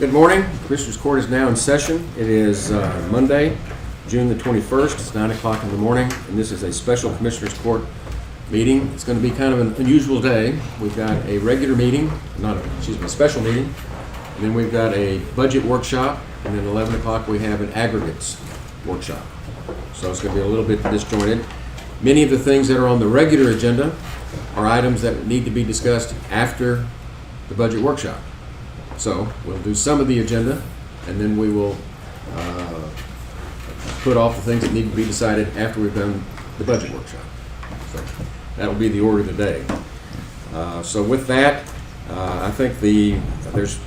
Good morning. Commissioners Court is now in session. It is Monday, June the 21st. It's 9 o'clock in the morning, and this is a special Commissioners Court meeting. It's going to be kind of an unusual day. We've got a regular meeting, a special meeting, and then we've got a budget workshop, and then 11 o'clock we have an aggregates workshop. So it's going to be a little bit disjointed. Many of the things that are on the regular agenda are items that need to be discussed after the budget workshop. So we'll do some of the agenda, and then we will put off the things that need to be decided after we've done the budget workshop. So that will be the order of the day. So with that, I think there's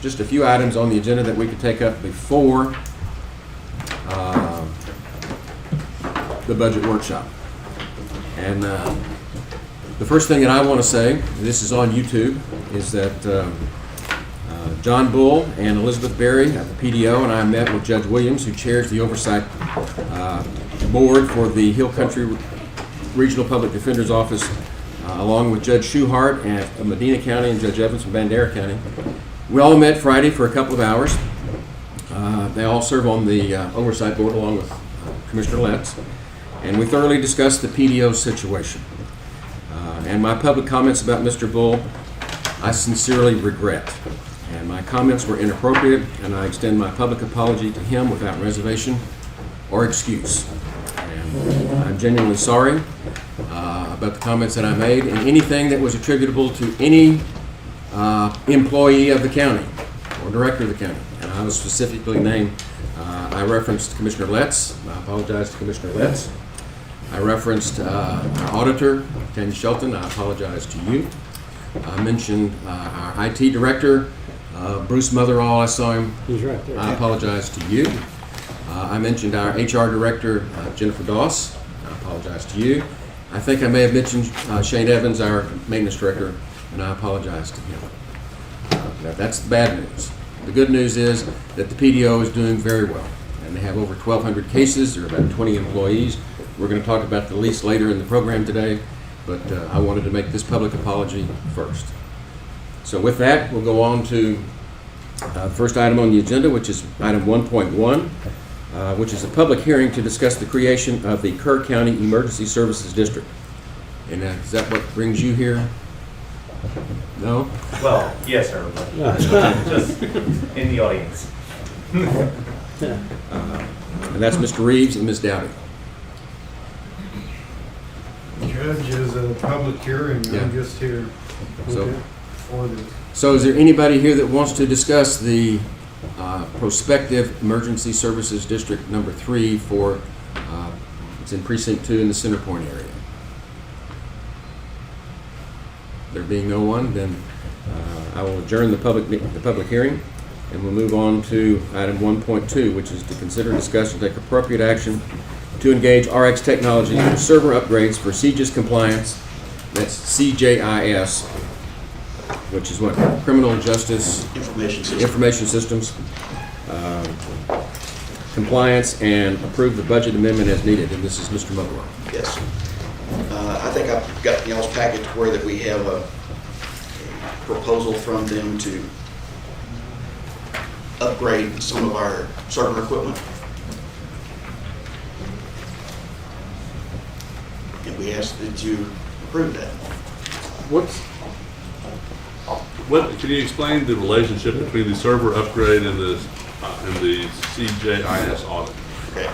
just a few items on the agenda that we could take up before the budget workshop. And the first thing that I want to say, this is on YouTube, is that John Bull and Elizabeth Berry at the PDO and I met with Judge Williams, who chairs the oversight board for the Hill Country Regional Public Defender's Office, along with Judge Schuhart at Medina County and Judge Evans from Bandera County. We all met Friday for a couple of hours. They all serve on the oversight board along with Commissioner Letts, and we thoroughly discussed the PDO situation. And my public comments about Mr. Bull, I sincerely regret. And my comments were inappropriate, and I extend my public apology to him without reservation or excuse. And I'm genuinely sorry about the comments that I made, and anything that was attributable to any employee of the county or director of the county. And I was specifically named, I referenced Commissioner Letts. I apologize to Commissioner Letts. I referenced our auditor, Tanya Shelton. I apologize to you. I mentioned our IT director, Bruce Motherall. I saw him. He's right there. I apologize to you. I mentioned our HR director, Jennifer Doss. I apologize to you. I think I may have mentioned Shane Evans, our maintenance director, and I apologize to him. Now, that's the bad news. The good news is that the PDO is doing very well, and they have over 1,200 cases. There are about 20 employees. We're going to talk about the lease later in the program today, but I wanted to make this public apology first. So with that, we'll go on to the first item on the agenda, which is item 1.1, which is a public hearing to discuss the creation of the Kerr County Emergency Services District. And is that what brings you here? No? Well, yes, sir, but just in the audience. And that's Mr. Reeves and Ms. Dowdy. Judge, is a public hearing. Yeah. I'm just here So, for this. so is there anybody here that wants to discuss the prospective Emergency Services District number 3 for, it's in Precinct 2 in the Center Point area? There being no one, then I will adjourn the public hearing, and we'll move on to item 1.2, which is to consider, discuss, and take appropriate action to engage RX Technology for server upgrades for CJIS compliance. That's CJIS, which is what? Criminal Justice Information Systems compliance, and approve the budget amendment as needed. And this is Mr. Motherwell. Yes. I think I've got y'all's package where that we have a proposal from them to upgrade some of our server equipment. And we ask that you approve that. Can you explain the relationship between the server upgrade and the CJIS audit? Okay.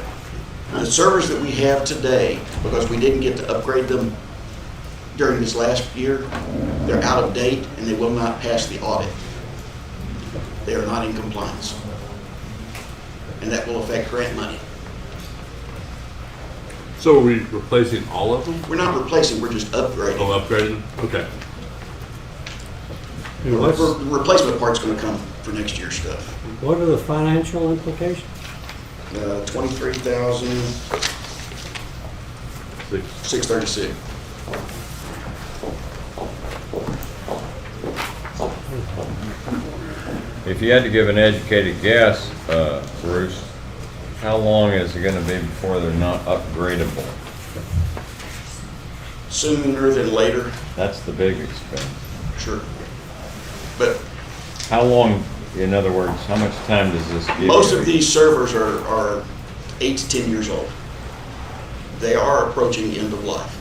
The servers that we have today, because we didn't get to upgrade them during this last year, they're out of date and they will not pass the audit. They are not in compliance. And that will affect grant money. So are we replacing all of them? We're not replacing, we're just upgrading. Oh, upgrading them? Okay. The replacement part's going to come for next year's stuff. What are the financial implications? $23,636. If you had to give an educated guess, Bruce, how long is it going to be before they're not upgradable? Sooner than later. That's the big expense. Sure. But How long in other words, how much time does this give you? Most of these servers are 8 to 10 years old. They are approaching the end of life.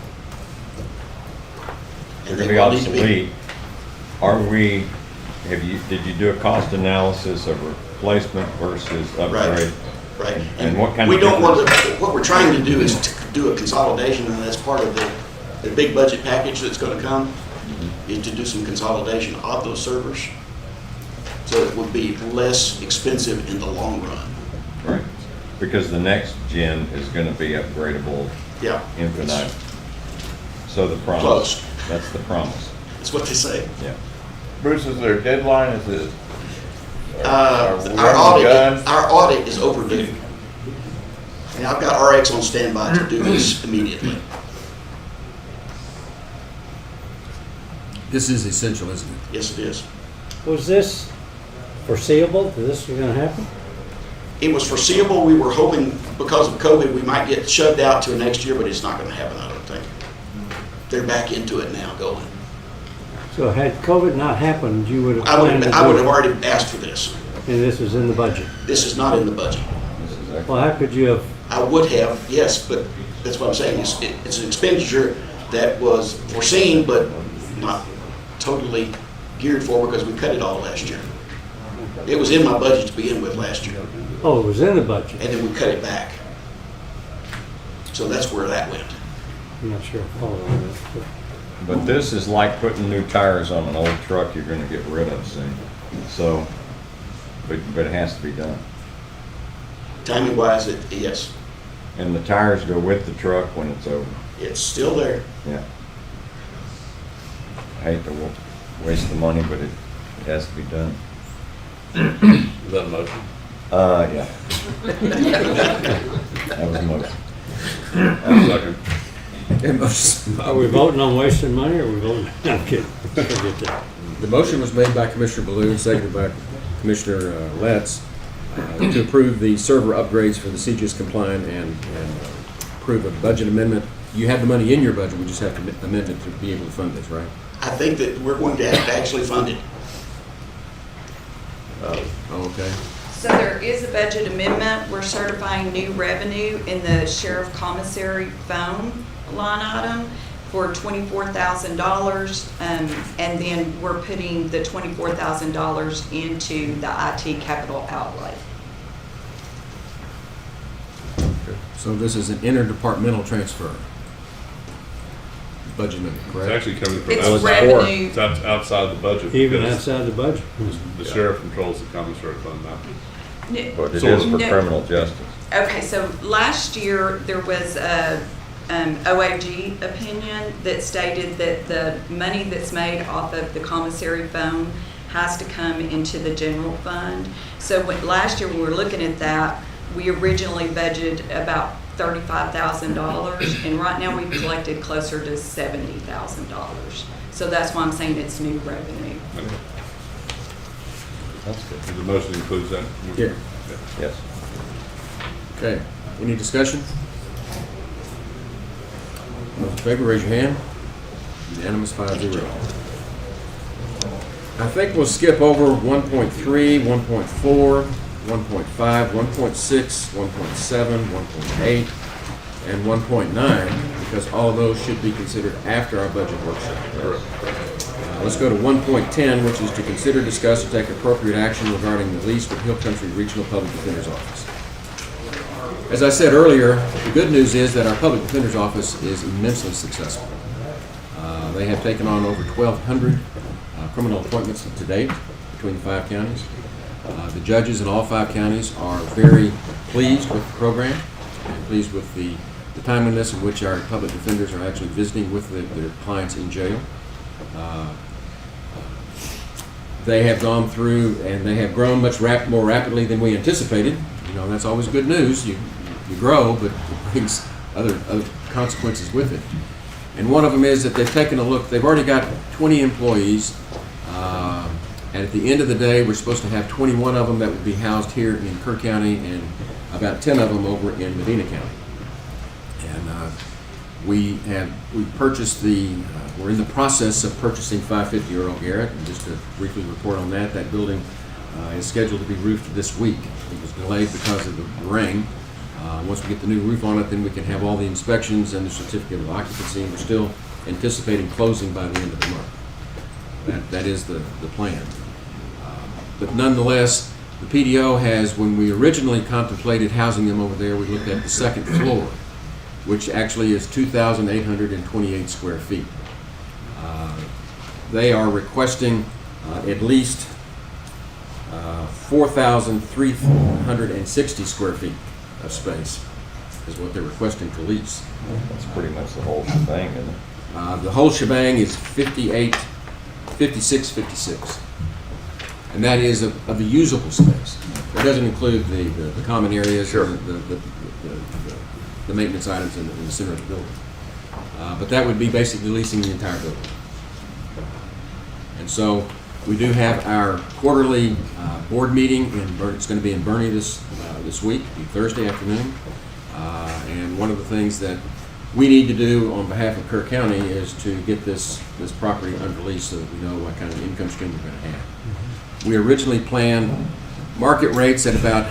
They're And gonna they be will need to obsolete. Did you do a cost analysis of replacement versus upgrade? Right. And what kind of We don't want difference? to, what we're trying to do is to do a consolidation, and that's part of the big budget package that's gonna come, is to do some consolidation of those servers, so it would be less expensive in the long run. Right, because the next gen is gonna be upgradable Yeah. infinite. So the promise. Close. That's the promise, That's what they say. yeah. Bruce, is there a deadline? Is it? are we Our running the gun? audit is overdue. And I've got RX on standby to do this immediately. This is essential, isn't it? Yes, it is. Was this foreseeable that this was gonna happen? It was foreseeable. We were hoping because of COVID, we might get shoved out to next year, but it's not gonna happen, I don't think. They're back into it now going. So had COVID not happened, you would have I would planned to have do it, already asked for this. and this was in the budget. This is not in the budget. This is excellent. Well, how could you have, I would have, yes, but that's what I'm saying. It's an expenditure that was foreseen, but not totally geared for because we cut it all last year. It was in my budget to begin with last year, oh, it was in the budget? and then we cut it back. So that's where that went. I'm not sure I follow that, but But this is like putting new tires on an old truck you're gonna get rid of soon. So, but it has to be done. Timing wise, yes, And the tires go with the truck when it's over. it's still there. Yeah. I hate to waste the money, but it has to be done. Is that a motion? Yeah. That was a motion. Second. are we voting on wasting money, or are we voting, I'm kidding. Forget that. The motion was made by Commissioner Balloon, seconded by Commissioner Letts, to approve the server upgrades for the CGIS compliant and approve a budget amendment. You have the money in your budget, we just have to amend it to be able to fund this, right? I think that we're going to have to actually fund it. Oh, okay. So there is a budget amendment. We're certifying new revenue in the sheriff commissary phone line item for $24,000. And then we're putting the $24,000 into the IT capital outlay. So this is an interdepartmental transfer. Budget amendment, It's correct? actually coming from It's outside. revenue. It's outside the budget. Even because outside the budget? The sheriff controls the commissary fund now. But it So- is for No. criminal justice. Okay, so last year, there was a OAG opinion that stated that the money that's made off of the commissary phone has to come into the general fund. So last year, when we were looking at that, we originally budgeted about $35,000, and right now we've collected closer to $70,000. So that's why I'm saying it's new revenue. That's good. The motion includes that? Yeah. Yes. Okay, any discussion? Those in favor, raise your hand. Unanimous, 5-0. I think we'll skip over 1.3, 1.4, 1.5, 1.6, 1.7, 1.8, and 1.9, because all of those should be considered after our budget workshop. Let's go to 1.10, which is to consider, discuss, and take appropriate action regarding the lease with Hill Country Regional Public Defender's Office. As I said earlier, the good news is that our Public Defender's Office is immensely successful. They have taken on over 1,200 criminal appointments to date between the 5 counties. The judges in all 5 counties are very pleased with the program and pleased with the timeliness in which our public defenders are actually visiting with their clients in jail. They have gone through and they have grown much more rapidly than we anticipated. You know, that's always good news. You grow, but it brings other consequences with it. And one of them is that they've taken a look. They've already got 20 employees, and at the end of the day, we're supposed to have 21 of them that will be housed here in Kerr County and about 10 of them over in Medina County. And we purchased we're in the process of purchasing 550 Earl Garrett. And just to briefly report on that building is scheduled to be roofed this week. It was delayed because of the rain. Once we get the new roof on it, then we can have all the inspections and the certificate of occupancy. And we're still anticipating closing by the end of the month. That is the plan. But nonetheless, the PDO has, when we originally contemplated housing them over there, we looked at the second floor, which actually is 2,828 square feet. They are requesting at least 4,360 square feet of space is what they're requesting to lease. That's pretty much the whole shebang, isn't it? The whole shebang is 56. And that is of the usable space. It doesn't include the common areas, Sure. or the maintenance items in the center of the building. But that would be basically leasing the entire building. And so we do have our quarterly board meeting, it's going to be in Bernie this week, Thursday afternoon. And one of the things that we need to do on behalf of Kerr County is to get this property under lease so that we know what kind of income stream we're going to have. We originally planned market rates at about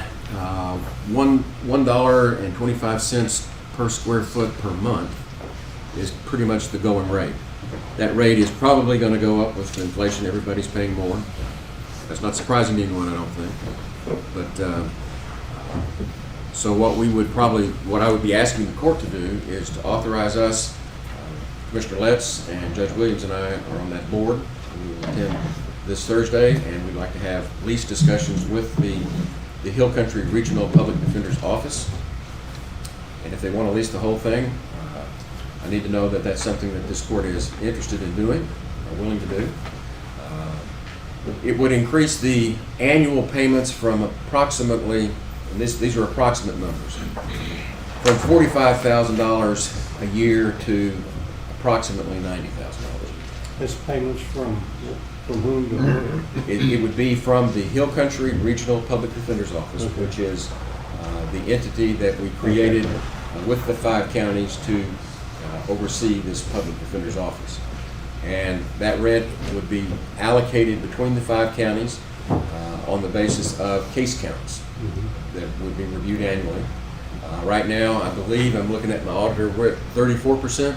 $1.25 per square foot per month is pretty much the going rate. That rate is probably going to go up with inflation. Everybody's paying more. That's not surprising to anyone, I don't think. But so what I would be asking the court to do is to authorize us, Commissioner Letts and Judge Williams and I are on that board. We will attend this Thursday, and we'd like to have lease discussions with the Hill Country Regional Public Defender's Office. And if they want to lease the whole thing, I need to know that that's something that this court is interested in doing, or willing to do. It would increase the annual payments from approximately, and these are approximate numbers, from $45,000 a year to approximately $90,000. This payments from whom to whom? It would be from the Hill Country Regional Public Defender's Office, Okay. which is the entity that we created with the 5 counties to oversee this public defender's office. And that rent would be allocated between the 5 counties on the basis of case counts that would be reviewed annually. Right now, I believe, I'm looking at my auditor, we're at 34%?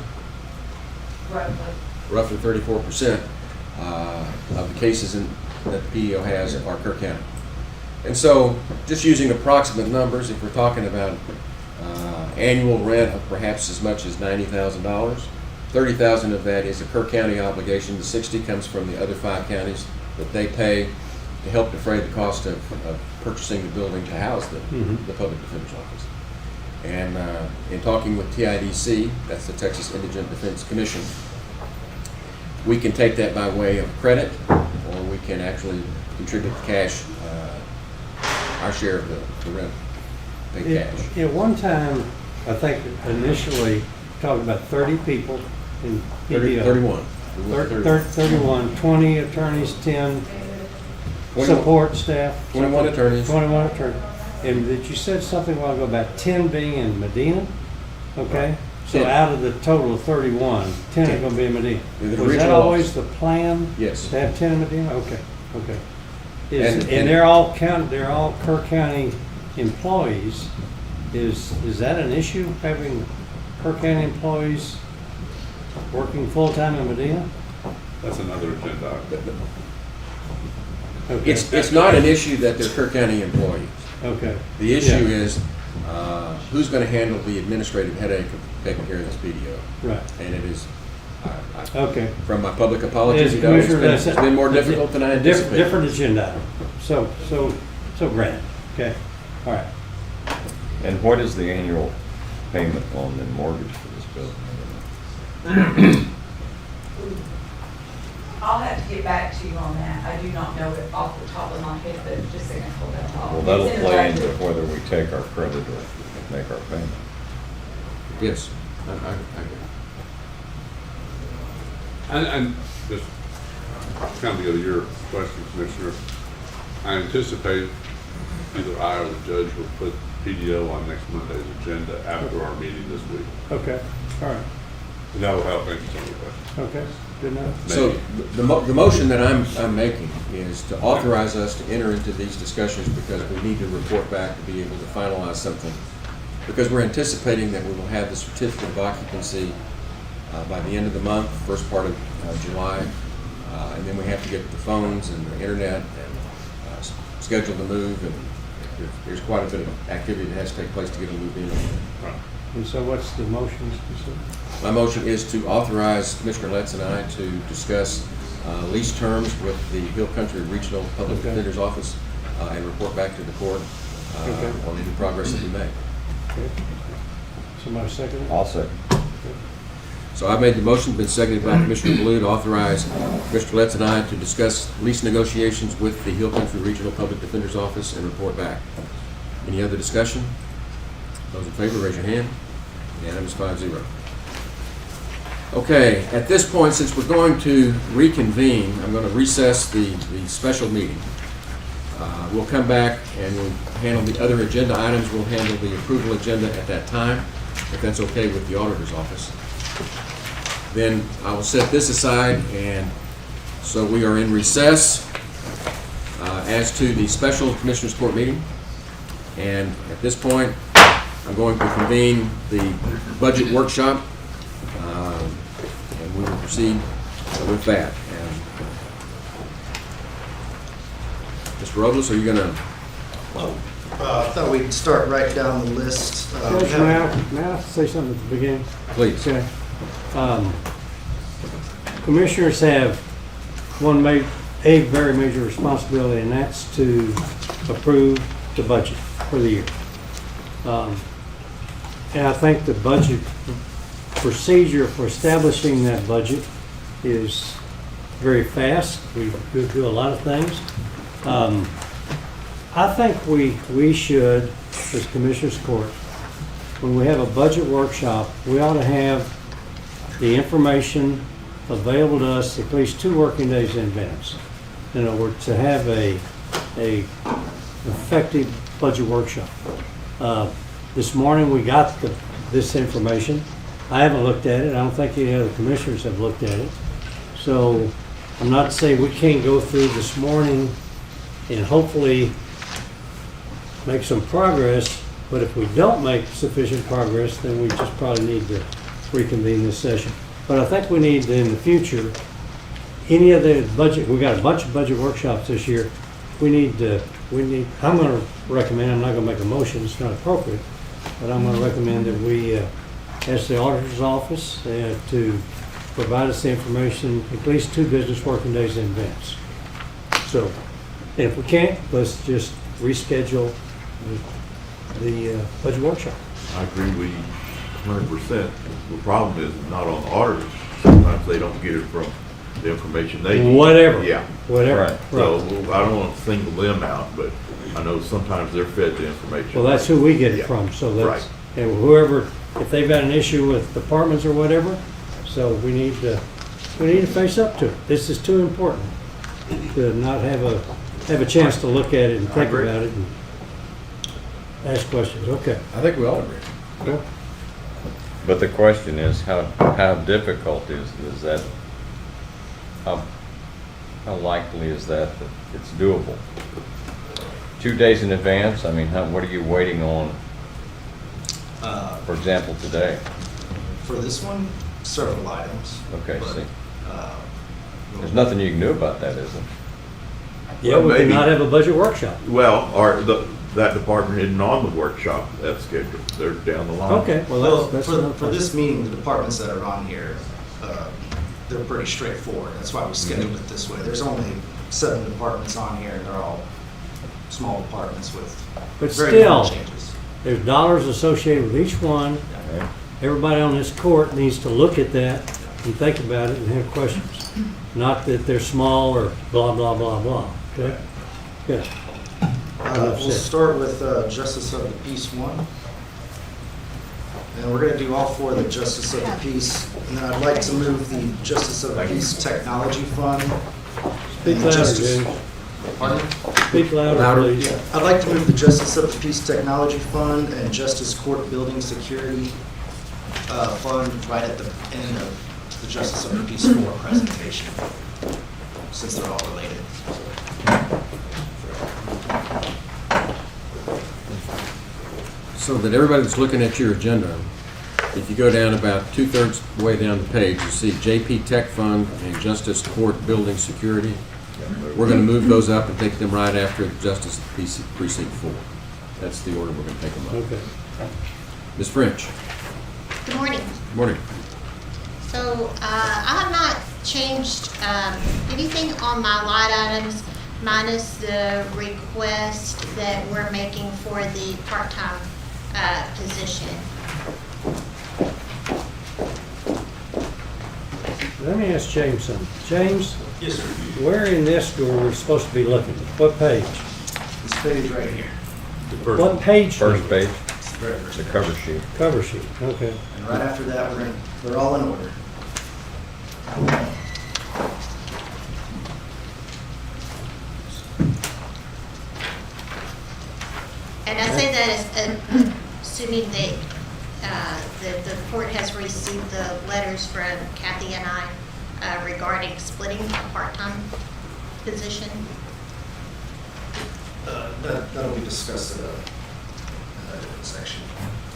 Roughly 34% of the cases that the PDO has are Kerr County. And so, just using approximate numbers, if we're talking about annual rent of perhaps as much as $90,000, $30,000 of that is a Kerr County obligation. The $60,000 comes from the other 5 counties that they pay to help defray the cost of purchasing the building to house the Public Defender's Office. And in talking with TIDC, that's the Texas Indigent Defense Commission, we can take that by way of credit, or we can actually contribute cash, our share of the rent, pay cash. At one time, I think initially talking about 30 people in PDO. 31. 31, 20 attorneys, 10 21 support staff. 21 attorneys. 21 attorneys. And that you said something a while ago about 10 being in Medina? Okay. So 10. out of the total of 31, 10 are going to be in Medina. The Was that original always the plan? Yes. To have 10 in Medina? Okay, okay. And They're all Kerr County employees. Is that an issue, having Kerr County employees working full-time in Medina? That's another agenda item. Okay. It's not an issue that they're Kerr County employees. Okay. The issue Yeah. is who's going to handle the administrative headache of taking care of this PDO. Right. And it is, Okay. from my public apologies, As you know, it's Commissioner, been more difficult than I anticipated. Different agenda item. So grand. Okay. All right. And what is the annual payment on the mortgage for this building? I'll have to get back to you on that. I do not know it off the top of my head, but just a second, hold that thought. Well, that'll It's in the play into budget. whether we take our credit or make our payment. Yes. And just kind of go to your question, Commissioner. I anticipate either I or the judge will put PDO on next Monday's agenda after our meeting this week. Okay. All right. And that will help answer some of the questions. Okay, good enough. So the motion that I'm making is to authorize us to enter into these discussions because we need to report back to be able to finalize something. Because we're anticipating that we will have the certificate of occupancy by the end of the month, first part of July. And then we have to get the phones and the internet and schedule the move. And there's quite a bit of activity that has to take place to get a move in. And so what's the motion? My motion is to authorize Commissioner Letts and I to discuss lease terms with the Hill Country Regional Public Okay. Defender's Office and report back to the court Okay. on the progress that we make. Okay. Somebody second it? I'll second. So I've made the motion, been seconded by Commissioner Blue to authorize Commissioner Letts and I to discuss lease negotiations with the Hill Country Regional Public Defender's Office and report back. Any other discussion? Those in favor, raise your hand. Unanimous 5-0. Okay, at this point, since we're going to reconvene, I'm going to recess the special meeting. We'll come back and we'll handle the other agenda items. We'll handle the approval agenda at that time, if that's okay with the auditor's office. Then I will set this aside, and so we are in recess as to the special Commissioners Court meeting. And at this point, I'm going to convene the budget workshop, and we will proceed with that. And Mr. Robles, are you going to? I thought we'd start right down the list. Judge, may I say something at the beginning? Please. Okay. Commissioners have a very major responsibility, and that's to approve the budget for the year. And I think the budget procedure for establishing that budget is very fast. We do a lot of things. I think we should, as Commissioners Court, when we have a budget workshop, we ought to have the information available to us at least 2 working days in advance. In other words, to have a effective budget workshop. This morning we got this information. I haven't looked at it. I don't think any other commissioners have looked at it. So I'm not saying we can't go through this morning and hopefully make some progress, but if we don't make sufficient progress, then we just probably need to reconvene this session. But I think we need to, in the future, any of the budget, we got a bunch of budget workshops this year. I'm going to recommend, I'm not going to make a motion, it's not appropriate, but I'm going to recommend that we ask the auditor's office to provide us the information at least 2 business working days in advance. So, and if we can't, let's just reschedule the budget workshop. I agree with you 100%. The problem is not on the auditors. Sometimes they don't get it from the information they need. Whatever. Yeah. Whatever. Right. So I don't want to single them out, but I know sometimes they're fed the information. Well, that's who we get it Yeah. from, so that's, Right. and whoever, if they've got an issue with departments or whatever, so we need to face up to it. This is too important to not have a chance to look at it and think agree. about it and ask questions. Okay. I think we all agree. Well, But the question is, how difficult is that? How likely is that it's doable? 2 days in advance, I mean, what are you waiting on, for example, today? For this one, several items. Okay, But, see. There's nothing you can do about that, is there? yeah, Well, we maybe. cannot have a budget workshop. Well, that department isn't on the workshop, that's scheduled. They're down the line. Okay, well, Well, that's for this meeting, the departments that are on here, they're pretty straightforward. That's why we scheduled it this way. There's only 7 departments on here, and they're all small departments with But very little still, changes. there's dollars associated with each one. Yeah. Everybody on this court needs to look at that and think about it and have questions. Not that they're small or blah, blah, blah, blah. Okay? Good. We'll start with Justice of the Peace 1. And we're going to do all 4 of the Justice of the Peace. And then I'd like to move the Justice of the Peace Technology Fund. Speak and louder, Justice- James. Pardon? Speak louder, Louder. please. Yeah, I'd like to move the Justice of the Peace Technology Fund and Justice Court Building Security fund right at the end of the Justice of the Peace 4 presentation, since they're all related. So that everybody that's looking at your agenda, if you go down about 2/3 way down the page, you see JP Tech Fund and Justice Court Building Security. We're going to move those up and take them right after Justice Precinct 4. That's the order we're going to take them up. Okay. Ms. French. Good morning. Good morning. So I have not changed anything on my line items minus the request that we're making for the part-time position. Let me ask James something. James, Yes, sir. where in this door we're supposed to be looking? What page? This page right here. What page? First page, It's the very first the page. cover sheet. Cover sheet, okay. And right after that, they're all in order. And I say that as assuming that the court has received the letters from Kathy and I regarding splitting a part-time position. That'll be discussed in a different section.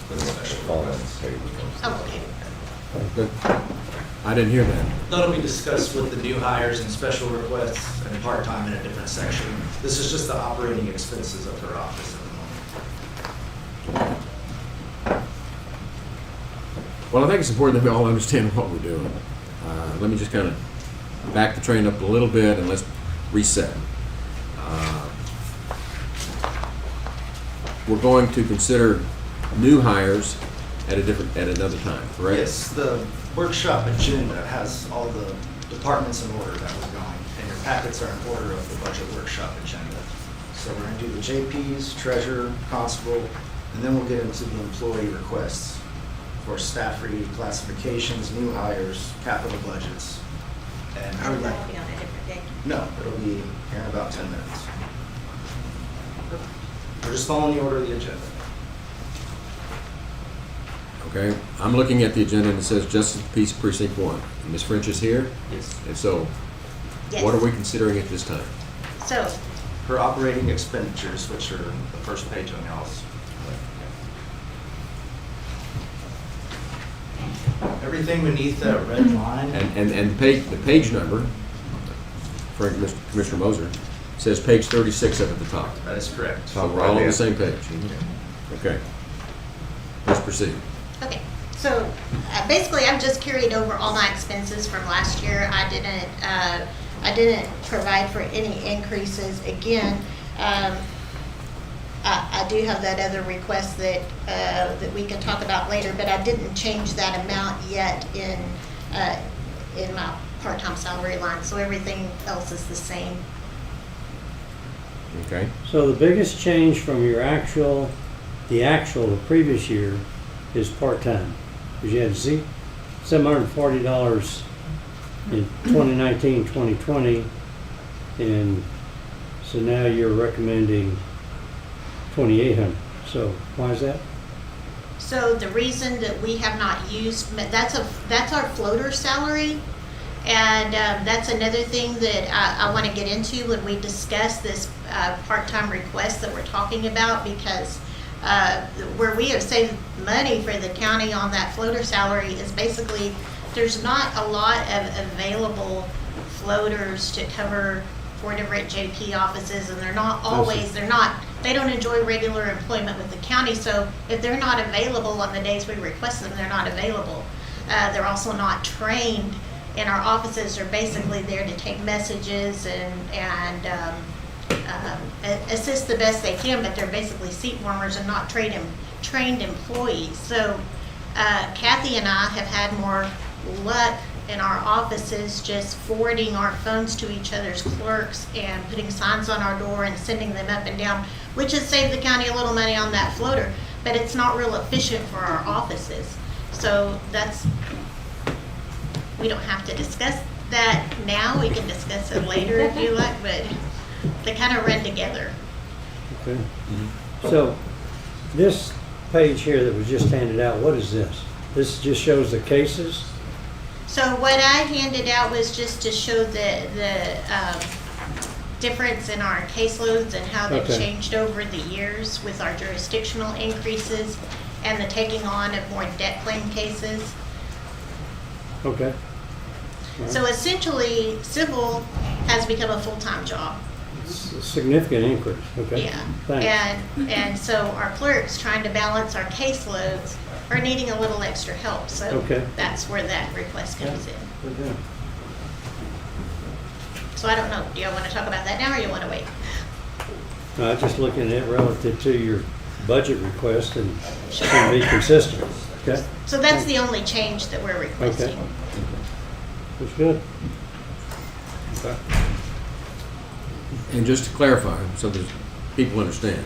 With a special All on request. the page. Oh, okay. Good. I didn't hear that. That'll be discussed with the new hires and special requests and part-time in a different section. This is just the operating expenses of her office at the moment. Well, I think it's important that we all understand what we're doing. Let me just kind of back the train up a little bit and let's reset. We're going to consider new hires at another time, correct? Yes, the workshop agenda has all the departments in order that we're going, and your packets are in order of the budget workshop agenda. So we're gonna do the JPs, treasurer, constable, and then we'll get into the employee requests for staff reclassifications, new hires, capital budgets. And Or that'll be on a different day. no, it'll be here in about 10 minutes. We're just following the order of the agenda. Okay, I'm looking at the agenda and it says Justice of the Peace Precinct 1. Ms. French is here, Yes. and so Yes. what are we considering at this time? So, Her operating expenditures, which are the first page on y'all's. Everything beneath that red line. And the page number, for Commissioner Moser, says page 36 up at the top. That is correct. So we're all on the same page. Okay. Let's proceed. okay, so basically I've just carried over all my expenses from last year. I didn't provide for any increases. Again, I do have that other request that we can talk about later, but I didn't change that amount yet in my part-time salary line, so everything else is the same. Okay. So the biggest change from the actual the previous year is part-time. Because you had $740 in 2019, 2020, and so now you're recommending 2,800. So why is that? So the reason that we have not used, that's our floater salary. And that's another thing that I want to get into when we discuss this part-time request that we're talking about, because where we have saved money for the county on that floater salary is basically there's not a lot of available floaters to cover 4 different JP offices, and they're not always, they don't enjoy regular employment with the county, so if they're not available on the days we request them, they're not available. They're also not trained in our offices. Are basically there to take messages and assist the best they can, but they're basically seat warmers and not trained employees. So Kathy and I have had more luck in our offices just forwarding our phones to each other's clerks and putting signs on our door and sending them up and down, which has saved the county a little money on that floater, but it's not real efficient for our offices. So we don't have to discuss that now. We can discuss it later if you like, but they kind of run together. Okay. So this page here that was just handed out, what is this? This just shows the cases? So what I handed out was just to show the difference in our caseloads and how they've Okay. changed over the years with our jurisdictional increases and the taking on of more debt claim cases. Okay. So essentially, civil has become a full-time job. It's a significant increase, okay? Yeah. Thanks. And so our clerks trying to balance our caseloads are needing a little extra help. So Okay. that's where that request comes in. Good deal. So I don't know, do y'all want to talk about that now or you want to wait? I'm just looking at it relative to your budget request and to be consistent, okay? So that's the only change that we're requesting. That's good. Okay. And just to clarify, so that people understand,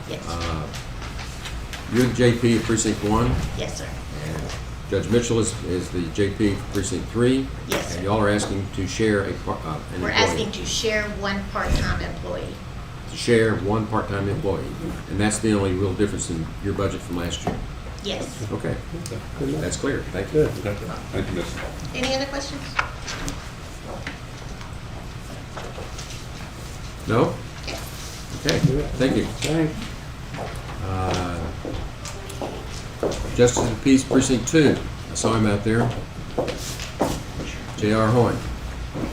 Yes, you're the JP of Precinct 1, yes, sir. and Judge Mitchell is the JP of Precinct 3. Yes, sir. And y'all are asking to share an We're employee. asking to share one part-time employee. To share one part-time employee. And that's the only real difference in your budget from last year. Yes. Okay, Good enough. that's clear. Thank you. Good. Okay. Thank you, Mr. Any other questions? No? Okay, thank you. Thanks. Justice of the Peace Precinct 2, I saw him out there. J.R. Hoyne.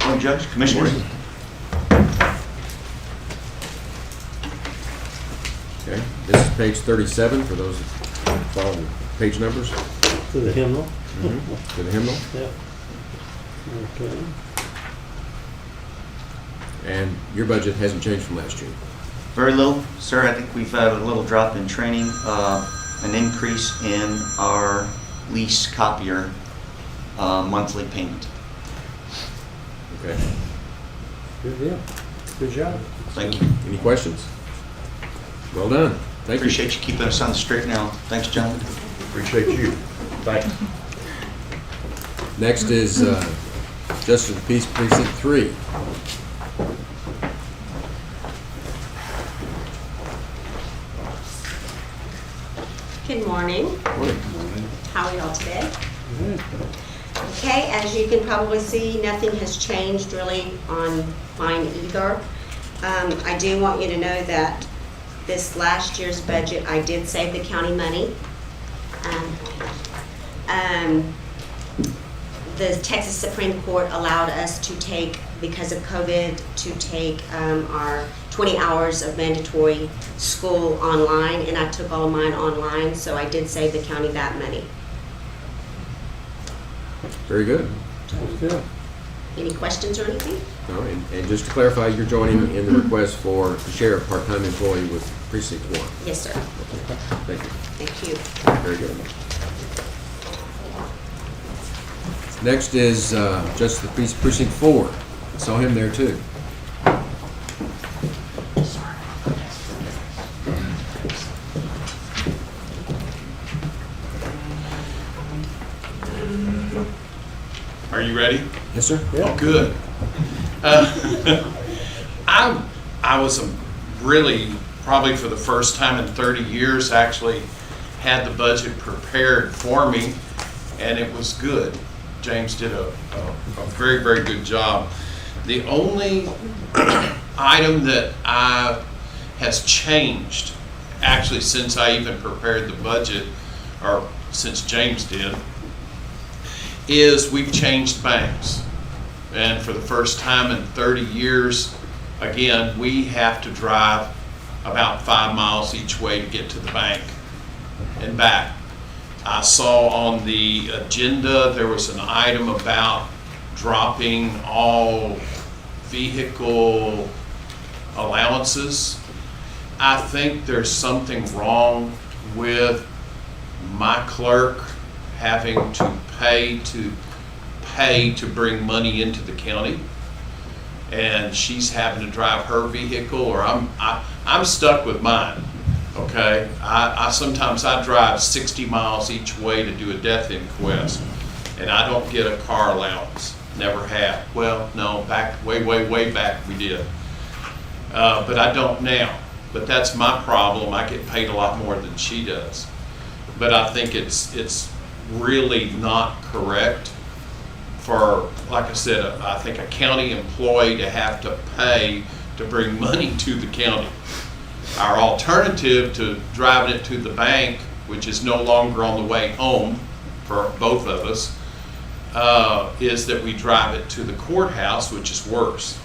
Morning, Judge, Commissioners. Okay, this is page 37 for those that follow the page numbers To the hymnal? to the hymnal. Yeah. Okay. And your budget hasn't changed from last year. Very little, sir. I think we've had a little drop in training, an increase in our lease copier monthly payment. Okay. Good deal. Good job. Thank you. Any questions? Well done. Thank you. Appreciate you keeping us on the straight now. Thanks, gentlemen. Appreciate you. Thanks. Next is Justice of the Peace Precinct 3. Good morning. Morning. How are y'all today? Okay, as you can probably see, nothing has changed really on mine either. I do want you to know that this last year's budget, I did save the county money. The Texas Supreme Court allowed us to take, because of COVID, to take our 20 hours of mandatory school online, and I took all of mine online, so I did save the county that money. Very good. Sounds good. Any questions or anything? No, and just to clarify, you're joining in the request for to share a part-time employee with Precinct 1. Yes, sir. Thank you. Thank you. Very good. Next is Justice of the Peace Precinct 4. I saw him there too. Are you ready? Yes, sir. Oh, good. I was really, probably for the first time in 30 years, actually had the budget prepared for me, and it was good. James did a very, very good job. The only item that has changed, actually since I even prepared the budget, or since James did, is we've changed banks. And for the first time in 30 years, again, we have to drive about 5 miles each way to get to the bank and back. I saw on the agenda there was an item about dropping all vehicle allowances. I think there's something wrong with my clerk having to pay to bring money into the county, and she's having to drive her vehicle, or I'm stuck with mine. Okay, I sometimes drive 60 miles each way to do a death inquest, and I don't get a car allowance. Never have. Well, no, back way back we did, but I don't now. But that's my problem. I get paid a lot more than she does. But I think it's really not correct for, like I said, I think a county employee to have to pay to bring money to the county. Our alternative to driving it to the bank, which is no longer on the way home for both of us, is that we drive it to the courthouse, which is worse.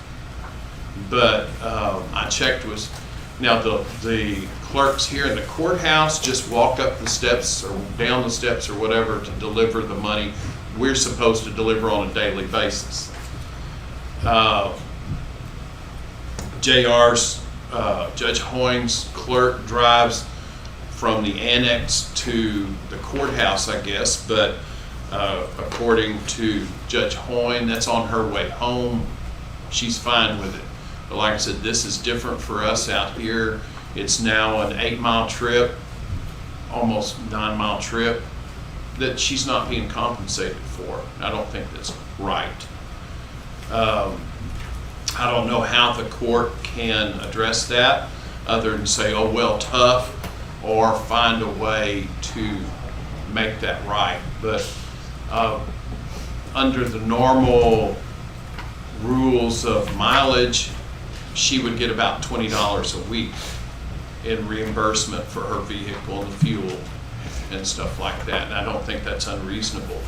But I checked with, now the clerks here in the courthouse just walk up the steps or down the steps or whatever to deliver the money we're supposed to deliver on a daily basis. JR's, Judge Hoynes' clerk drives from the annex to the courthouse, I guess, but according to Judge Hoyne, that's on her way home. She's fine with it. But like I said, this is different for us out here. It's now an 8-mile trip, almost 9-mile trip, that she's not being compensated for. I don't think that's right. I don't know how the court can address that other than say, oh, well, tough, or find a way to make that right. But under the normal rules of mileage, she would get about $20 a week in reimbursement for her vehicle and the fuel and stuff like that. And I don't think that's unreasonable.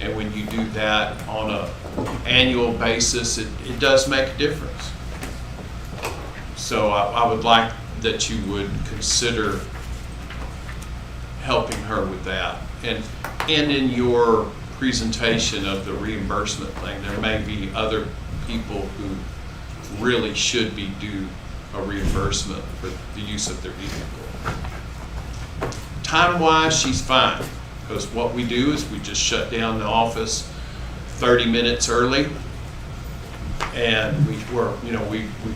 And when you do that on an annual basis, it does make a difference. So I would like that you would consider helping her with that. And in your presentation of the reimbursement thing, there may be other people who really should be due a reimbursement for the use of their vehicle. Time-wise, she's fine, because what we do is we just shut down the office 30 minutes early, and we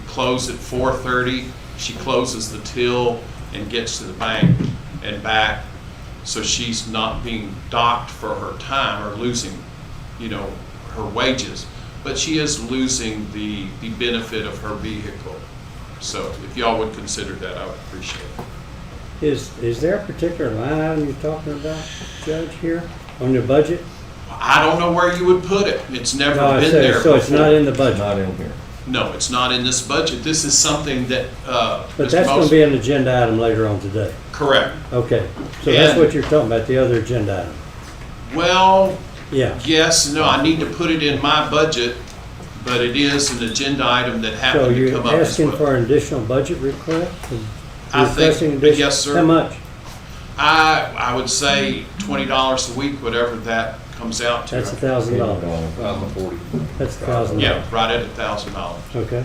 close at 4:30. She closes the till and gets to the bank and back, so she's not being docked for her time or losing, her wages, but she is losing the benefit of her vehicle. So if y'all would consider that, I would appreciate it. Is there a particular line item you're talking about, Judge, here on your budget? I don't know where you would put it. It's never No, I been said, there so it's before. not in the budget? Not in here. No, it's not in this budget. This is something that. But that's going to be an agenda item later on today. Correct. Okay, so that's And- what you're talking about, the other agenda item? Well, Yeah. yes, no, I need to put it in my budget, but it is an agenda item that So happened to you're come up as asking well. for an additional budget request? I think- Requesting additional- yes, sir. How much? I would say $20 a week, whatever that comes out to. That's $1,000. 1,040. That's $1,000. Yeah, right at $1,000. Okay,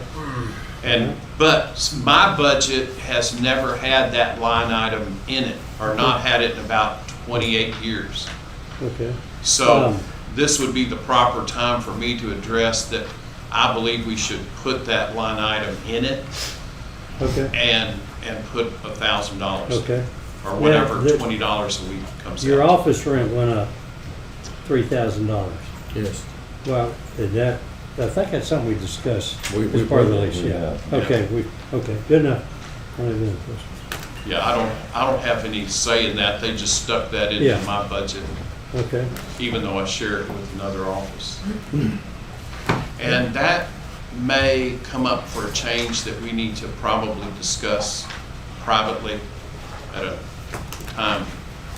But my budget has never had that line item in it, or not had it in about 28 years. okay. So this would be the proper time for me to address that. I believe we should put that line item in it Okay, and put $1,000. okay. Or whatever, Yeah, $20 a week comes out. Your office rent went up $3,000. Yes. Well, I think that's something we discussed We as part of the will, lease, yeah. yeah. Okay, okay, good enough. I don't have any questions. Yeah, I don't have any say in that. They just stuck that into Yeah. my budget, Okay, even though I share it with another office. And that may come up for a change that we need to probably discuss privately at a time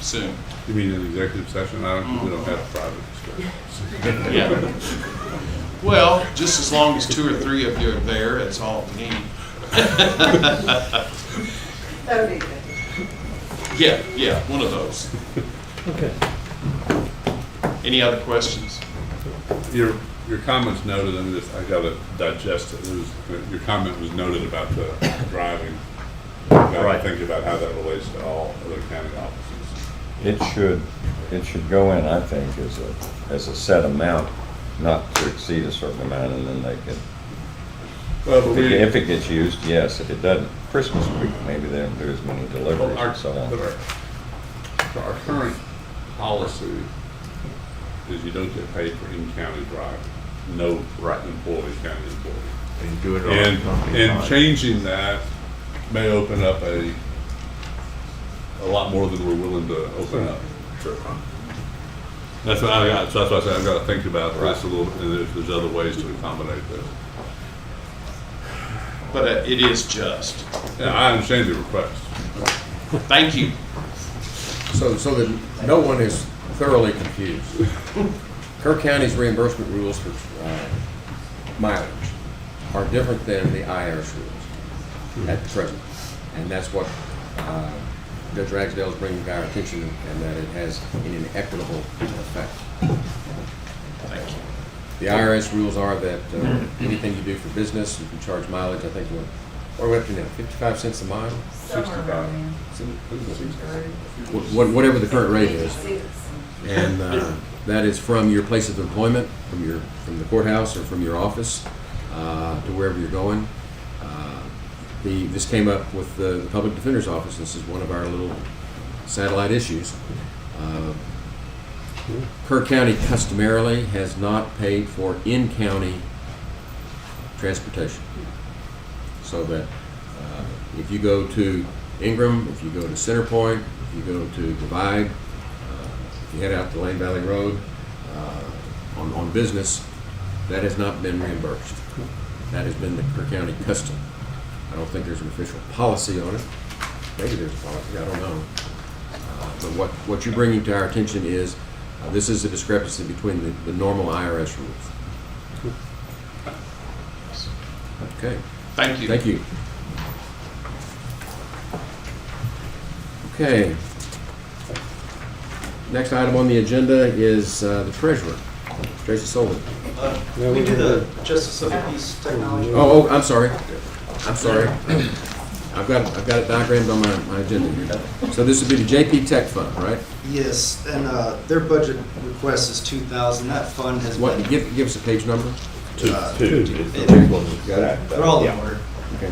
soon. You mean an executive session? We don't have private discussions. Yeah. Well, just as long as 2 or 3 of you are there, that's all we need. Yeah, one of those. okay. Any other questions? Your comments noted, I gotta digest it. Your comment was noted about the driving. Gotta think about how that relates to all other county offices. It should go in, I think, as a set amount, not to exceed a certain amount, and then they can, Well, if it gets used, yes. If it doesn't, Christmas week, maybe they don't do as many deliveries and so on. Our current policy is you don't get paid for in-county driving. No employee, county employee. And you do it on the company And side. changing that may open up a lot more than we're willing to open up. That's what I got, so that's why I said I've got to think about this a little bit, and if there's other ways to accommodate this. But it is just. Yeah, I understand your request. Thank you. So that no one is thoroughly confused. Kerr County's reimbursement rules for mileage are different than the IRS rules at present. And that's what Judge Ragsdale is bringing to our attention, and that it has an inequitable effect. Thank you. The IRS rules are that anything you do for business, you can charge mileage, I think, what are we up to now, 55 cents a mile? 65. Whatever the current rate is. And that is from your place of employment, from the courthouse or from your office to wherever you're going. This came up with the Public Defender's Office. This is one of our little satellite issues. Kerr County customarily has not paid for in-county transportation. So that if you go to Ingram, if you go to Centerpoint, if you go to Divide, if you head out to Lane Valley Road on business, that has not been reimbursed. That has been the Kerr County custom. I don't think there's an official policy on it. Maybe there's a policy, I don't know. But what you're bringing to our attention is this is a discrepancy between the normal IRS rules. Okay. Thank you. Thank you. Okay. Next item on the agenda is the treasurer, Tracy Sullivan. We do the Justice of the Peace technology. Oh, I'm sorry. I've got it diagrammed on my agenda here. So this would be the JP Tech Fund, right? Yes, and their budget request is 2,000. That fund has What? been. Give us a page number. Two. Got it? They're all in order. Okay.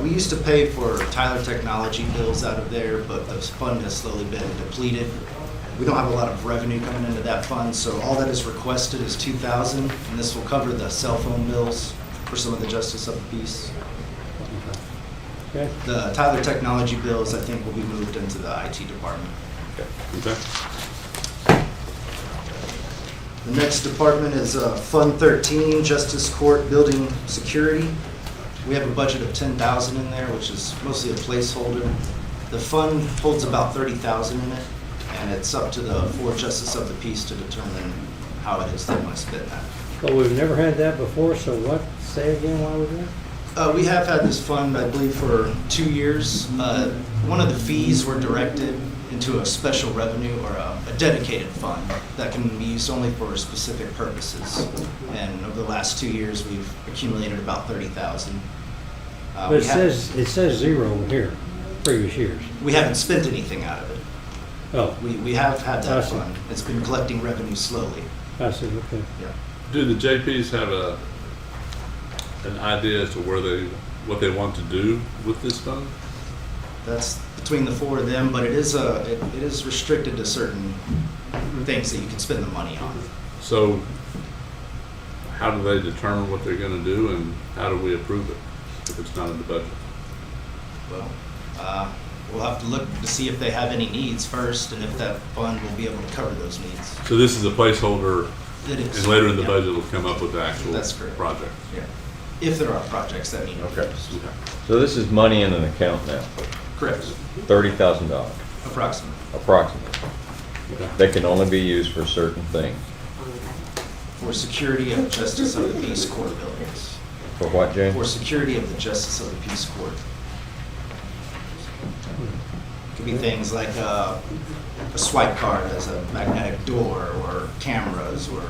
We used to pay for Tyler Technology bills out of there, but the fund has slowly been depleted. We don't have a lot of revenue coming into that fund, so all that is requested is 2,000, and this will cover the cell phone bills for some of the Justice of the Peace. Okay. The Tyler Technology bills, I think, will be moved into the IT department. Okay. The next department is Fund 13, Justice Court Building Security. We have a budget of 10,000 in there, which is mostly a placeholder. The fund holds about 30,000 in it, and it's up to the 4 Justice of the Peace to determine how it is they want to spend that. Well, we've never had that before, so what? Say again why we're doing? We have had this fund, I believe, for 2 years. One of the fees were directed into a special revenue or a dedicated fund that can be used only for specific purposes. And over the last 2 years, we've accumulated about 30,000. But it says zero here, previous years. We haven't spent anything out of it. Oh, We have had I that see. fund. It's been collecting revenue slowly. I see, okay. Yeah. Do the JPs have an idea as to what they want to do with this fund? That's between the 4 of them, but it is restricted to certain things that you can spend the money on. So how do they determine what they're going to do, and how do we approve it if it's not in the budget? Well, we'll have to look to see if they have any needs first, and if that fund will be able to cover those needs. So this is a placeholder, It is. and later in the Yeah. budget, it'll come up with the actual That's correct. project. Yeah. If there are projects that need. Okay. So this is money in an account now, Correct. $30,000 Approximately. approximately. That can only be used for certain things. For security of Justice of the Peace Court buildings. For what, Jane? For security of the Justice of the Peace Court. Could be things like a swipe card as a magnetic door, or cameras, or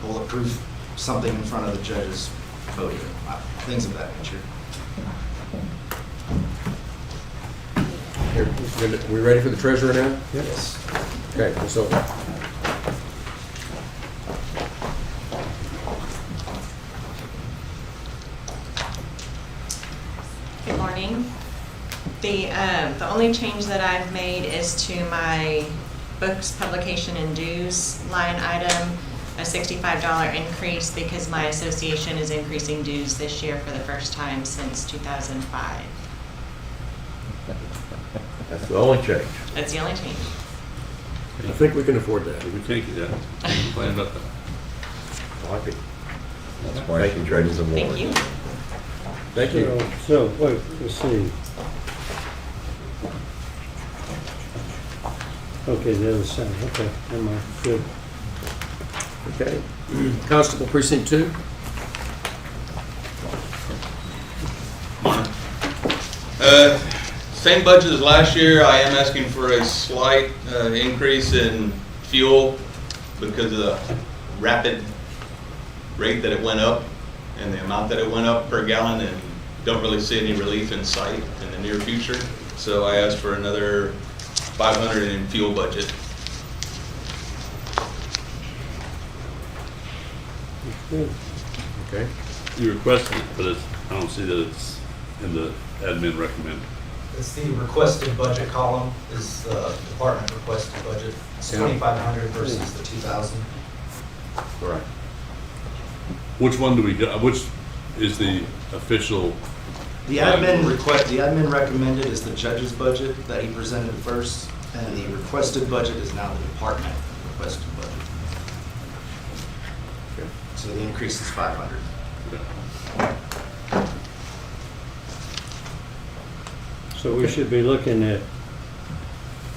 bulletproof something in front of the judge's podium, things of that nature. Here, we ready for the treasurer now? Yes. Okay, so Good morning. The only change that I've made is to my books, publication, and dues line item, a $65 increase because my association is increasing dues this year for the first time since 2005. That's the only change. That's the only change. I think we can afford that. We can't get that. Complain about that. I like it. That's why she trades the Thank you. Thank you. So, wait, let's see. Okay, the other side, okay, never mind, good. Okay. Constable Precinct 2? Same budget as last year. I am asking for a slight increase in fuel because of the rapid rate that it went up and the amount that it went up per gallon, and don't really see any relief in sight in the near future. So I asked for another 500 in fuel budget. Good. Okay. You requested it, but I don't see that it's in the admin recommend. It's the requested budget column, is the department requested budget. It's Yeah. 2,500 versus the 2,000. Right. Which one do we get, which is the official? The admin recommended is the judge's budget that he presented first, and the requested budget is now the department requested budget. Okay. So the increase is 500. So we should be looking at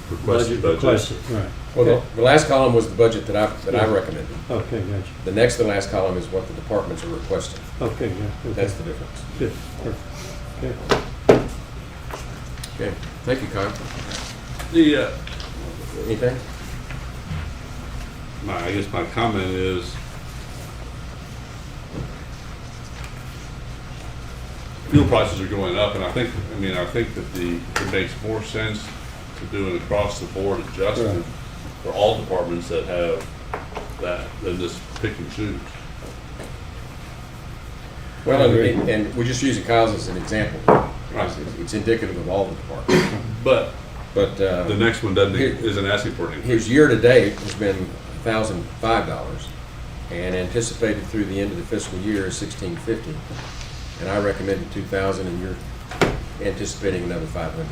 Requested budget requested, right. Well, the last column was the budget that I recommended. Okay, gotcha. The next to last column is what the departments are requesting. Okay, yeah. Okay. That's the difference. Good, perfect. Okay. Okay. Thank you, Kyle. The, Anything? I guess my comment is, fuel prices are going up, and I think that it makes more sense to do an across-the-board adjustment Right. for all departments that have that than just pick and choose. Well, and we're just using Kyle's as an example. Because it's indicative of all the departments. But the next one isn't asking for an increase. His year-to-date has been $1,005, and anticipated through the end of the fiscal year is $1,650. And I recommended 2,000, and you're anticipating another 500.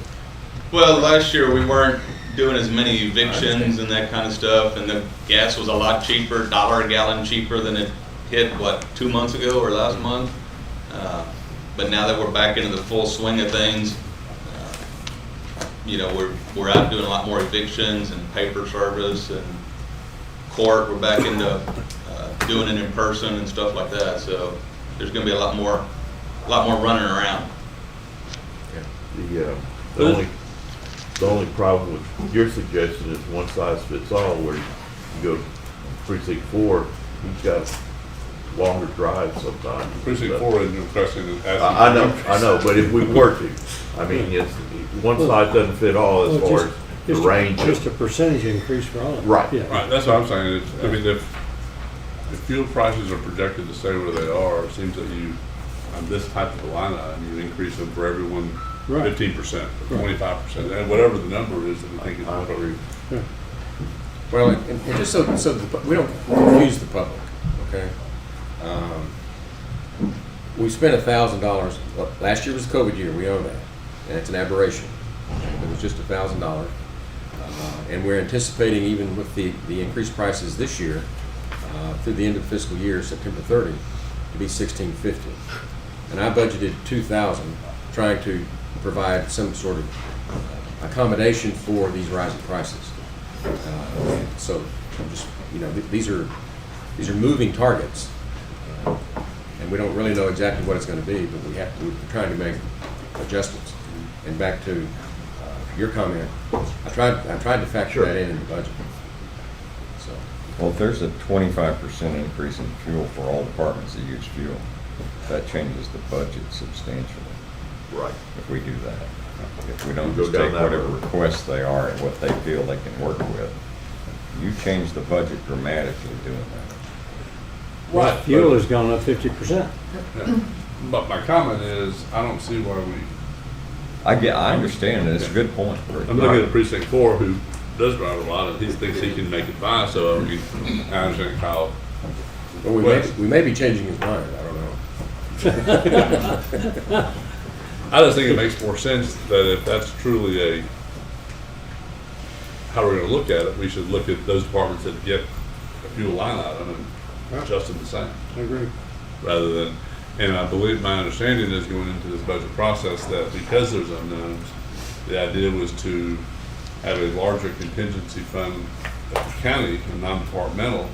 Well, last year we weren't doing as many evictions and that kind of stuff, and the gas was a lot cheaper, $1 a gallon cheaper than it hit, 2 months ago or last month? But now that we're back into the full swing of things, we're out doing a lot more evictions and paper service and court. We're back into doing it in person and stuff like that. So there's going to be a lot more running around. The only problem with your suggestion is one size fits all, where you go to precinct 4, he's got longer drives sometimes. Precinct 4 isn't requesting an I know, but if we were to, I mean, it's, one size doesn't fit all as far as the range. Just a percentage increase for all of them. Right. Yeah. Right, that's what I'm saying. I mean, if fuel prices are projected to stay where they are, it seems that on this type of a line item, you increase them for everyone 15%, or 25%, and whatever the number is that we think is appropriate. Yeah. Well, and just so we don't confuse the public, okay? We spent $1,000. Last year was the COVID year. We know that, and it's an aberration. It was just $1,000, and we're anticipating, even with the increased prices this year, through the end of the fiscal year, September 30, to be $1,650. And I budgeted $2,000, trying to provide some sort of accommodation for these rising prices. So, just these are moving targets, and we don't really know exactly what it's going to be, but we're trying to make adjustments. And back to your comment, I tried to factor that in the budget. So, Well, if there's a 25% increase in fuel for all departments that use fuel, that changes the budget substantially. Right. If we do that. If we don't Go just down take that whatever road. requests they are and what they feel they can work with, you change the budget dramatically doing that. Right. Fuel has gone up 50%. Yeah. But my comment is, I don't see why we. I understand, and it's a good point. I'm looking at precinct 4, who does drive a lot, and he thinks he can make it fine. So I understand Kyle. well, we may be changing his mind. I don't know. I just think it makes more sense that if that's truly how we're gonna look at it, we should look at those departments that get a fuel line item and adjust them the same. I agree. Rather than, and I believe, my understanding is going into this budget process that because there's unknowns, the idea was to have a larger contingency fund at the county and non-departmental,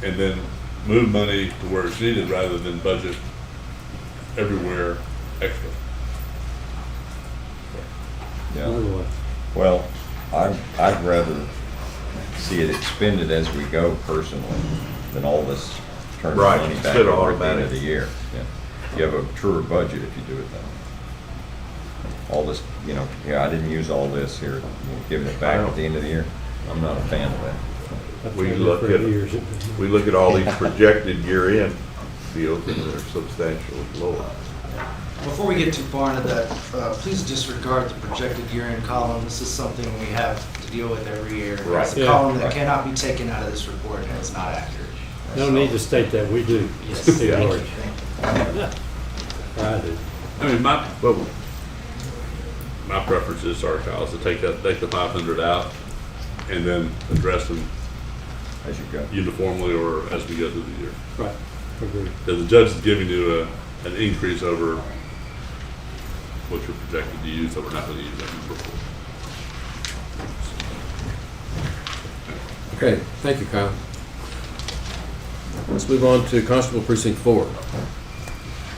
and then move money to where it's needed rather than budget everywhere extra. Yeah. Another way. Well, I'd rather see it expended as we go personally than all this turn Right, money back instead of over at the end automatic. of the year. Yeah. You have a truer budget if you do it that way. All this, I didn't use all this here, giving it back at the end of the year. I'm not a fan of that. I've We tried look that for at, years. we look at all these projected year-end deals and they're substantially lower. Before we get too far into that, please disregard the projected year-end column. This is something we have to deal with every year. Right. It's a Yeah. column that Right. cannot be taken out of this report, and it's not accurate. No need to state that, we do. Yes. Ignore it. Thank you. I do. I mean, But my preference is, sorry, Kyle, is to take the 500 out and then address them As you go. uniformly or as we go through the year. Right, agree. Because the judge is giving you an increase over what you're projected to use, so we're not going to use that number for. Okay, thank you, Kyle. Let's move on to Constable Precinct 4.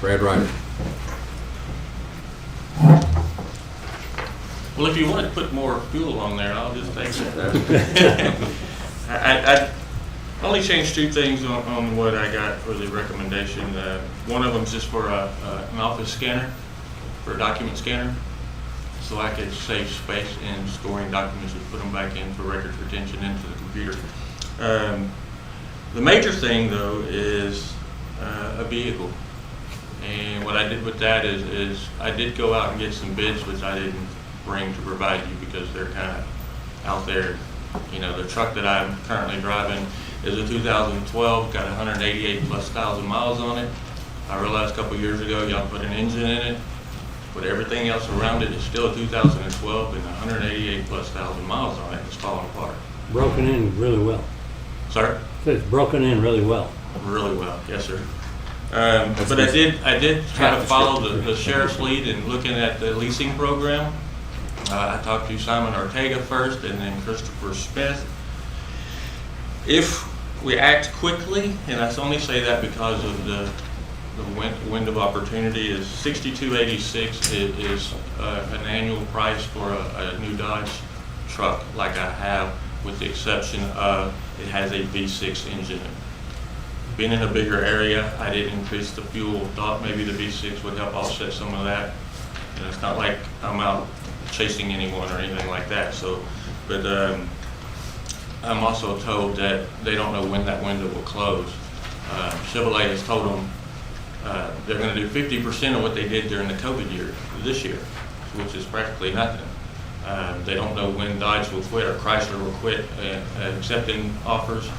Brad Ryder. Well, if you want to put more fuel on there, I'll just take it. I only changed two things on what I got for the recommendation. One of them is just for an office scanner, for a document scanner, so I could save space in storing documents and put them back in for records retention into the computer. The major thing, though, is a vehicle. And what I did with that is I did go out and get some bids, which I didn't bring to provide you because they're kind of out there. The truck that I'm currently driving is a 2012, got 188 plus thousand miles on it. I realized a couple years ago y'all put an engine in it, but everything else around it is still a 2012 and 188 plus thousand miles on it. It's falling apart. Broken in really well. Sir? It's broken in really well. Really well, yes, sir. But I did try to follow the sheriff's lead in looking at the leasing program. I talked to Simon Ortega first and then Christopher Smith. If we act quickly, and I only say that because of the window of opportunity, is $62.86 is an annual price for a new Dodge truck like I have, with the exception of it has a V6 engine in it. Being in a bigger area, I didn't increase the fuel. Thought maybe the V6 would help offset some of that. It's not like I'm out chasing anyone or anything like that. But I'm also told that they don't know when that window will close. Chevrolet has told them they're going to do 50% of what they did during the COVID year, this year, which is practically nothing. They don't know when Dodge will quit or Chrysler will quit accepting offers.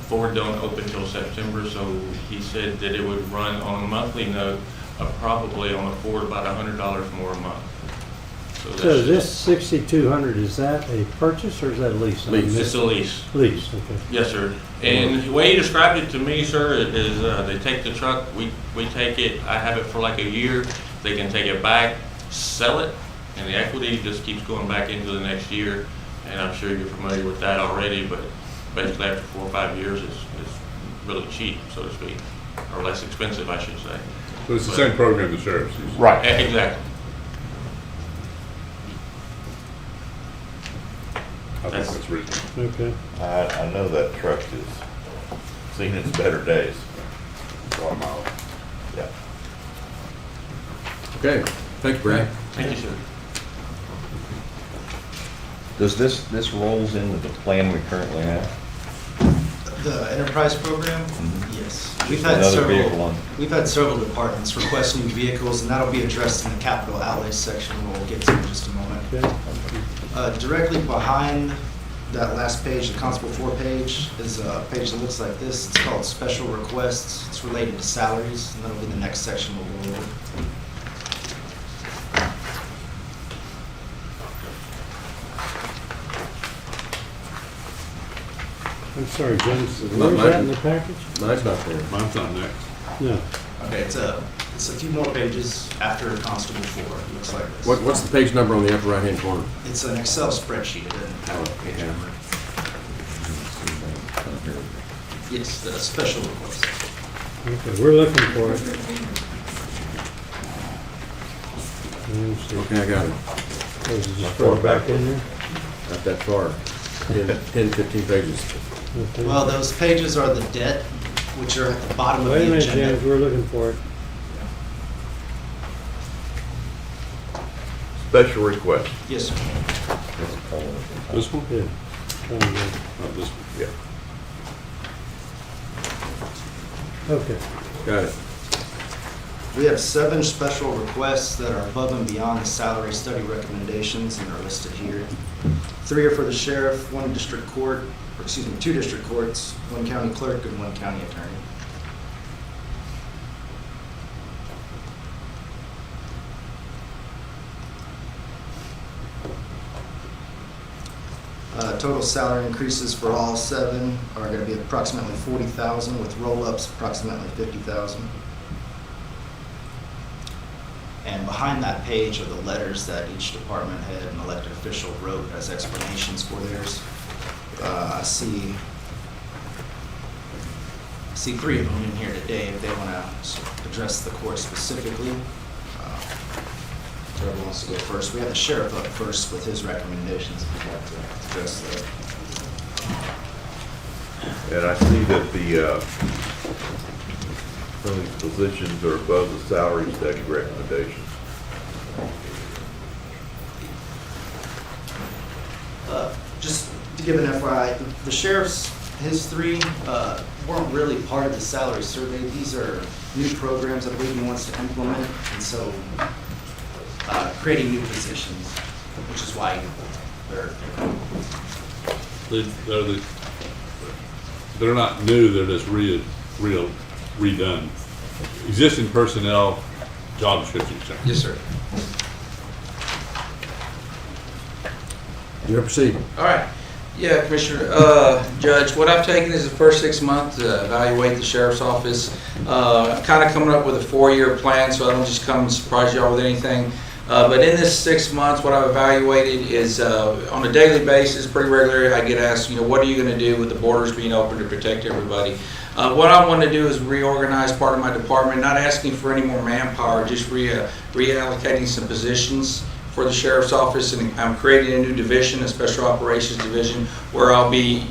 Ford don't open till September, so he said that it would run on a monthly note of probably on a Ford about $100 more a month. So this 6,200, is that a purchase or is that a lease? Lease. It's a lease. Lease, okay. Yes, sir. And the way he described it to me, sir, is they take the truck, we take it, I have it for like a year, they can take it back, sell it, and the equity just keeps going back into the next year. And I'm sure you're familiar with that already, but basically after 4 or 5 years, it's really cheap, so to speak, or less expensive, I should say. So it's the same program the sheriff's using. Right. Exactly. I think that's reasonable. Okay. I know that truck has seen its better days. A lot of miles. Yeah. Okay, thank you, Brad. Thank you, sir. Does this rolls into the plan we currently have? The enterprise program? Yes. We've had Another vehicle several, on. we've had several departments request new vehicles, and that'll be addressed in the capital outlay section we'll get to in just a moment. Okay. Directly behind that last page, the Constable 4 page, is a page that looks like this. It's called Special Requests. It's related to salaries, and that'll be the next section we'll go over. I'm sorry, James, where's that in the package? Mine's not there. Mine's not next. No. Okay, it's a few more pages after Constable 4. It looks like this. What's the page number on the upper right-hand corner? It's an Excel spreadsheet. It doesn't have a page number. Yes, the special request. Okay, we're looking for it. Okay, I got it. Is it just further back in there? Not that far. 10, 15 pages. Okay. Well, those pages are the debt, which are at the bottom of Wait a the minute, agenda. James, we're looking for it. Special request. Yes, sir. This one? Yeah. Not this one. Yeah. Okay. Got it. We have 7 special requests that are above and beyond the salary study recommendations and are listed here. 3 are for the sheriff, 1 district court, or excuse me, 2 district courts, 1 county clerk, and 1 county attorney. Total salary increases for all 7 are going to be approximately $40,000, with roll-ups approximately $50,000. And behind that page are the letters that each department head and elected official wrote as explanations for theirs. I see 3 of them in here today if they want to address the court specifically. Whoever wants to go first. We have the sheriff up first with his recommendations if you'd like to address that. And I see that some of these positions are above the salary study recommendations. Just to give an FYI, the sheriff's, his 3 weren't really part of the salary survey. These are new programs I believe he wants to implement, and so creating new positions, which is why They're not new, they're just redone. Existing personnel, job descriptions change. Yes, sir. You may proceed. All right. Yeah, Commissioner, Judge, what I've taken is the first 6 months to evaluate the sheriff's office. I'm kind of coming up with a 4-year plan, so I don't just come and surprise y'all with anything. But in this 6 months, what I've evaluated is on a daily basis, pretty regularly, I get asked, what are you going to do with the borders being open to protect everybody? What I want to do is reorganize part of my department, not asking for any more manpower, just reallocating some positions for the sheriff's office, and I'm creating a new division, a special operations division, where I'll be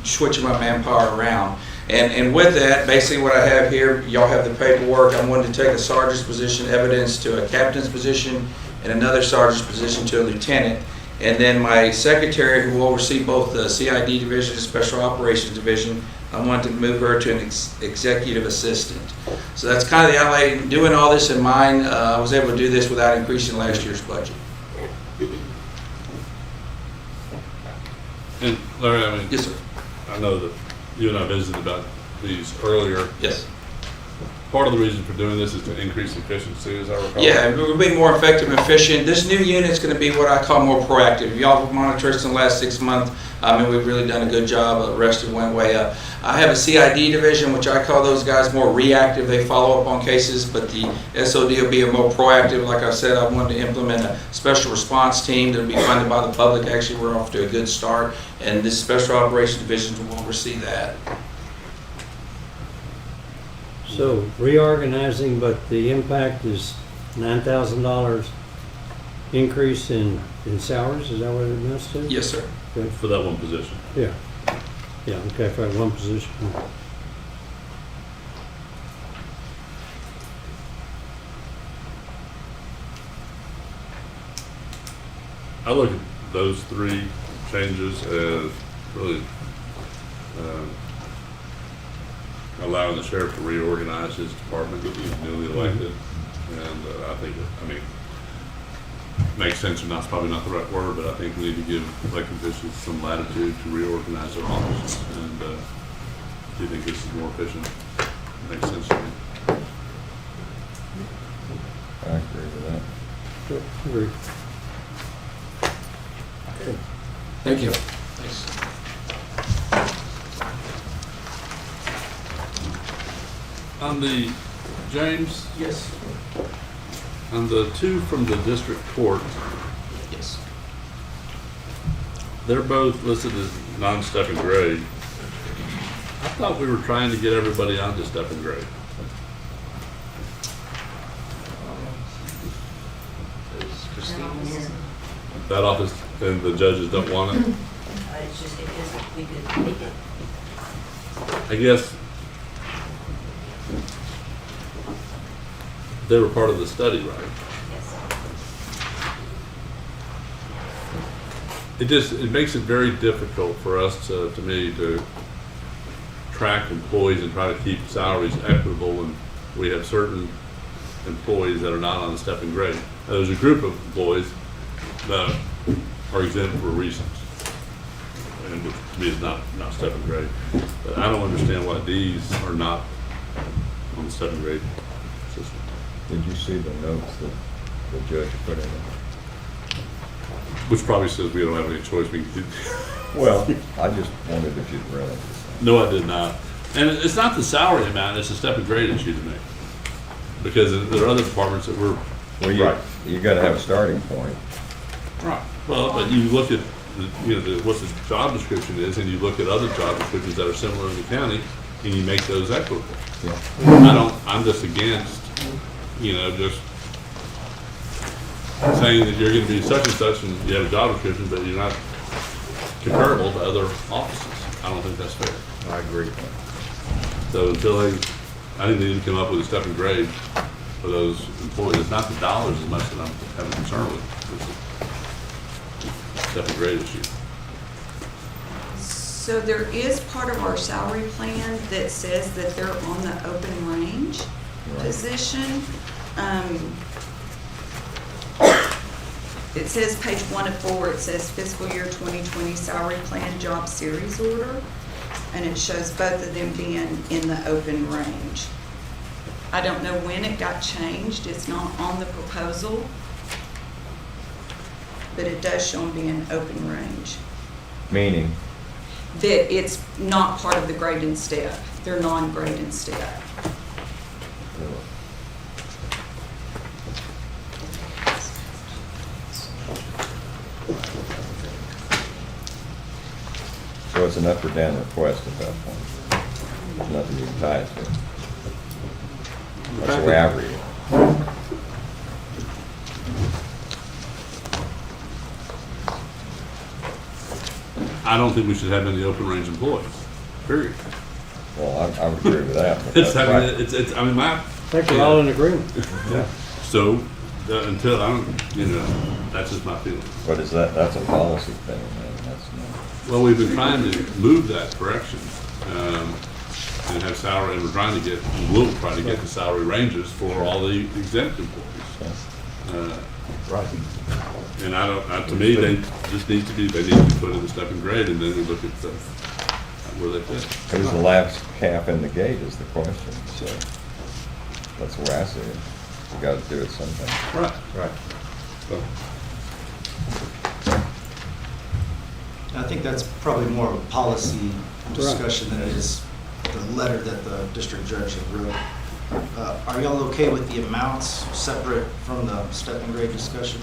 switching my manpower around. And with that, basically what I have here, y'all have the paperwork. I'm wanting to take a sergeant's position evidence to a captain's position and another sergeant's position to a lieutenant. And then my secretary, who will oversee both the CID division and special operations division, I want to move her to an executive assistant. So that's kind of the outlay. Doing all this in mind, I was able to do this without increasing last year's budget. And Larry, Yes, sir. I know that you and I visited about these earlier. Yes. Part of the reason for doing this is to increase efficiency, as I recall. Yeah, we're being more effective and efficient. This new unit's going to be what I call more proactive. Y'all have monitored us in the last 6 months. We've really done a good job. The rest of it went way up. I have a CID division, which I call those guys more reactive. They follow up on cases, but the SOD will be a more proactive. Like I said, I wanted to implement a special response team that will be funded by the public. Actually, we're off to a good start, and this special operations division will oversee that. So reorganizing, but the impact is $9,000 increase in salaries, is that what it amounts to? Yes, sir. Okay. For that one position. Yeah. Yeah, okay, for that one position. I look at those 3 changes as really allowing the sheriff to reorganize his department that he's newly elected. And I think, makes sense or not, it's probably not the right word, but I think we need to give elected officials some latitude to reorganize their offices, and do you think this is more efficient? Makes sense to me. I agree with that. Agree. Thank you. On the, James, Yes. on the two from the district court, Yes. they're both listed as non-step and grade. I thought we were trying to get everybody onto step and grade. Is Christine here? That office, and the judges don't want it. It's just because we could make it. I guess they were part of the study, right? Yes. It makes it very difficult for us to me, to track employees and try to keep salaries equitable when we have certain employees that are not on the step and grade. Now, there's a group of employees that are exempt for reasons, and which to me is not step and grade. But I don't understand why these are not on the step and grade system. Did you see the notes that the judge put in? Which probably says we don't have any choice. We can do. Well, I just wondered if you'd read it. No, I did not. And it's not the salary amount, it's a step and grade issue to me. Because there are other departments that were. Well, you gotta have a starting point. Right. Well, but you look at, what the job description is, and you look at other job descriptions that are similar in the county, and you make those equitable. Yeah. I'm just against, just saying that you're gonna be such and such, and you have a job description, but you're not comparable to other offices. I don't think that's fair. I agree. So I think they need to come up with a step and grade for those employees. It's not the dollars as much that I'm having concern with. It's a step and grade issue. So there is part of our salary plan that says that they're on the open range position. It says page 1 of 4, it says fiscal year 2020 salary plan job series order, and it shows both of them being in the open range. I don't know when it got changed, it's not on the proposal, but it does show them being open range. Meaning? That it's not part of the grade and step, they're non-grade and step. So it's an up or down request at that point. There's nothing you can tie it to. That's the way I read it. I don't think we should have any open range employees, period. Well, I would agree with that. But It's, that's I mean, right. it's, I mean, my. I think we're all in agreement. Yeah. So, until, I don't, that's just my feeling. But is that's a policy thing, man, that's not. Well, we've been trying to move that direction, and have salary, and we're trying to we'll try to get the salary ranges for all the exempt employees. Right. And to me, they need to be put in the step and grade, and then we look at where they fit. Who's the last calf in the gate is the question, so that's the way I see it. You gotta do it sometime. Right. So, I think that's probably more of a policy discussion than it is the letter that the district judge had wrote. Are y'all okay with the amounts separate from the step and grade discussion?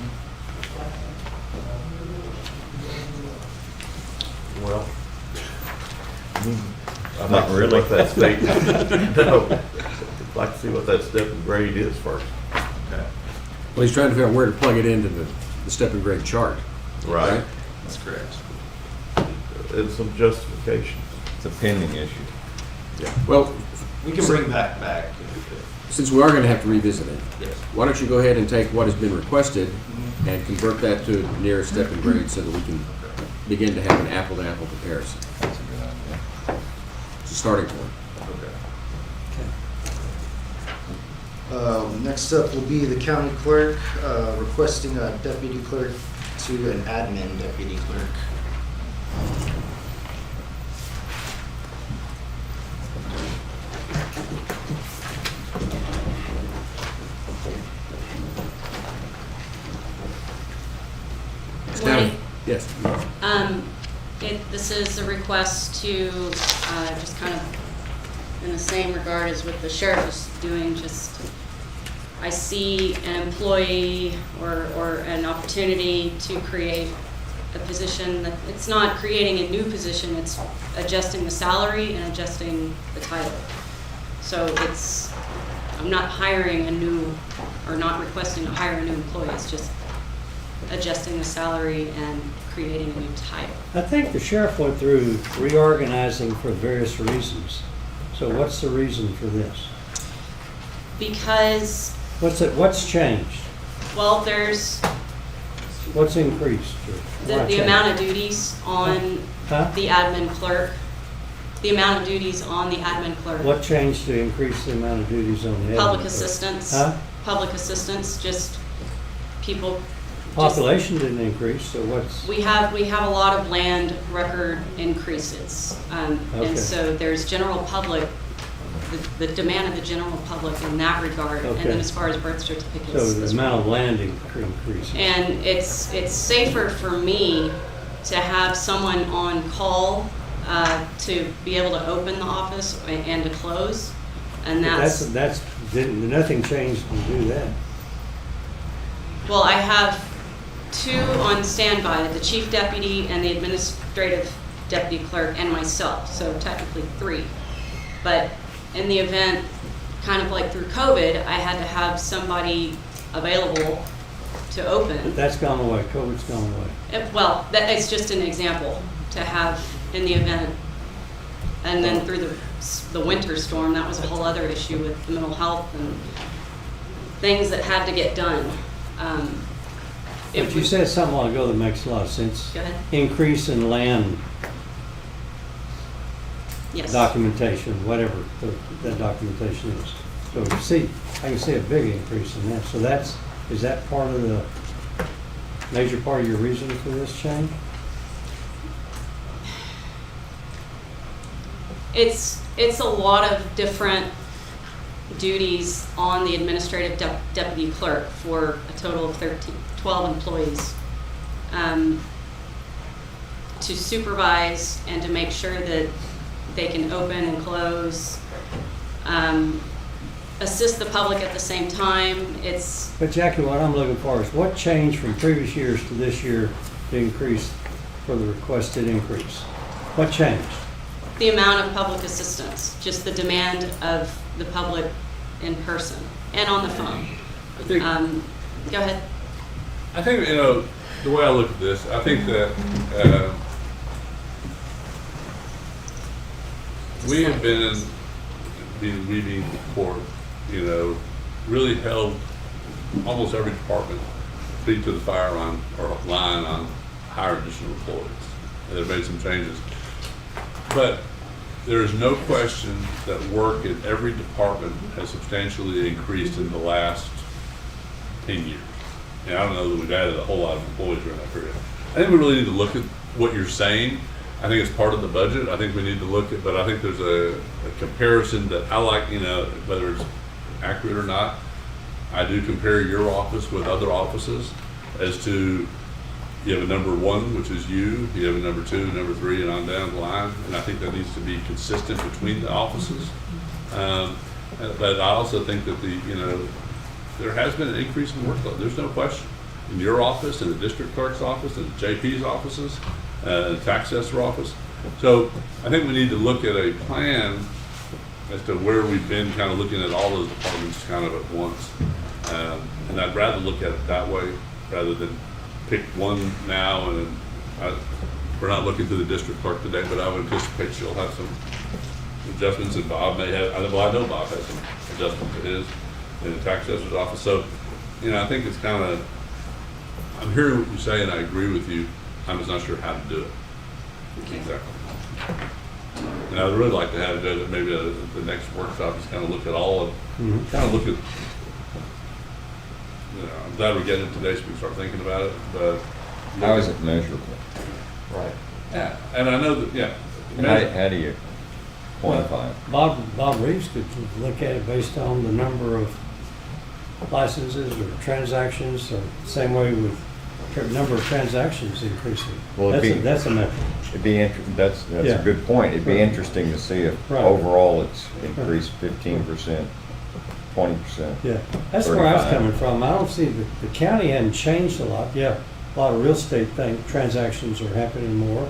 Well, I'd Not like to see really. what that state, no, I'd like to see what that step and grade is first. Well, he's trying to figure out where to plug it into the step and grade chart. Right. That's correct. And some justification. It's a pending issue. Yeah. Well, We can bring back. since we are going to have to revisit it, Yes. why don't you go ahead and take what has been requested and convert that to near step and grade so that we can begin to have an apple-to-apple comparison. That's a good idea. It's a starting point. Okay. Next up will be the county clerk requesting a deputy clerk to an admin deputy clerk. Stanley? Yes. This is a request to, just kind of in the same regard as what the sheriff is doing, just, I see an employee or an opportunity to create a position that, it's not creating a new position, it's adjusting the salary and adjusting the title. So it's, I'm not hiring a new, or not requesting to hire a new employee, it's just adjusting the salary and creating a new title. I think the sheriff went through reorganizing for various reasons. So what's the reason for this? Because, What's changed? well, there's What's increased? the amount of duties on Huh? the admin clerk. The amount of duties on the admin clerk. What changed to increase the amount of duties on the Public admin? assistance. Huh? Public assistance, just people. Population didn't increase, so what's? We have a lot of land record increases. Okay. And so there's general public, the demand of the general public in that regard. And Okay. then as far as birth certificates. So the as amount of land increases. And it's safer for me to have someone on call to be able to open the office and to close. And But nothing changed to do that. well, I have two on standby, the chief deputy and the administrative deputy clerk and myself, so technically 3. But in the event, kind of like through COVID, I had to have somebody available to open. But that's gone away, COVID's gone away. Well, that is just an example to have in the event. And then through the winter storm, that was a whole other issue with the mental health and things that had to get done. But you said something a while ago that makes a lot of sense. Go ahead. Increase in land Yes. documentation, whatever that documentation is. So I can see a big increase in that. So is that part of the major part of your reason for this change? It's a lot of different duties on the administrative deputy clerk for a total of 12 employees. To supervise and to make sure that they can open and close, assist the public at the same time. But Jackie, what I'm looking for is what changed from previous years to this year to increase for the requested increase? What changed? The amount of public assistance, just the demand of the public in person and on the phone. I think, Go ahead. I think, the way I look at this, I think that we have been reading the court, really held almost every department feet to the fire line on hire additional employees. And they've made some changes. But there is no question that work in every department has substantially increased in the last 10 years. And I don't know that we've added a whole lot of employees during that period. I think we really need to look at what you're saying. I think it's part of the budget. I think we need to look at, but I think there's a comparison that I like, whether it's accurate or not. I do compare your office with other offices as to, you have a number 1, which is you have a number 2, number 3, and on down the line. And I think that needs to be consistent between the offices. But I also think that there has been an increase in workload. There's no question. In your office, in the district clerk's office, in JP's offices, the tax assessor office. So I think we need to look at a plan as to where we've been kind of looking at all those departments kind of at once. And I'd rather look at it that way rather than pick one now and then we're not looking to the district clerk today, but I would anticipate she'll have some adjustments, and Bob may have, I know Bob has some adjustments to his in the tax assessor's office. So, I think it's kind of, I'm hearing what you say and I agree with you. I'm just not sure how to do it. Okay. Exactly. And I'd really like to have it maybe the next workshop is kind of look at all of, kind of look at I'm glad we're getting it today so we can start thinking about it, but. How is it measurable? Right. Yeah, and I know that, yeah. And how do you quantify it? Bob Reeves could look at it based on the number of licenses or transactions, or same way with number of transactions increasing. Well, That's a metric. It'd be that's Yeah. a good point. It'd be Right. interesting to see if Right. overall it's increased 15%, 20%. Yeah, that's where I was 35. coming from. I don't see, the county hadn't changed a lot. Yeah, a lot of real estate transactions are happening more.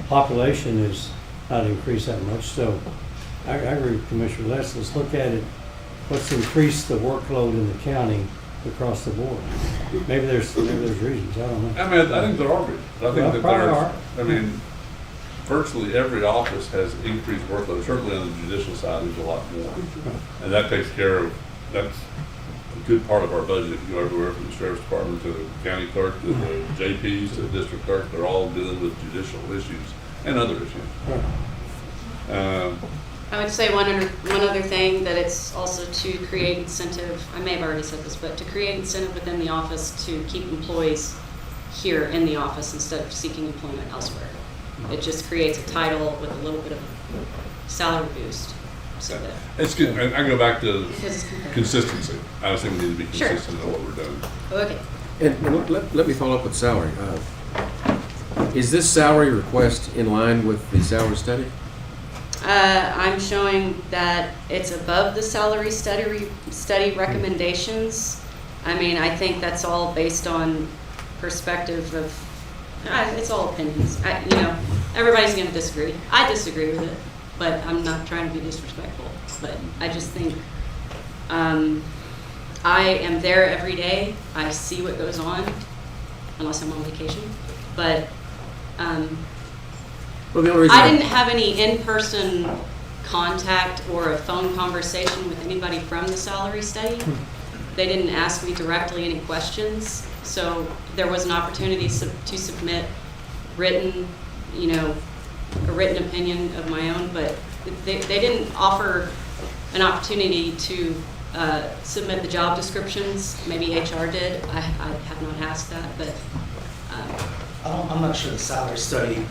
Population is not increased that much, so I agree with Commissioner Les. Let's look at it. Let's increase the workload in the county across the board. Maybe there's reasons, I don't know. I mean, I think there are reasons. I think Well, that probably there's, are. I mean, virtually every office has increased workload. Certainly on the judicial side, there's a lot more. And that takes care of, that's a good part of our budget. You go everywhere from the sheriff's department to the county clerk, to the JPs, to the district clerk. They're all dealing with judicial issues and other issues. I would say one other thing, that it's also to create incentive, I may have already said this, but to create incentive within the office to keep employees here in the office instead of seeking employment elsewhere. It just creates a title with a little bit of salary boost. So that It's good. I go back to Because- consistency. I just think we need to be Sure. consistent in what we're doing. Okay. And let me follow up with salary. Is this salary request in line with the salary study? I'm showing that it's above the salary study recommendations. I mean, I think that's all based on perspective of, it's all opinions. Everybody's going to disagree. I disagree with it, but I'm not trying to be disrespectful. But I just think I am there every day. I see what goes on, unless I'm on vacation. But Well, the only reason I didn't have any in-person contact or a phone conversation with anybody from the salary study. They didn't ask me directly any questions, so there was an opportunity to submit written, a written opinion of my own, but they didn't offer an opportunity to submit the job descriptions. Maybe HR did. I have not asked that, but I'm not sure the salary study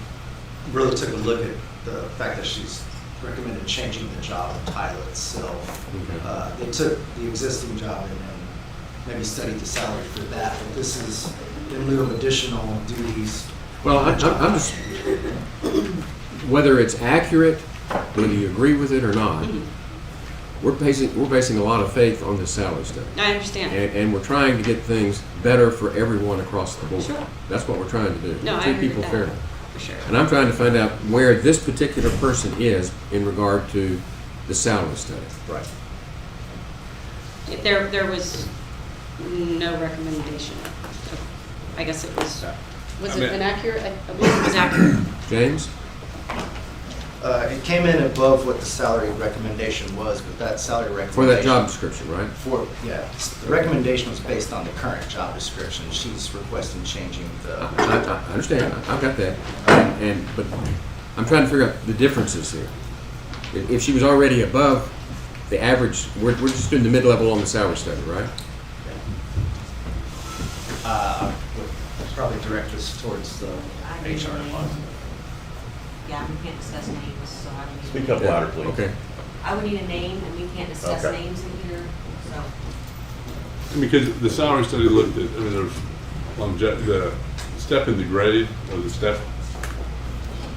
really took a look at the fact that she's recommended changing the job title itself. They took the existing job and maybe studied the salary for that, but this is in lieu of additional duties. Well, I'm just, whether it's accurate, whether you agree with it or not, we're basing a lot of faith on this salary study. I understand. And we're trying to get things better for everyone across the board. Sure. That's what we're trying to do. No, I Treat agree people with that. fairly. For sure. And I'm trying to find out where this particular person is in regard to the salary study. Right. There was no recommendation. I guess it was it inaccurate? I believe it was accurate. James? It came in above what the salary recommendation was, but that salary recommendation. For that job description, right? The recommendation was based on the current job description. She's requesting changing the. I understand. I've got that. But I'm trying to figure out the differences here. If she was already above the average, we're just doing the mid-level on the salary study, right? Would probably direct us towards the HR department. Yeah, we can't discuss names, so I don't. Speak up louder, please. Okay. I would need a name, and we can't discuss Okay. names in here, so. Because the salary study looked at, there's the step in the grade, or the step,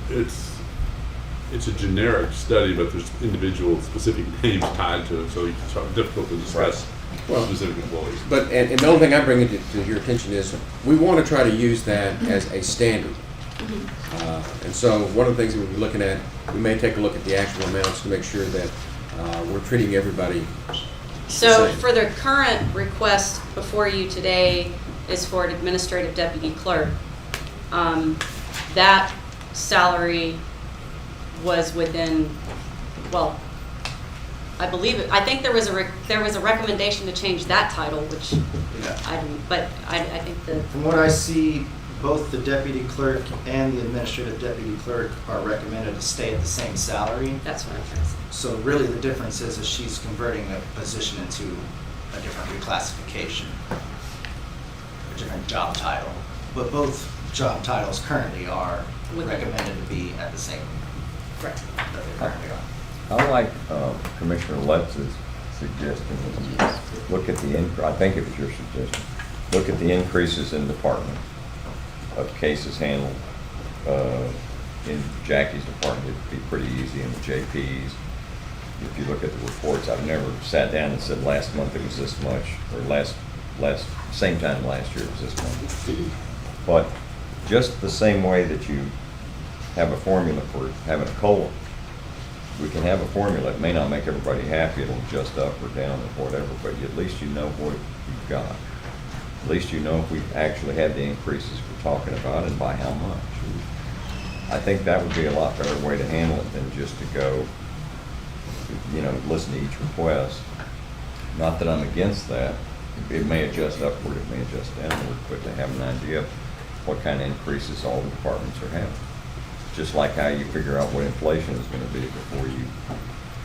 it's a generic study, but there's individual specific names tied to it, so it's difficult to discuss specific employees. But, and the only thing I bring it to your attention is, we want to try to use that as a standard. And so one of the things that we'll be looking at, we may take a look at the actual amounts to make sure that we're treating everybody So the same. for the current request before you today is for an administrative deputy clerk. That salary was within, well, I believe it, I think there was a recommendation to change that title, which I didn't, but I think From what I see, both the deputy clerk and the administrative deputy clerk are recommended to stay at the same salary. That's what I'm trying to say. So really the difference is she's converting a position into a different reclassification, a different job title. But both job titles currently are recommended to be at the same rate that they currently are. I like Commissioner Letz's suggestion. Look at the, I think it was your suggestion. Look at the increases in department of cases handled. In Jackie's department, it'd be pretty easy. In the JP's, if you look at the reports, I've never sat down and said last month it was this much, or last same time last year it was this much. But just the same way that you have a formula for having a COLA, we can have a formula. It may not make everybody happy. It'll adjust up or down or whatever, but at least you know what you've got. At least you know if we actually had the increases we're talking about and by how much. I think that would be a lot better way to handle it than just to go, you know, listen to each request. Not that I'm against that. It may adjust upward, it may adjust downward, but to have an idea of what kind of increases all the departments are having. Just like how you figure out what inflation is going to be before you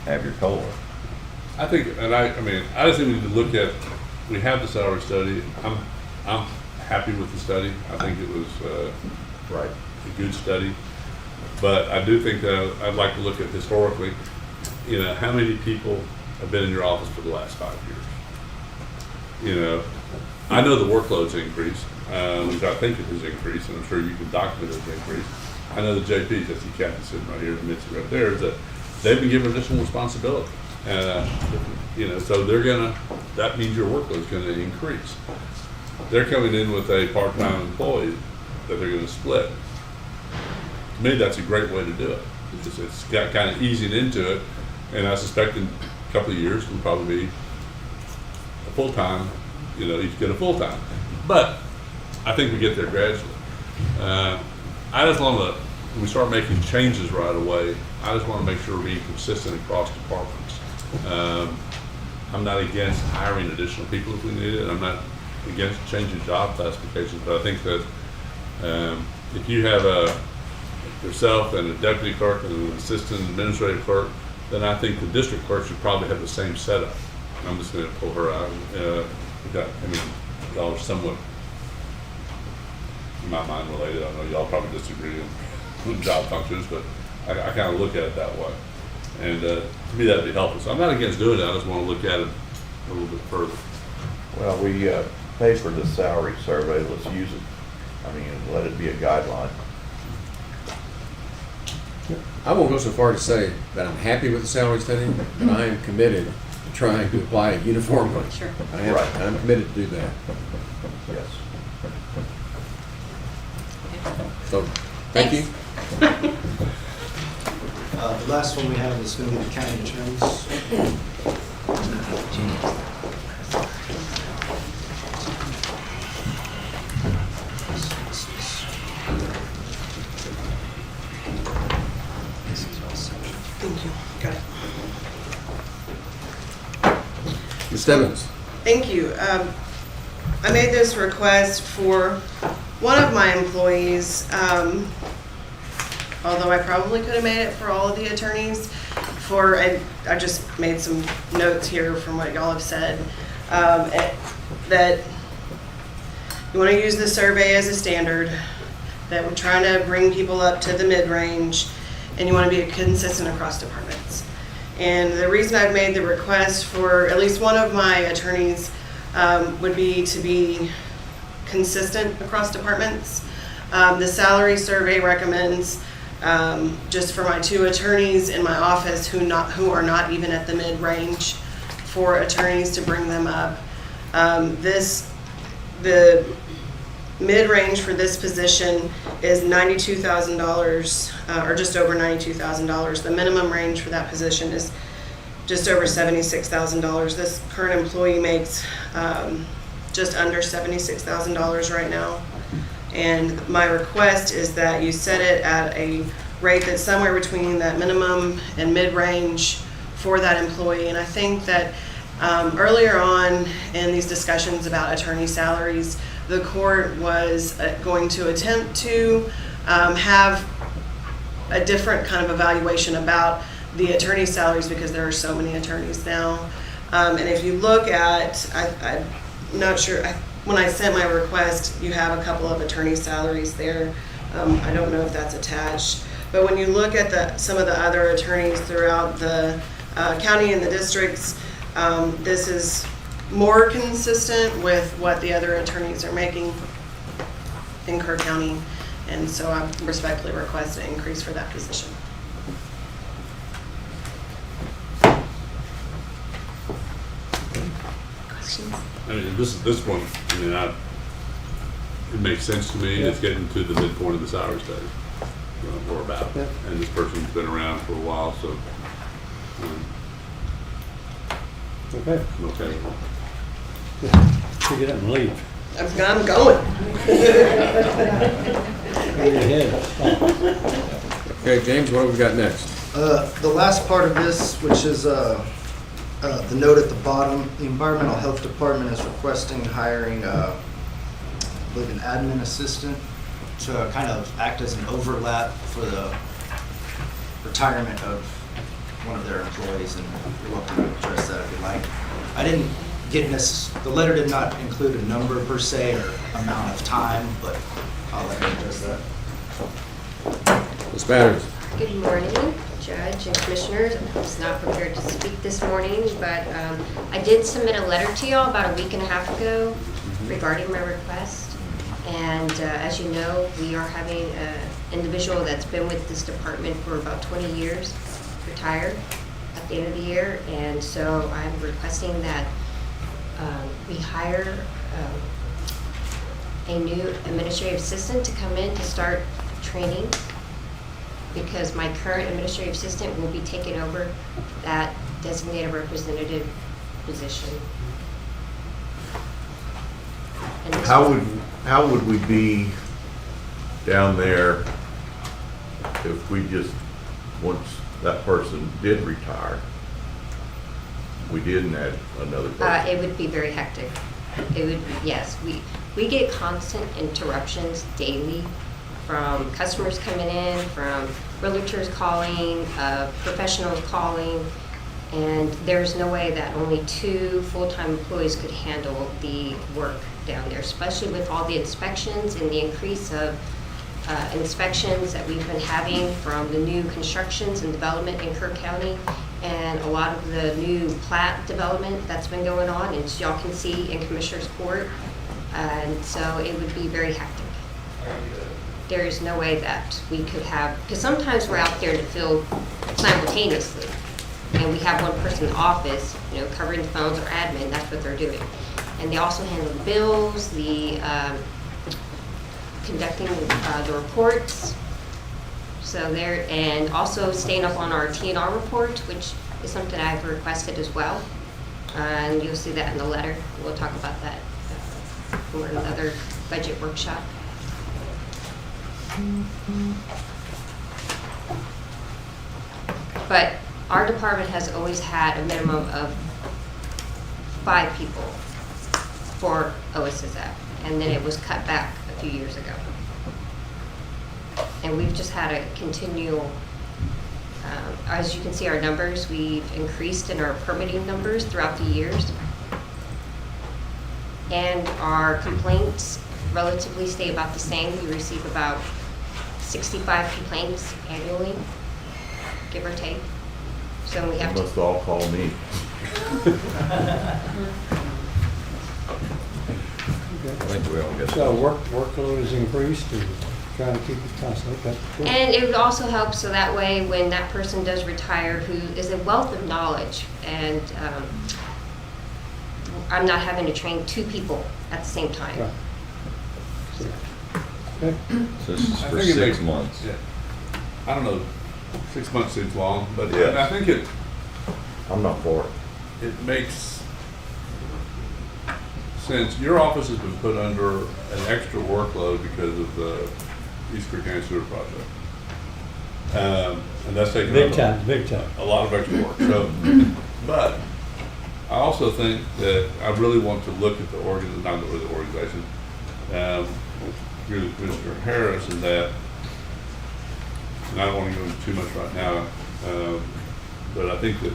have your COLA. I think, and I mean, I just think we need to look at, we have the salary study. I'm happy with the study. I think it was a good study. But I do think that I'd like to look at historically, you know, how many people have been in your office for the last 5 years? You know, I know the workload's increased, which I think it has increased, and I'm sure you can document it's increased. I know the JPs, that's the captain sitting right here, Mitzi right there, is that they've been given additional responsibility. You know, so they're gonna, that means your workload's gonna increase. They're coming in with a part-time employee that they're gonna split. To me, that's a great way to do it. It's got kind of easing into it, and I suspect in a couple of years it'll probably be a full-time, you know, each get a full-time. But I think we get there gradually. I just want to, when we start making changes right away, I just want to make sure we're being consistent across departments. I'm not against hiring additional people if we need it. I'm not against changing job classifications, but I think that if you have yourself and a deputy clerk and an assistant administrative clerk, then I think the district clerk should probably have the same setup. I'm just going to pull her out. I mean, y'all are somewhat, in my mind, related. I know y'all probably disagree on job functions, but I kind of look at it that way. And to me, that'd be helpful. So I'm not against doing that. I just want to look at it a little bit further. Well, we pay for the salary survey. Let's use it. I mean, let it be a guideline. I won't go so far to say that I'm happy with the salary study, but I am committed to trying to apply it uniformly. Sure. I'm committed to do that. Yes. So, thank you. The last one we have is going to be the county attorneys. Thank you. Got it. Ms. Stebbins. Thank you. I made this request for one of my employees, although I probably could have made it for all of the attorneys. I just made some notes here from what y'all have said, that you want to use the survey as a standard, that we're trying to bring people up to the mid-range, and you want to be consistent across departments. And the reason I've made the request for at least one of my attorneys would be to be consistent across departments. The salary survey recommends, just for my 2 attorneys in my office who are not even at the mid-range, for attorneys to bring them up. The mid-range for this position is $92,000, or just over $92,000. The minimum range for that position is just over $76,000. This current employee makes just under $76,000 right now. And my request is that you set it at a rate that's somewhere between that minimum and mid-range for that employee. And I think that earlier on in these discussions about attorney salaries, the court was going to attempt to have a different kind of evaluation about the attorney salaries because there are so many attorneys now. And if you look at, I'm not sure, when I sent my request, you have a couple of attorney salaries there. I don't know if that's attached. But when you look at some of the other attorneys throughout the county and the districts, this is more consistent with what the other attorneys are making in Kerr County. And so I respectfully request an increase for that position. Questions? I mean, this one, I mean, it makes sense to me. It's getting to the midpoint of the salary study, or about. Yeah. And this person's been around for a while, so Okay. I'm okay with it. Pick it up and leave. I'm going. Go ahead. Okay, James, what have we got next? The last part of this, which is the note at the bottom, the Environmental Health Department is requesting hiring, I believe, an admin assistant to kind of act as an overlap for the retirement of one of their employees, and you're welcome to address that if you like. I didn't get the letter did not include a number per se or amount of time, but I'll let you address that. Ms. Batters? Good morning, Judge and Commissioners. I was not prepared to speak this morning, but I did submit a letter to y'all about a week and a half ago regarding my request. And as you know, we are having an individual that's been with this department for about 20 years, retired at the end of the year. And so I'm requesting that we hire a new administrative assistant to come in to start training, because my current administrative assistant will be taking over that designated representative position. And this How would we be down there if we just, once that person did retire, we didn't add another person? It would be very hectic. It would, yes, we get constant interruptions daily from customers coming in, from realtors calling, professionals calling, and there's no way that only 2 full-time employees could handle the work down there, especially with all the inspections and the increase of inspections that we've been having from the new constructions and development in Kerr County, and a lot of the new plat development that's been going on, and y'all can see in Commissioner's Court. And so it would be very hectic. There is no way that we could have, because sometimes we're out there to fill simultaneously, and we have one person in the office, covering the phones or admin. That's what they're doing, and they also handle the bills, the conducting the reports. So there, and also staying up on our TNR report, which is something I've requested as well. And you'll see that in the letter. We'll talk about that for another budget workshop. But our department has always had a minimum of 5 people for OSSF, and then it was cut back a few years ago. And we've just had a continual, as you can see our numbers, we've increased in our permitting numbers throughout the years. And our complaints relatively stay about the same. We receive about 65 complaints annually, give or take. So we have You must all call me. I think we all get that. So workload is increased and trying to keep it constant. Okay, cool. And it would also help so that way when that person does retire, who is a wealth of knowledge, and I'm not having to train 2 people at the same time. Right. So this is I for think it 6 makes- months. Yeah. I don't know, 6 months seems long, but Yeah. I think I'm not for it. it makes sense. Your office has been put under an extra workload because of the East Creek County Sewer Project. And that's taking Big up time, big time. a lot of extra work. So, but I also think that I really want to look at the organization, through Commissioner Harris, and that, and I don't want to go into too much right now, but I think that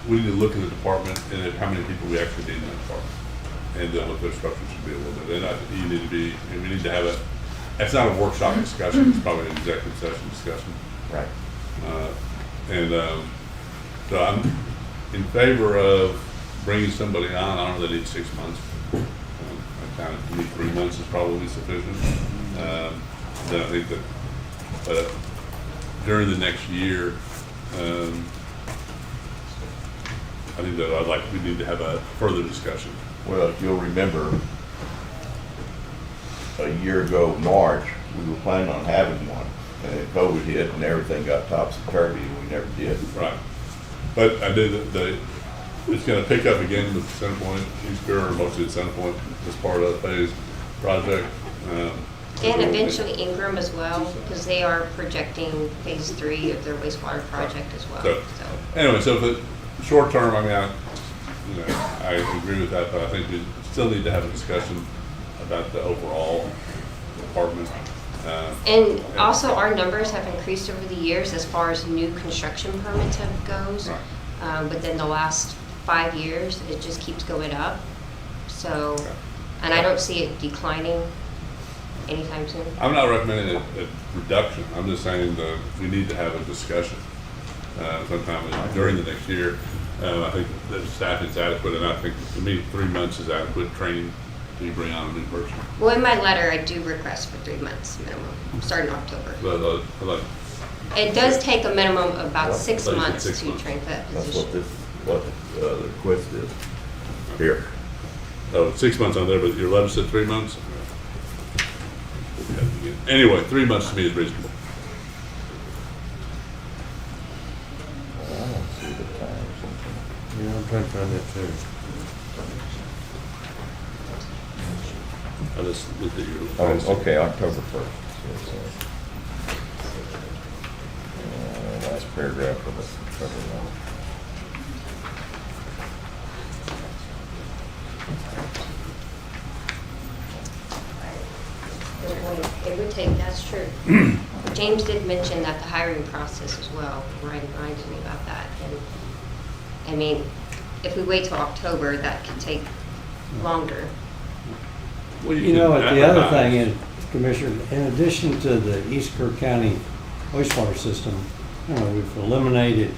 we need to look at the department and at how many people we actually need in that department. And then what their structure should be a little bit. And you need to be, and we need to have it's not a workshop discussion, it's probably an executive session discussion. Right. So I'm in favor of bringing somebody on. I don't really need 6 months. I kind of need 3 months is probably sufficient. Then I think that during the next year, I think that we need to have a further discussion. Well, if you'll remember, a year ago, March, we were planning on having one, and then COVID hit and everything got topsy-turvy, and we never did. Right. But I did it's going to pick up again with Centerpoint, East Kerr, mostly at Centerpoint as part of the phase project. And eventually Ingram as well, because they are projecting phase 3 of their wastewater project as well. So anyway, so for short term, I mean, I agree with that, but I think we still need to have a discussion about the overall department. And also our numbers have increased over the years as far as new construction permits goes. Right. Within the last 5 years, it just keeps going up. So, and I don't see it declining anytime soon. I'm not recommending a reduction. I'm just saying that we need to have a discussion sometime during the next year. I think the staffing is adequate, and I think to me 3 months is adequate training to bring on a new person. Well, in my letter, I do request for 3 months minimum, starting October. It does take a minimum of about 6 months to train for that position. That's what the request is here. Oh, 6 months on there, but your letter said 3 months? Anyway, 3 months to me is reasonable. I don't see the time. Yeah, I'm trying to find that too. I just looked at your. Oh, okay, October 1st. Last paragraph of the cover line. It would take, that's true. James did mention that the hiring process as well, Ryan reminded me about that. And I mean, if we wait till October, that could take longer. Well, You know, the other thing is, Commissioner, in addition to the East Kerr County wastewater system, we've eliminated,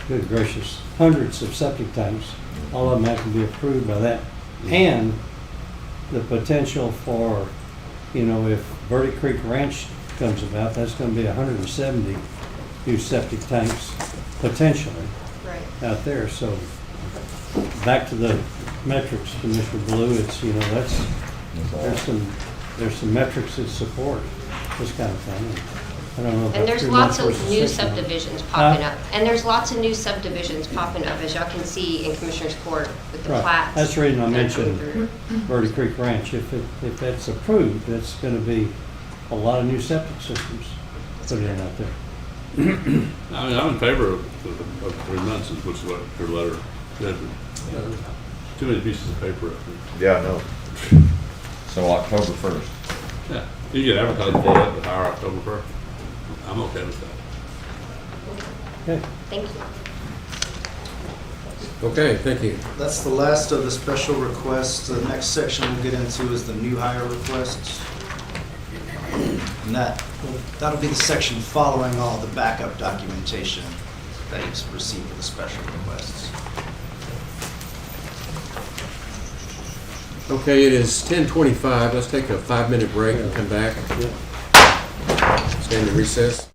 good gracious, hundreds of septic tanks. All of them have to be approved by that. And the potential for, if Verde Creek Ranch comes about, that's going to be 170 new septic tanks potentially out there. So back to the metrics, Commissioner Blue, it's, there's some metrics that support this kind of thing. I don't know about And there's 3 lots months of versus new 6 months. subdivisions popping up. And there's lots of new subdivisions popping up, as y'all can see in Commissioner's Court with the Right. plats. That's the reason I that are mentioned approved. Verde Creek Ranch. If that's approved, that's going to be a lot of new septic systems put in out there. I mean, I'm in favor of 3 months, which is what your letter said. Too many pieces of paper up there. Yeah, I know. So October 1st. Yeah, you get advertised for that, but hire October 1st. I'm okay with that. Okay. Thank you. Okay, thank you. That's the last of the special requests. The next section we'll get into is the new hire requests. And that'll be the section following all the backup documentation that you've received for the special requests. Okay, it is 10:25. Let's take a 5-minute break and come back. Stand in recess.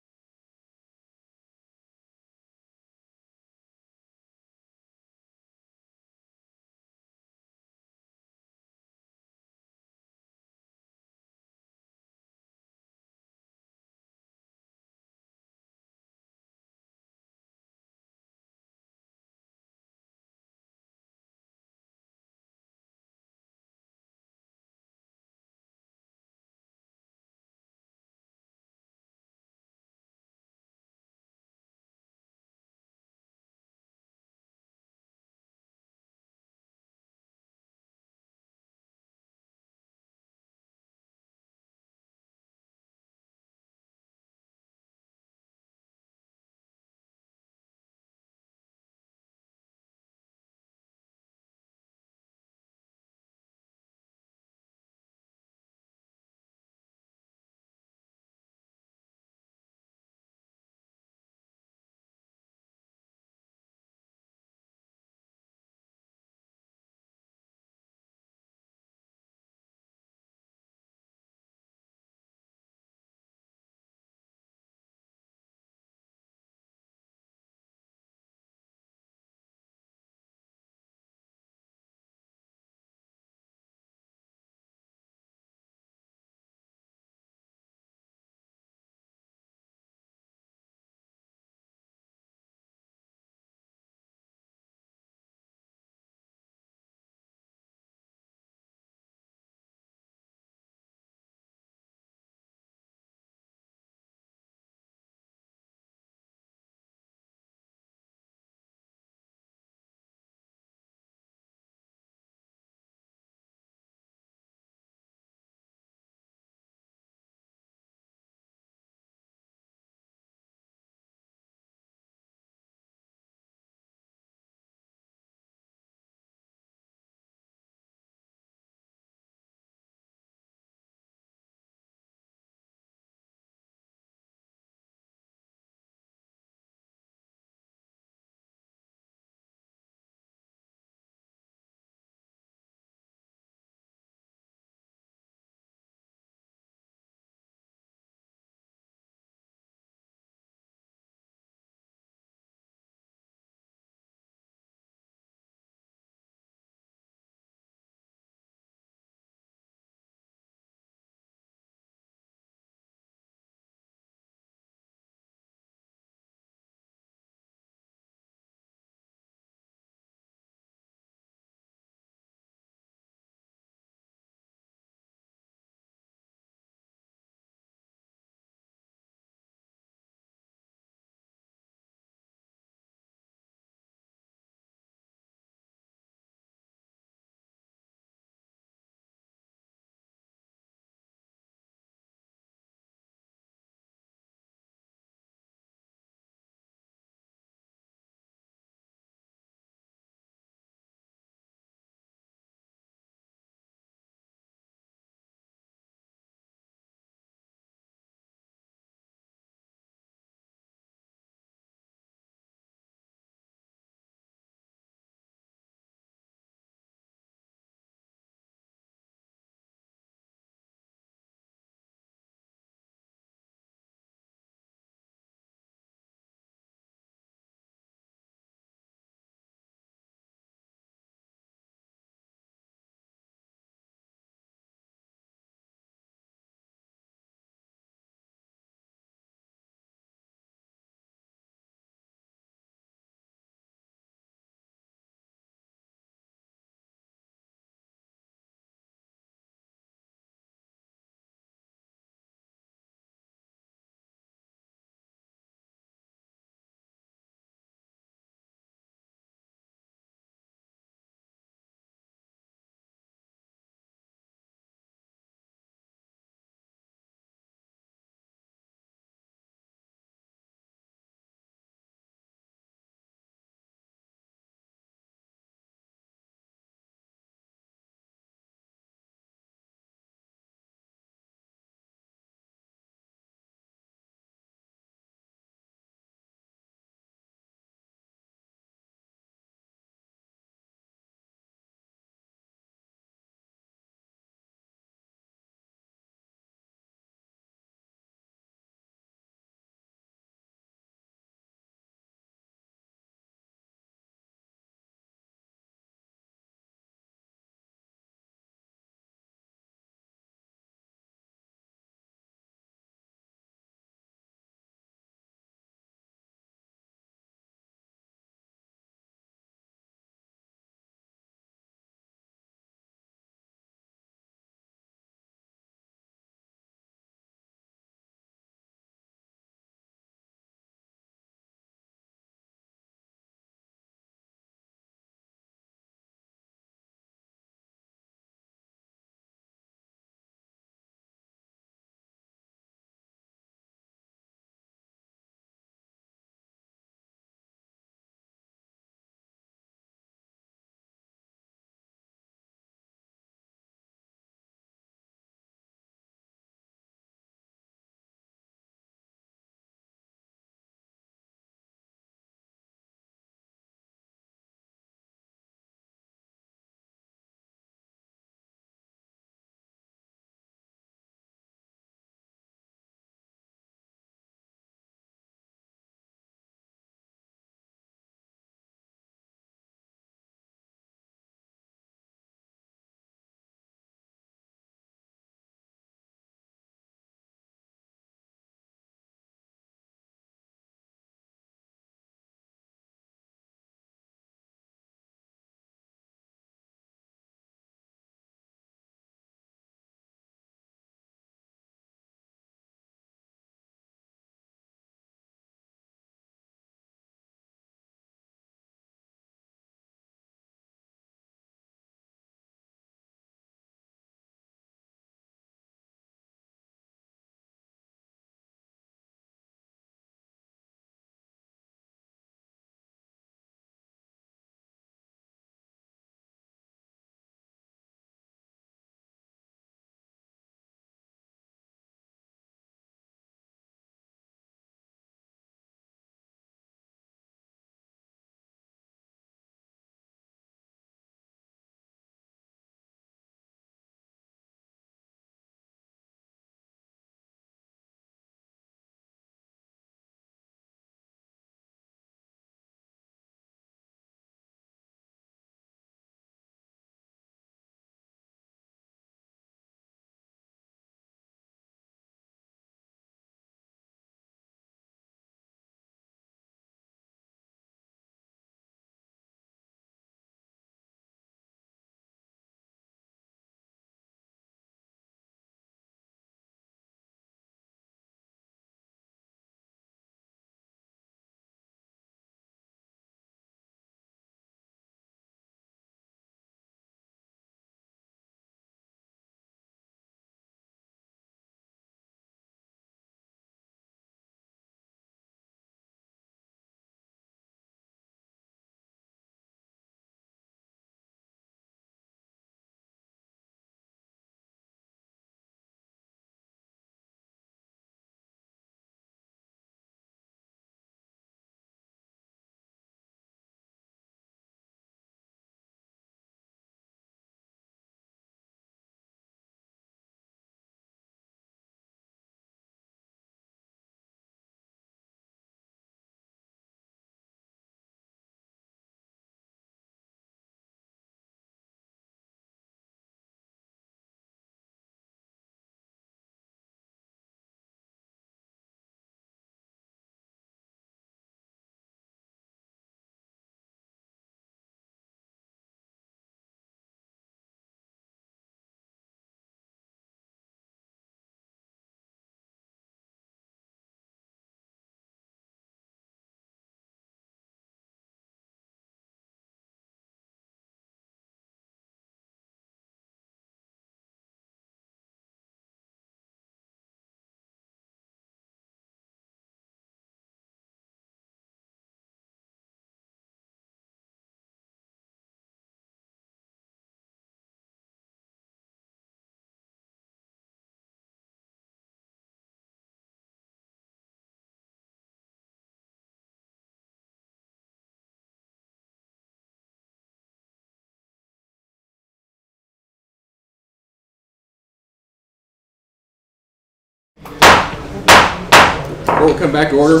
We'll come back to order.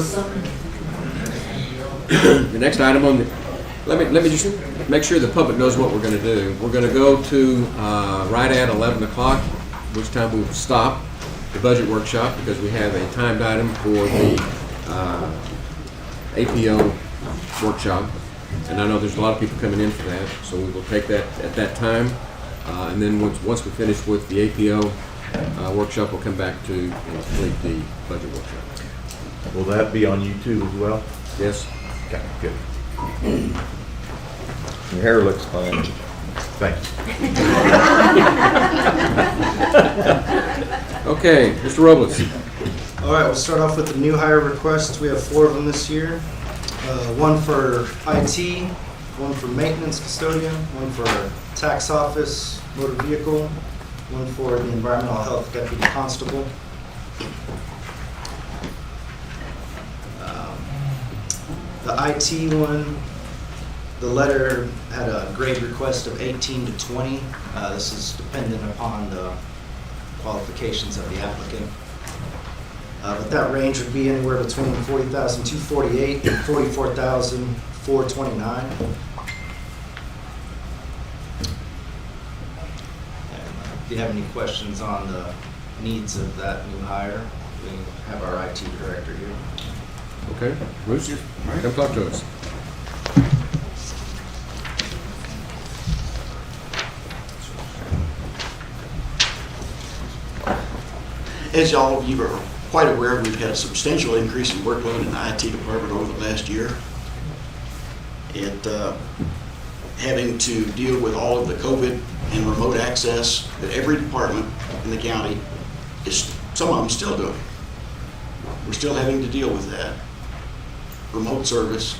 The next item on the, let me just make sure the public knows what we're going to do. We're going to go to right at 11 o'clock, which time we will stop the budget workshop because we have a timed item for the APO workshop. And I know there's a lot of people coming in for that, so we will take that at that time. And then once we're finished with the APO workshop, we'll come back to complete the budget workshop. Will that be on YouTube as well? Yes. Okay, good. Your hair looks fine. Thanks. Okay, Mr. Robles. All right, we'll start off with the new hire requests. We have 4 of them this year. One for IT, one for maintenance custodian, one for tax office, motor vehicle, one for the environmental health deputy constable. The IT one, the letter had a grade request of 18 to 20. This is dependent upon the qualifications of the applicant. But that range would be anywhere between $40,248 and $44,429. If you have any questions on the needs of that new hire, we have our IT director here. Okay, Bruce, come talk to us. As all of you are quite aware, we've had a substantial increase in workload in the IT department over the last year. Having to deal with all of the COVID and remote access that every department in the county is, some of them still doing. We're still having to deal with that. Remote service,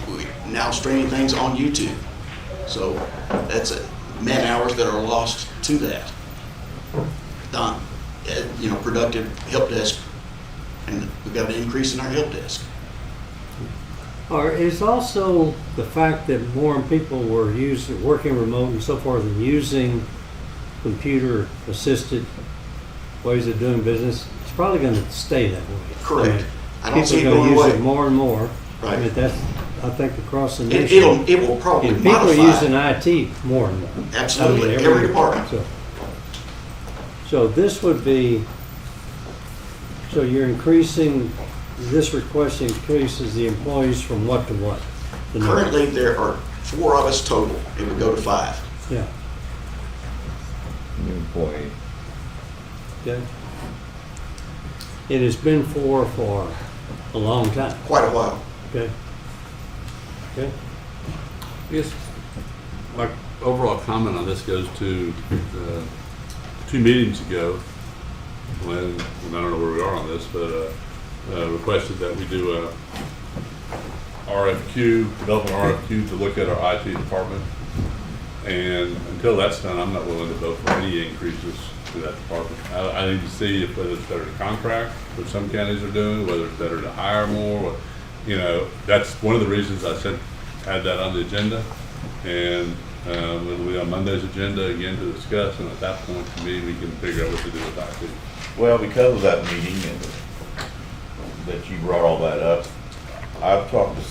we now streaming things on YouTube. So that's man hours that are lost to that. Done. Productive help desk, and we've got an increase in our help desk. Or is also the fact that more people were working remote and so forth and using computer-assisted ways of doing business, it's probably going to stay that way. Correct. I don't see it people are going going to use away. it more and more. Right. I mean, that's, I think, across the nation. It will probably And people modify. are using IT more and more. Absolutely, I mean, every department. So this would be, so you're increasing, this request increases the employees from what to what? The number? Currently, there are 4 of us total. It would go to 5. Yeah. New employee. Okay. It has been 4 for a long time. Quite a while. Okay. Okay. Yes. My overall comment on this goes to 2 meetings ago when I don't know where we are on this, but requested that we do a develop an RFQ to look at our IT department. And until that's done, I'm not willing to vote for any increases to that department. I need to see if whether it's better to contract, which some counties are doing, whether it's better to hire more. That's one of the reasons I had that on the agenda. And it'll be on Monday's agenda again to discuss. And at that point, to me, we can figure out what to do with IT. Well, because of that meeting and that you brought all that up, I've talked to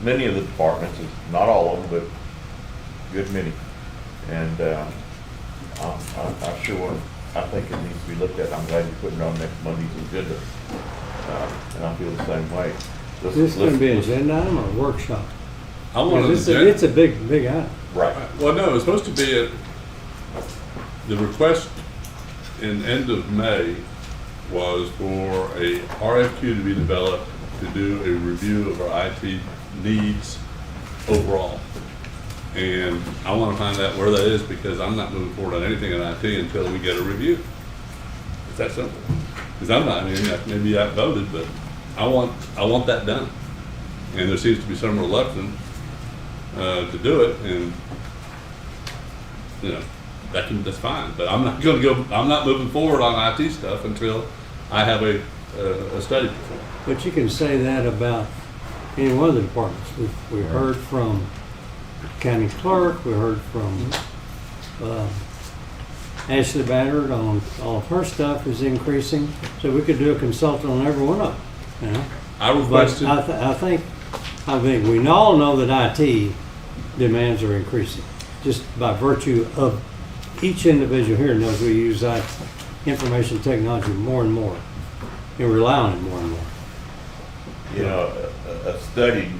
many of the departments, not all of them, but a good many. And I think it needs to be looked at. I'm glad you're putting it on next Monday's agenda. And I feel the same way. Is this going to be an agenda item or a workshop? I want an It's agenda. it's a big item. Right. Well, no, it's supposed to be the request in end of May was for a RFQ to be developed to do a review of our IT needs overall. And I want to find out where that is because I'm not moving forward on anything in IT until we get a review. It's that simple. Because I'm not, maybe I voted, but I want that done. And there seems to be some reluctance to do it, and that's fine. But I'm not going to go. I'm not moving forward on IT stuff until I have a study. But you can say that about any one of the departments. We heard from county clerk, we heard from Ashley Bannard on all of her stuff is increasing, so we could do a consultant on every one of them, you know? I But requested, I think we all know that IT demands are increasing, just by virtue of each individual here knows we use information technology more and more, and rely on it more and more. You know, a study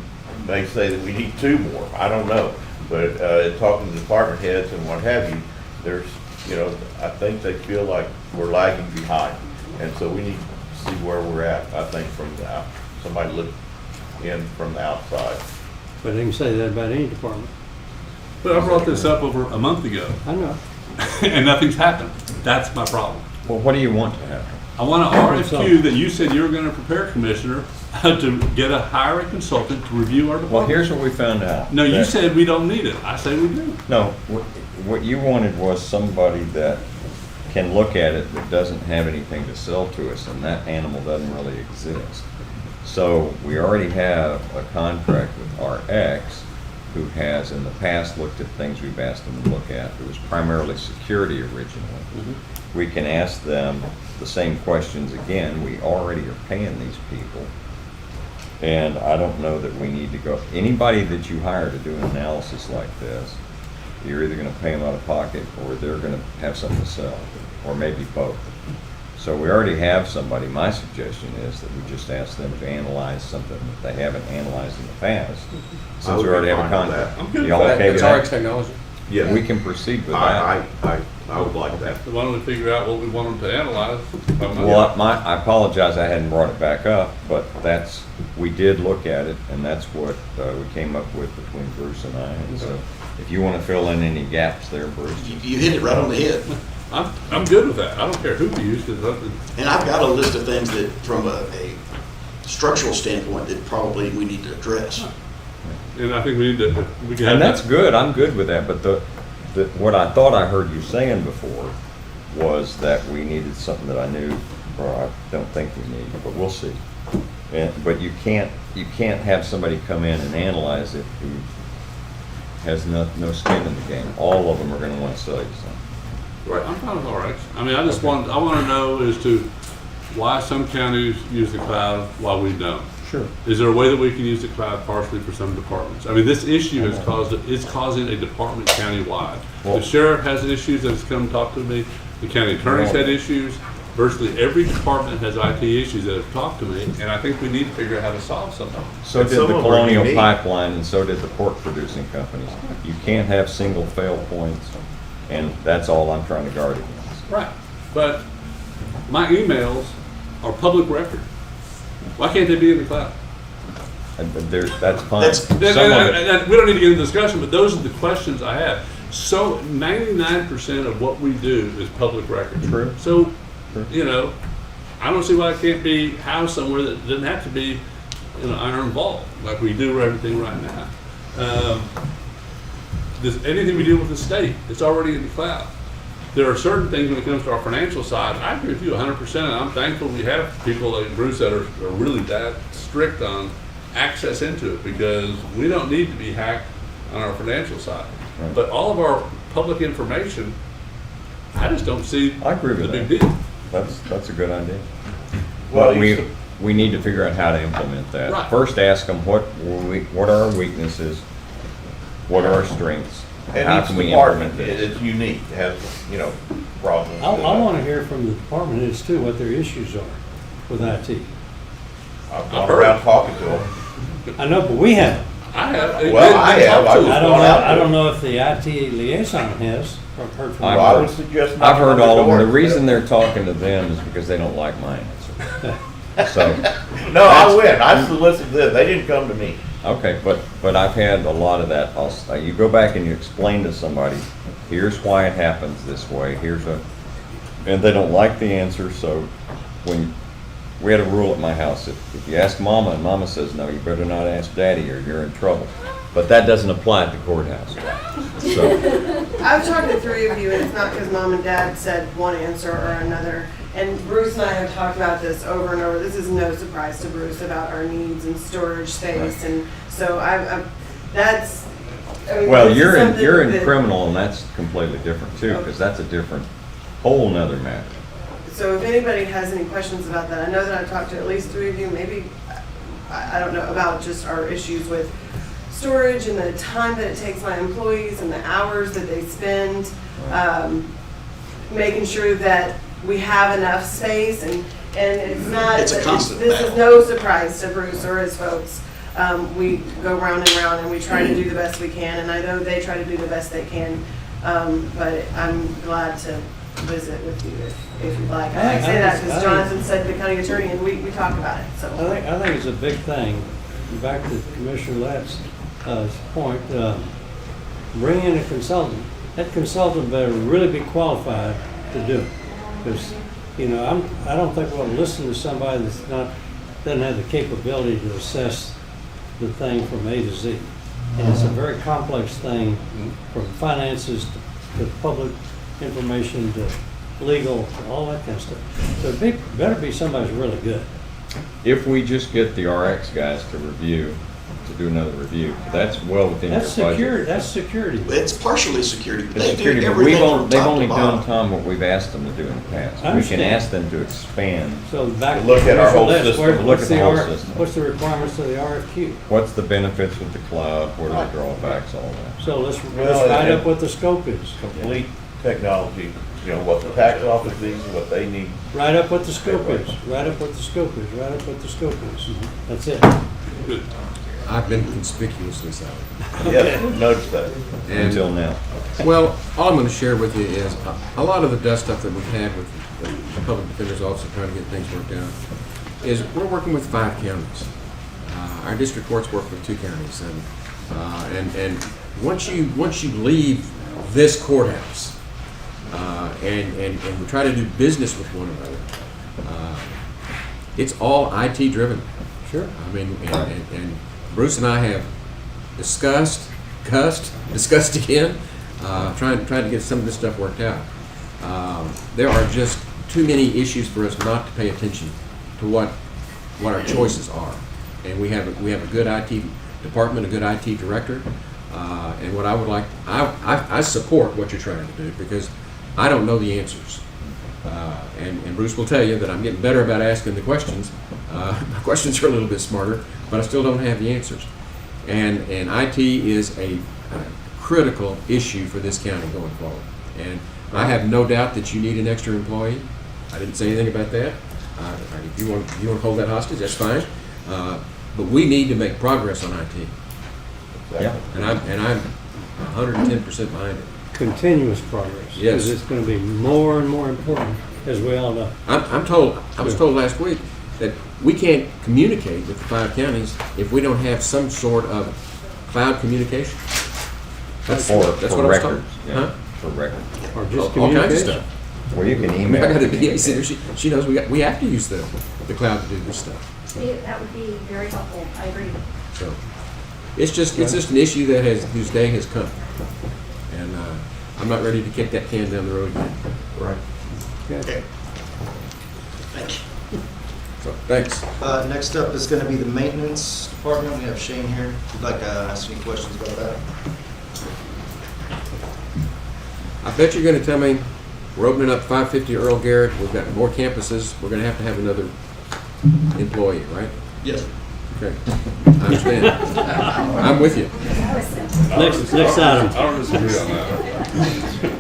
may say that we need 2 more, I don't know. But talking to department heads and what have you, there's, you know, I think they feel like we're lagging behind. And so we need to see where we're at, I think, from somebody look in from the outside. But they can say that about any department. but I brought this up over a month ago, I know. and nothing's happened. That's my problem. Well, what do you want to happen? I want an RFQ that you said you were gonna prepare, Commissioner, to hire a consultant to review our department. Well, here's what we found out. No, you that- said we don't need it. I say we do. No, what you wanted was somebody that can look at it that doesn't have anything to sell to us, and that animal doesn't really exist. So we already have a contract with RX, who has in the past looked at things we've asked them to look at. It was primarily security originally. We can ask them the same questions again. We already are paying these people. And I don't know that we need to go, anybody that you hire to do an analysis like this, you're either gonna pay them out of pocket or they're gonna have something to sell, or maybe both. So we already have somebody. My suggestion is that we just ask them to analyze something that they haven't analyzed in the past, since we already have a contract. I'm good with Y'all that. okay with It's that? RX technology. Yeah. We can proceed with that. I would like that. So why don't we figure out what we want them to analyze? Well, I apologize, I hadn't brought it back up, but we did look at it, and that's what we came up with between Bruce and I. And so if you want to fill in any gaps there, Bruce. You hit it right on the head. I'm good with that. I don't care who we use, because And I've got a list of things that, from a structural standpoint, that probably we need to address. and I think we need to, we can have. And that's good, I'm good with that, but what I thought I heard you saying before was that we needed something that I knew, or I don't think we need, but we'll see. But you can't have somebody come in and analyze it who has no skin in the game. All of them are gonna wanna sell you something. Right, I'm fine with RX. I mean, I want to know as to why some counties use the cloud while we don't. Sure. Is there a way that we can use the cloud partially for some departments? I mean, this issue is causing a department countywide. The sheriff has issues that's come talk to me. The county attorney's had issues. Virtually every department has IT issues that have talked to me, and I think we need to figure out how to solve some of them. So did the Colonial Pipeline, and so did the pork producing companies. You can't have single fail points, and that's all I'm trying to guard against. Right, but my emails are public record. Why can't they be in the cloud? That's fine. And we don't need to get into discussion, but those are the questions I have. So 99% of what we do is public record. True. So, you know, I don't see why it can't be housed somewhere that doesn't have to be, you know, iron vault like we do everything right now. Anything we do with the state, it's already in the cloud. There are certain things when it comes to our financial side, I agree with you 100%, and I'm thankful we have people like Bruce that are really that strict on access into it, because we don't need to be hacked on our financial side. Right. But all of our public information, I just don't see I agree with the that. big deal. That's a good idea. Well, But we need to figure out how to implement that. Right. First, ask them what are our weaknesses, what are our strengths, And how each can we implement department this? is unique, has, you know, problems. I want to hear from the department heads too, what their issues are with IT. I've gone around talking to them. I know, but we haven't. I have. Well, I have. I don't know if the IT liaison has, or heard from. Well, I would suggest. I've heard knocking on all of them. The door. reason they're talking to them is because they don't like my answer. So. No, I win. I solicited them. They didn't come to me. Okay, but I've had a lot of that. You go back and you explain to somebody, here's why it happens this way, and they don't like the answer, so we had a rule at my house, if you ask mama and mama says no, you better not ask daddy or you're in trouble. But that doesn't apply at the courthouse. So, I've talked to 3 of you, and it's not because mom and dad said one answer or another. And Bruce and I have talked about this over and over. This is no surprise to Bruce about our needs and storage space, and so that's. I mean, well, this is you're something in that- criminal, and that's completely different too, because that's a different whole nother matter. So if anybody has any questions about that, I know that I've talked to at least 3 of you, maybe, I don't know, about just our issues with storage and the time that it takes my employees and the hours that they spend, making sure that we have enough space, and it's not. It's a constant This battle. is no surprise to Bruce or his folks. We go round and round and we try to do the best we can, and I know they try to do the best they can. But I'm glad to visit with you if you'd like. I say that because Jonathan said the county attorney, and we talk about it, so. I think it's a big thing. Back to Commissioner Latt's point, bring in a consultant. That consultant better really be qualified to do it. Because, you know, I don't think we'll listen to somebody doesn't have the capability to assess the thing from A to Z. And it's a very complex thing, from finances to public information to legal, to all that kind of stuff. So it better be somebody who's really good. If we just get the RX guys to do another review, that's well within your budget. That's security. It's partially security. It's They security, do but everything from they've top only to done, bottom. Tom, what we've asked them to do in the past. I We can understand. ask them to expand. So back to Look at our whole Commissioner Latt's, system. Look at the whole system. What's the requirements of the RFQ? What's the benefits with the club? What are the drawbacks? All that. So let's Well, write and- up what the scope is. Complete technology, you know, what the tax office needs, what they need. Write up what the scope is. Write up what the scope is. Write up what the scope is. That's it. I've been conspicuously silent. Yes, notice that. And- Until now. Well, all I'm going to share with you is a lot of the dust up that we've had with the Public Defender's Office and trying to get things worked out is we're working with 5 counties. Our district courts work with 2 counties, and once you leave this courthouse and we try to do business with one another, it's all IT driven. Sure. I mean, and Bruce and I have discussed again, trying to get some of this stuff worked out. There are just too many issues for us not to pay attention to what our choices are. And we have a good IT department, a good IT director, and what I would like, I support what you're trying to do because I don't know the answers. And Bruce will tell you that I'm getting better about asking the questions. My questions are a little bit smarter, but I still don't have the answers. And IT is a critical issue for this county going forward. And I have no doubt that you need an extra employee. I didn't say anything about that. If you want to hold that hostage, that's fine. But we need to make progress on IT. Yeah. And I'm 110% behind it. Continuous progress. Yes. Because it's going to be more and more important, as we all know. I was told last week that we can't communicate with the 5 counties if we don't have some sort of cloud communication. That's For what I was told. records. Yeah, Huh? for records. Or just All kinds of communication. stuff. Well, you can I email. got a BA center. She knows we have to use the cloud to do this stuff. That would be very helpful, I agree. So it's just an issue that whose day has come, and I'm not ready to kick that can down the road again. Right. Okay. Thank you. So thanks. Next up is going to be the maintenance department. We have Shane here. If you'd like to ask any questions about that. I bet you're going to tell me we're opening up 550 Earl Garrett. We've got more campuses. We're going to have another employee, right? Yes. Okay. I understand. I'm with you. Next item. I don't disagree on that.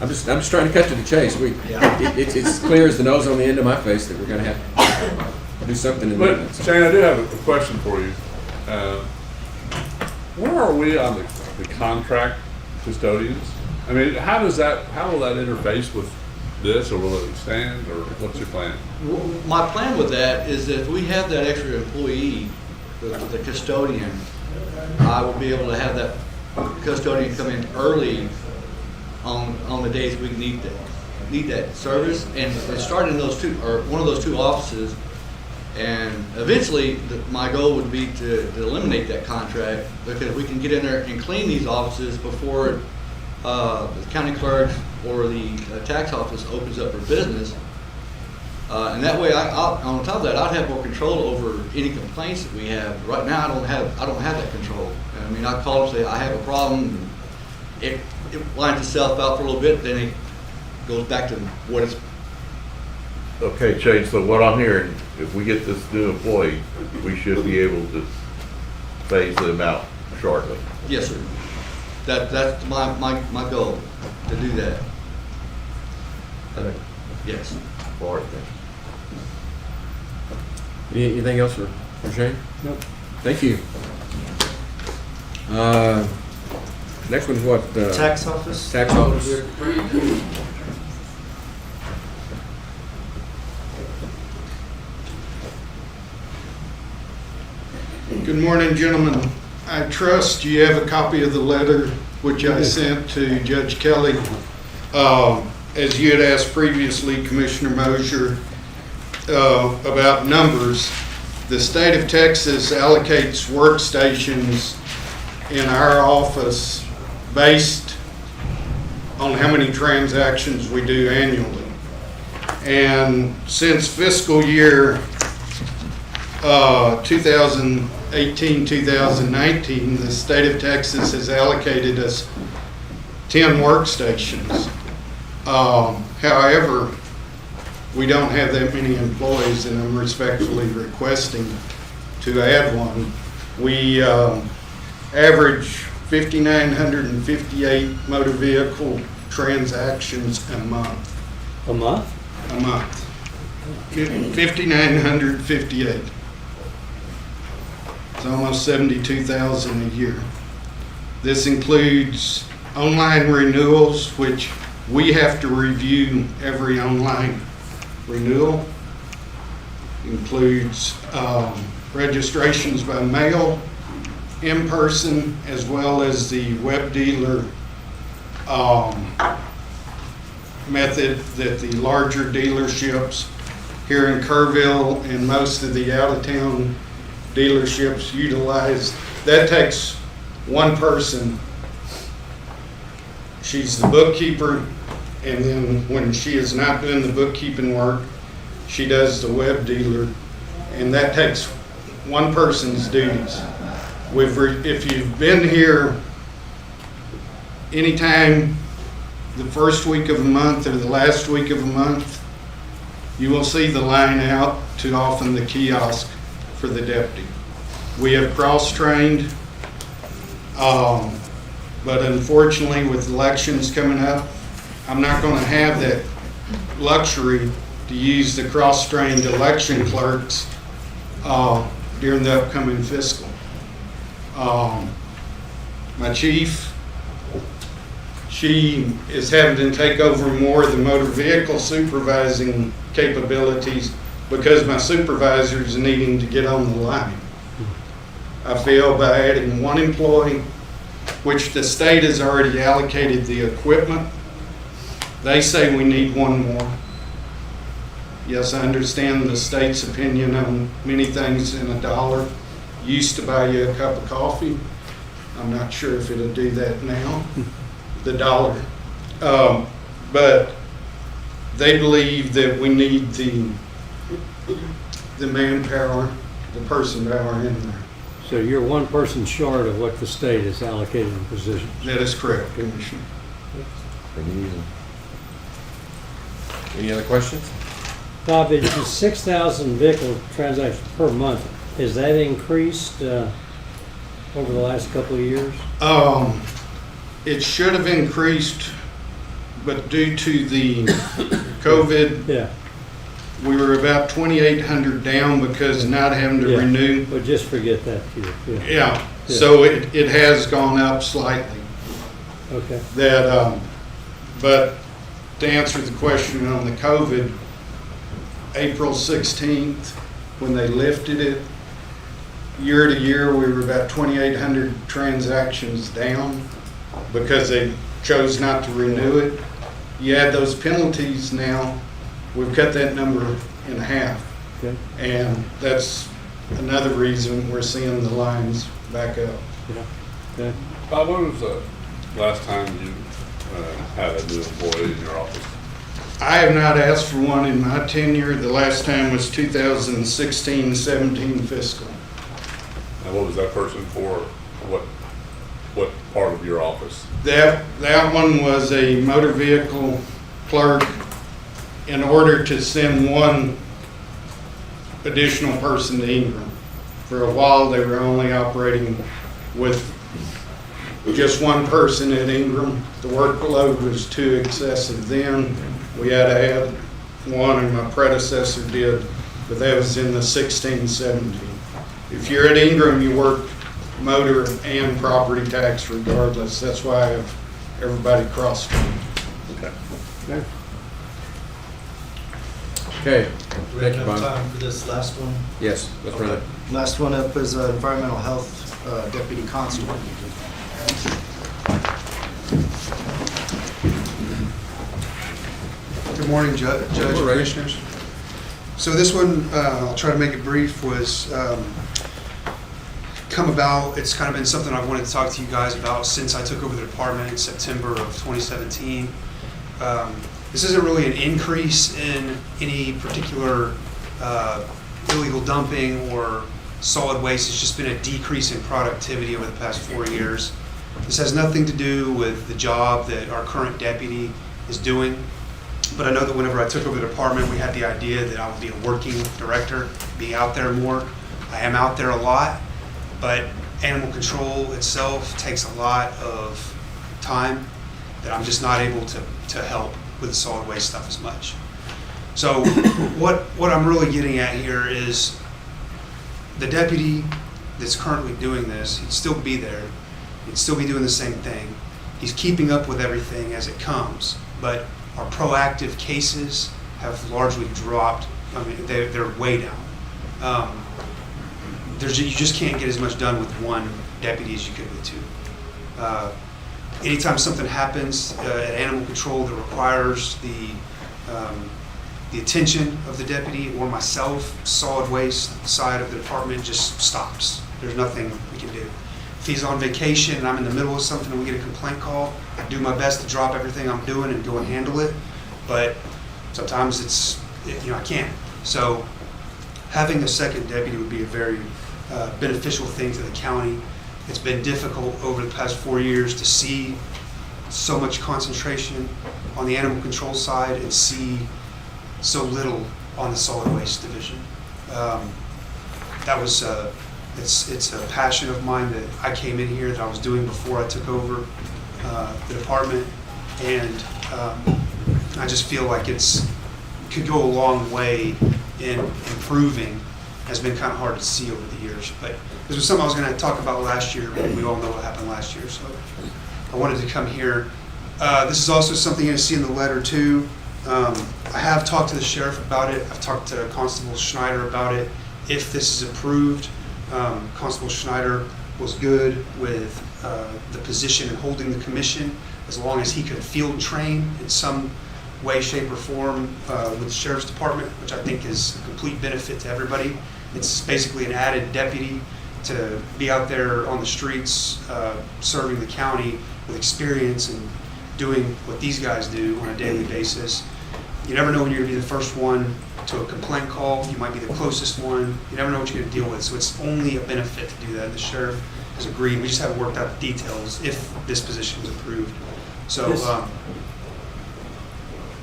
I'm just trying to cut to the chase. It's clear as the nose on the end of my face that we're going to have to do something in But maintenance. Shane, I do have a question for you. Where are we on the contract custodians? I mean, how will that interface with this, or will it expand, or what's your plan? Well, my plan with that is that if we have that extra employee, the custodian, I will be able to have that custodian come in early on the days we need that service, and start in those 2 or one of those 2 offices. And eventually, my goal would be to eliminate that contract, because we can get in there and clean these offices before the county clerk or the tax office opens up for business. And that way, on top of that, I'd have more control over any complaints that we have. Right now, I don't have that control. I mean, I call and say I have a problem. It winds itself out for a little bit, then it goes back to what it's, Okay, Shane, so what I'm hearing, if we get this new employee, we should be able to phase them out shortly. yes, sir. That's my goal, to do that. Yes. All right, then. Anything else for Shane? Nope. Thank you. Next one's what? Tax office. Tax office. Good morning, gentlemen. I trust you have a copy of the letter which I sent to Judge Kelly. As you had asked previously, Commissioner Mosier, about numbers, the state of Texas allocates workstations in our office based on how many transactions we do annually. And since fiscal year 2018-2019, the state of Texas has allocated us 10 workstations. However, we don't have that many employees, and I'm respectfully requesting to add one. We average 5,958 motor vehicle transactions a month. A month? A month. 5,958. It's almost 72,000 a year. This includes online renewals, which we have to review every online renewal. Includes registrations by mail, in person, as well as the web dealer method that the larger dealerships here in Kerrville and most of the out-of-town dealerships utilize. That takes one person. She's the bookkeeper, and then when she is not doing the bookkeeping work, she does the web dealer, and that takes one person's duties. If you've been here anytime the first week of a month or the last week of a month, you will see the line out too often the kiosk for the deputy. We have cross-trained, but unfortunately with elections coming up, I'm not going to have that luxury to use the cross-trained election clerks during the upcoming fiscal. My chief, she is having to take over more of the motor vehicle supervising capabilities because my supervisor's needing to get on the line. I feel by adding one employee, which the state has already allocated the equipment, they say we need one more. Yes, I understand the state's opinion on many things in $1 used to buy you a cup of coffee. I'm not sure if it'll do that now, the dollar. But they believe that we need the manpower, the person power in there. So you're one person short of what the state has allocated in positions? That is correct, Commissioner. Pretty easy. Any other questions? Bob, it's 6,000 vehicle transactions per month. Has that increased over the last couple of years? It should have increased, but due to the COVID, we were about 2,800 down because not having to renew. But just forget that. Yeah. So it has gone up slightly. Okay. But to answer the question on the COVID, April 16th, when they lifted it, year to year, we were about 2,800 transactions down because they chose not to renew it. You add those penalties now, we've cut that number in half. Okay. And that's another reason we're seeing the lines back up. Yeah. Okay. Bob, when was the last time you had a new employee in your office? I have not asked for one in my tenure. The last time was 2016-17 fiscal. And what was that person for? What part of your office? That one was a motor vehicle clerk in order to send one additional person to Ingram. For a while, they were only operating with just one person at Ingram. The workload was too excessive then. We had to add one, and my predecessor did, but that was in the 16-17. If you're at Ingram, you work motor and property tax regardless. That's why I have everybody cross-trained. Okay. Okay, Do we thank have you, enough Bob. time for this last one? Yes, let's run it. Last one up is environmental health deputy constable. Good morning, Judge, Commissioners. So this one, I'll try to make it brief, was come about, it's kind of been something I've wanted to talk to you guys about since I took over the department in September of 2017. This isn't really an increase in any particular illegal dumping or solid waste. It's just been a decrease in productivity over the past 4 years. This has nothing to do with the job that our current deputy is doing. But I know that whenever I took over the department, we had the idea that I would be a working director, be out there more. I am out there a lot, but animal control itself takes a lot of time that I'm just not able to help with the solid waste stuff as much. So what I'm really getting at here is the deputy that's currently doing this, he'd still be there. He'd still be doing the same thing. He's keeping up with everything as it comes, but our proactive cases have largely dropped. I mean, they're way down. You just can't get as much done with one deputy as you could with two. Anytime something happens at animal control that requires the attention of the deputy or myself, solid waste side of the department just stops. There's nothing we can do. If he's on vacation and I'm in the middle of something and we get a complaint call, I do my best to drop everything I'm doing and go and handle it. But sometimes I can't. So having a second deputy would be a very beneficial thing to the county. It's been difficult over the past 4 years to see so much concentration on the animal control side and see so little on the solid waste division. It's a passion of mine that I came in here that I was doing before I took over the department, and I just feel like it could go a long way in improving. Has been kind of hard to see over the years, but this was something I was going to talk about last year. We all know what happened last year, so I wanted to come here. This is also something you're going to see in the letter too. I have talked to the sheriff about it. I've talked to Constable Schneider about it. If this is approved, Constable Schneider was good with the position and holding the commission as long as he could field train in some way, shape, or form with the sheriff's department, which I think is a complete benefit to everybody. It's basically an added deputy to be out there on the streets serving the county with experience and doing what these guys do on a daily basis. You never know when you're going to be the first one to a complaint call. You might be the closest one. You never know what you're going to deal with. So it's only a benefit to do that. The sheriff has agreed. We just haven't worked out the details if this position was approved. So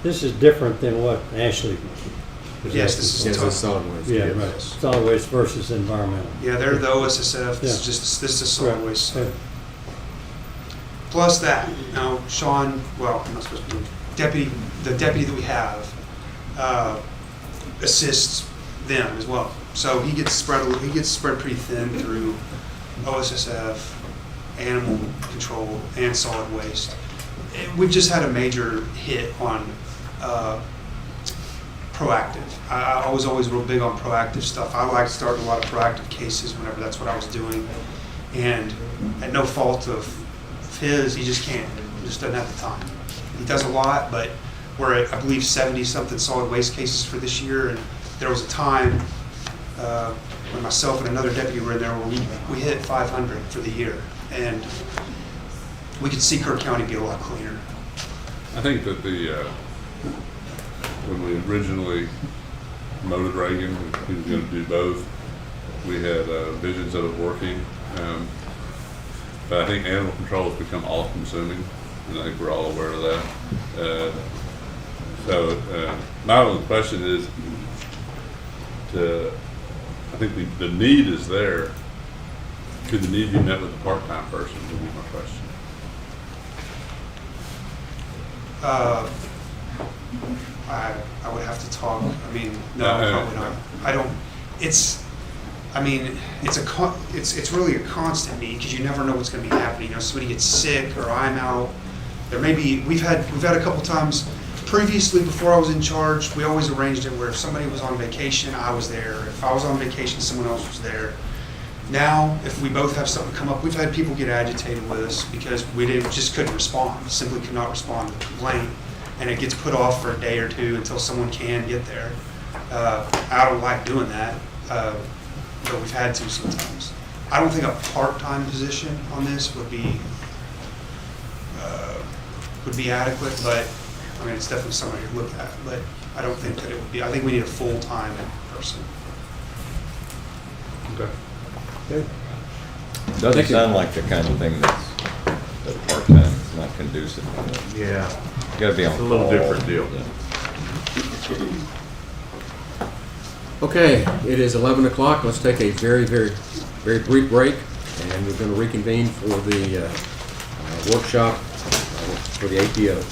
this is different than what Ashley was yes, asking this for. is solid waste. Yeah, Yes. right. Solid waste versus environmental. Yeah, they're the OSSF. This Yeah. is solid Right. waste. Right. Plus that, now Sean, well, I'm not supposed to be, the deputy that we have assists them as well. So he gets spread pretty thin through OSSF, animal control, and solid waste. We've just had a major hit on proactive. I was always real big on proactive stuff. I like starting a lot of proactive cases whenever that's what I was doing. And at no fault of his, he just can't. He just doesn't have the time. He does a lot, but we're at, I believe, 70-something solid waste cases for this year. And there was a time when myself and another deputy were in there where we hit 500 for the year. And we could see Kerr County be a lot cleaner. I think that when we originally promoted Reagan, he was going to do both. We had visions of it working. But I think animal control has become all-consuming, and I think we're all aware of that. So, my only question is, I think the need is there. Could the need be met with a part-time person, would be my question. I would have to talk, I mean, no, probably not. I don't, it's, I mean, it's really a constant need, because you never know what's gonna be happening. You know, somebody gets sick, or I'm out. There may be, we've had a couple times, previously, before I was in charge, we always arranged it where if somebody was on vacation, I was there. If I was on vacation, someone else was there. Now, if we both have something come up, we've had people get agitated with us because we just couldn't respond, simply could not respond to the complaint. And it gets put off for a day or two until someone can get there. I don't like doing that, but we've had to sometimes. I don't think a part-time position on this would be adequate, but I mean, it's definitely something to look at, but I don't think that it would be. I think we need a full-time person. Okay. Doesn't sound like the kind of thing that's part-time, it's not conducive. Yeah. You gotta be on It's a little call. different deal. Okay, it is 11 o'clock. Let's take a very, very, very brief break, and we're going to reconvene for the workshop for the APO.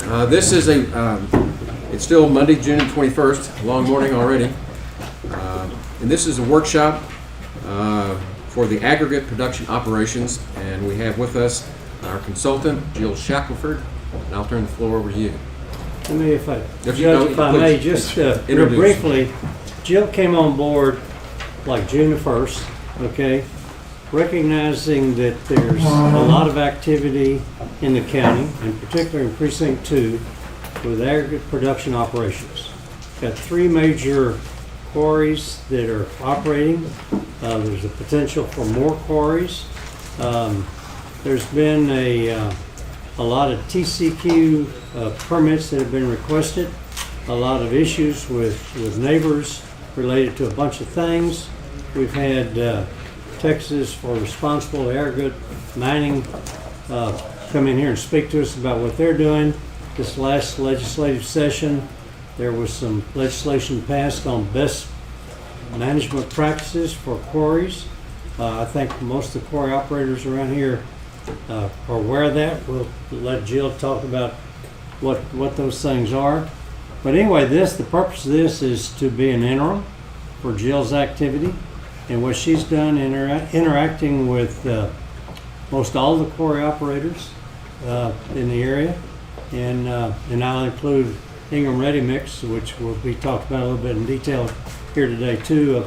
This is it's still Monday, June 21st, long morning already. And this is a workshop for the aggregate production operations, and we have with us our consultant, Jill Shackelford, and I'll turn the floor over to you. Let me, if I, If you Judge, know, if I please, may, just real introduce. briefly, Jill came on board like June the 1st, okay? Recognizing that there's a lot of activity in the county, in particular in Precinct 2, with aggregate production operations. Got 3 major quarries that are operating. There's a potential for more quarries. There's been a lot of TCQ permits that have been requested, a lot of issues with neighbors related to a bunch of things. We've had Texas for Responsible Aggregate Mining come in here and speak to us about what they're doing. This last legislative session, there was some legislation passed on best management practices for quarries. I think most of the quarry operators around here are aware of that. We'll let Jill talk about what those things are. But anyway, the purpose of this is to be an interim for Jill's activity and what she's done interacting with most all the quarry operators in the area. And I'll include Ingram Ready Mix, which will be talked about a little bit in detail here today too,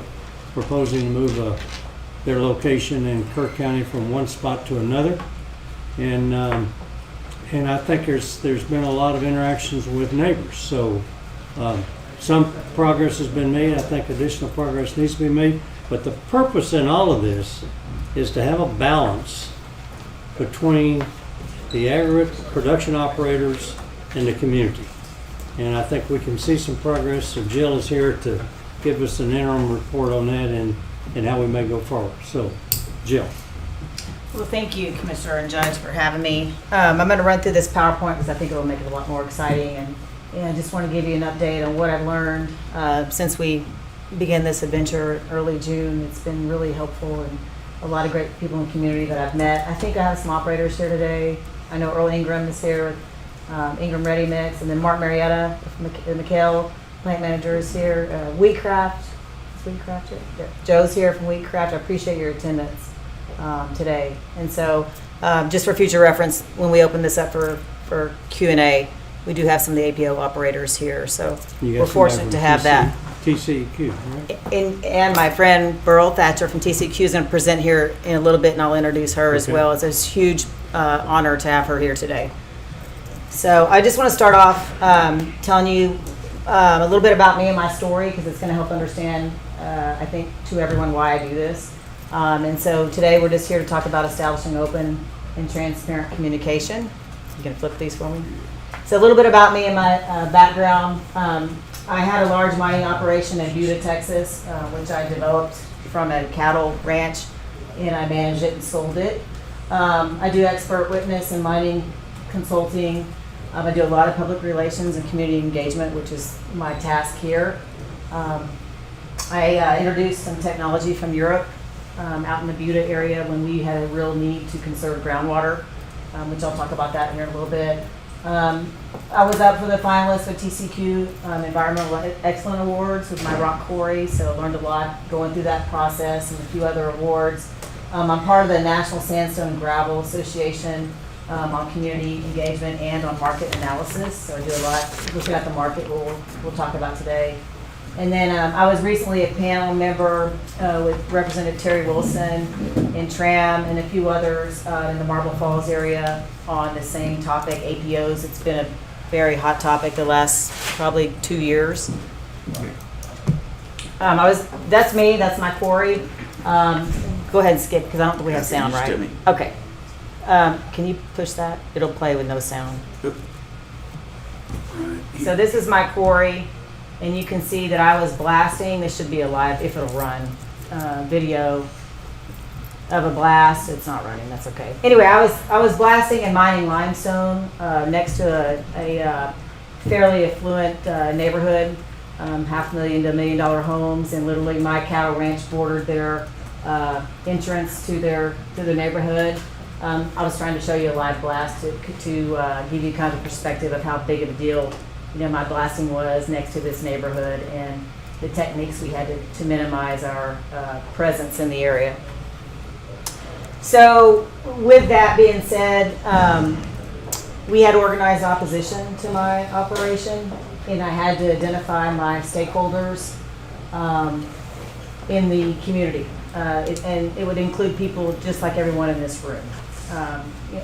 proposing to move their location in Kerr County from one spot to another. And I think there's been a lot of interactions with neighbors. So some progress has been made. I think additional progress needs to be made. But the purpose in all of this is to have a balance between the aggregate production operators and the community. And I think we can see some progress. So Jill is here to give us an interim report on that and how we may go forward. So, Jill. Well, thank you, Commissioner and Judge, for having me. I'm going to run through this PowerPoint because I think it will make it a lot more exciting. And I just want to give you an update on what I've learned since we began this adventure early June. It's been really helpful and a lot of great people in the community that I've met. I think I have some operators here today. I know Earl Ingram is here with Ingram Ready Mix, and then Mark Marietta, McHale, plant manager, is here. Wheatcraft, is Wheatcraft here? Yeah. Joe's here from Wheatcraft. I appreciate your attendance today. And so just for future reference, when we open this up for Q&A, we do have some of the APO operators here. So we're fortunate to have that. TCQ, right? And my friend Burl Thatcher from TCQ is going to present here in a little bit, and I'll introduce her as well. It's a huge honor to have her here today. So I just want to start off telling you a little bit about me and my story, because it's going to help understand, I think, to everyone why I do this. And so today we're just here to talk about establishing open and transparent communication. You can flip these for me. So a little bit about me and my background. I had a large mining operation in Buda, Texas, which I developed from a cattle ranch, and I managed it and sold it. I do expert witness and mining consulting. I do a lot of public relations and community engagement, which is my task here. I introduced some technology from Europe out in the Buda area when we had a real need to conserve groundwater, which I'll talk about that here in a little bit. I was up for the finalist of TCQ Environmental Excellence Awards with my rock quarry, so I learned a lot going through that process and a few other awards. I'm part of the National Sandstone and Gravel Association on community engagement and on market analysis, so I do a lot looking at the market we'll talk about today. And then I was recently a panel member with Representative Terry Wilson in TRAM and a few others in the Marble Falls area on the same topic, APOs. It's been a very hot topic the last probably 2 years. That's me, that's my quarry. Go ahead and skip because I don't think we have sound, right? Okay. Can you push that? It'll play with no sound. So this is my quarry. And you can see that I was blasting. This should be a live, if it'll run, video of a blast. It's not running, that's okay. Anyway, I was blasting and mining limestone next to a fairly affluent neighborhood, $500,000 to $1 million homes, and literally my cattle ranch bordered their entrance to their neighborhood. I was trying to show you a live blast to give you kind of a perspective of how big of a deal, my blasting was next to this neighborhood and the techniques we had to minimize our presence in the area. So with that being said, we had organized opposition to my operation, and I had to identify my stakeholders in the community. And it would include people just like everyone in this room.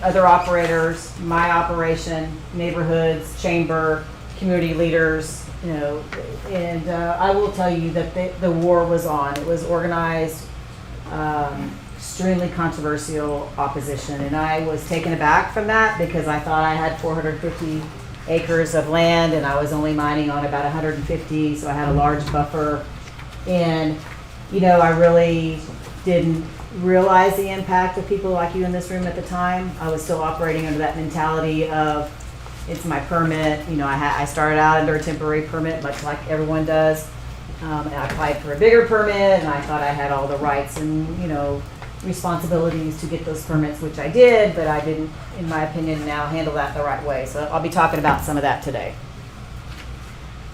Other operators, my operation, neighborhoods, chamber, community leaders, and I will tell you that the war was on. It was organized, extremely controversial opposition, and I was taken aback from that because I thought I had 450 acres of land and I was only mining on about 150, so I had a large buffer. And I really didn't realize the impact of people like you in this room at the time. I was still operating under that mentality of it's my permit. I started out under a temporary permit, much like everyone does. And I applied for a bigger permit, and I thought I had all the rights and responsibilities to get those permits, which I did, but I didn't, in my opinion, now handle that the right way. So I'll be talking about some of that today.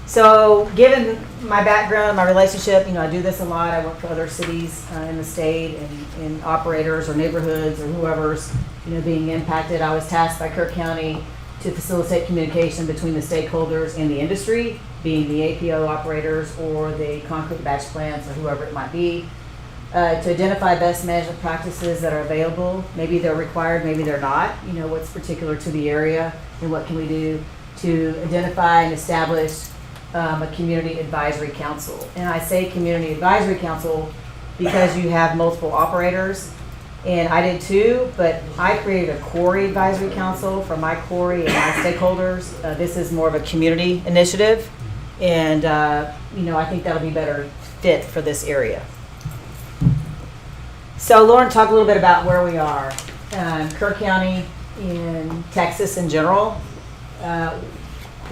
So given my background, my relationship, I do this a lot. I work for other cities in the state and operators or neighborhoods or whoever's, being impacted. I was tasked by Kerr County to facilitate communication between the stakeholders in the industry, being the APO operators or the concrete batch plants or whoever it might be, to identify best management practices that are available. Maybe they're required, maybe they're not. What's particular to the area and what can we do to identify and establish a community advisory council. And I say community advisory council because you have multiple operators, and I did too, but I created a quarry advisory council for my quarry and my stakeholders. This is more of a community initiative, and I think that'll be better fit for this area. So Lauren, talk a little bit about where we are. Kerr County in Texas in general,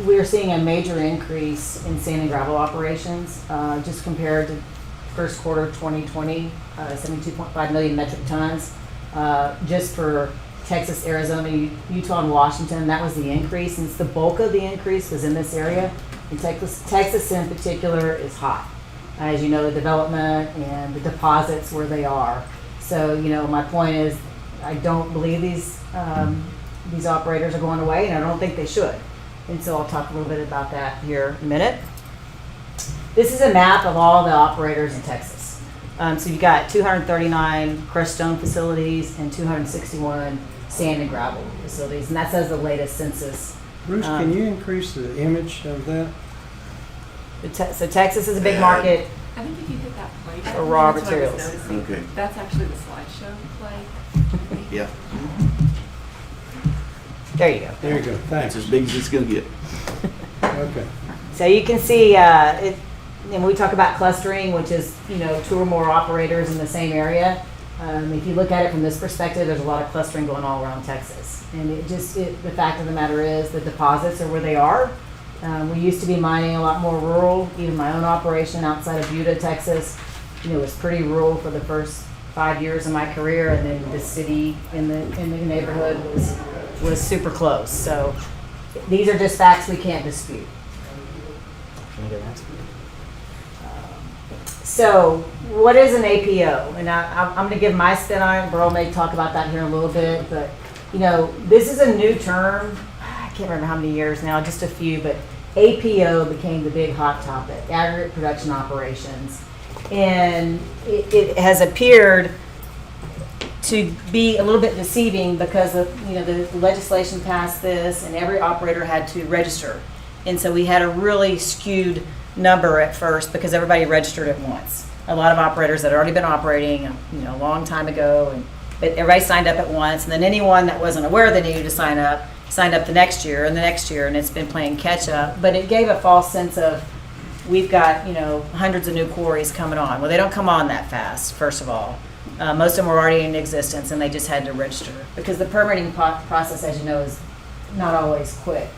we're seeing a major increase in sand and gravel operations, just compared to first quarter 2020, 72.5 million metric tons. Just for Texas, Arizona, Utah, and Washington, that was the increase. And the bulk of the increase was in this area. And Texas in particular is hot. As you know, the development and the deposits where they are. So, my point is, I don't believe these operators are going away, and I don't think they should. And so I'll talk a little bit about that here in a minute. This is a map of all the operators in Texas. So you've got 239 crushed stone facilities and 261 sand and gravel facilities, and that's as the latest census. Bruce, can you increase the image of that? So Texas is a big market. I think if you hit that play button, For raw that's what I was materials. noticing. Okay. That's actually the slideshow play. Yeah, There you go. There you go, that's thanks. as big as it's gonna get. Okay. So you can see, and we talk about clustering, which is, 2 or more operators in the same area. If you look at it from this perspective, there's a lot of clustering going all around Texas. And the fact of the matter is the deposits are where they are. We used to be mining a lot more rural. Even my own operation outside of Buda, Texas, was pretty rural for the first 5 years of my career. And then the city in the neighborhood was super close. So these are just facts we can't dispute. So what is an APO? And I'm going to give my spin on it. Burl may talk about that here in a little bit. But, this is a new term. I can't remember how many years now, just a few. But APO became the big hot topic, aggregate production operations. And it has appeared to be a little bit deceiving because of, the legislation passed this and every operator had to register. And so we had a really skewed number at first because everybody registered at once. A lot of operators that had already been operating, a long time ago, but everybody signed up at once. And then anyone that wasn't aware they needed to signed up the next year and the next year, and it's been playing catch up. But it gave a false sense of we've got, hundreds of new quarries coming on. Well, they don't come on that fast, first of all. Most of them were already in existence and they just had to register because the permitting process, as you know, is not always quick.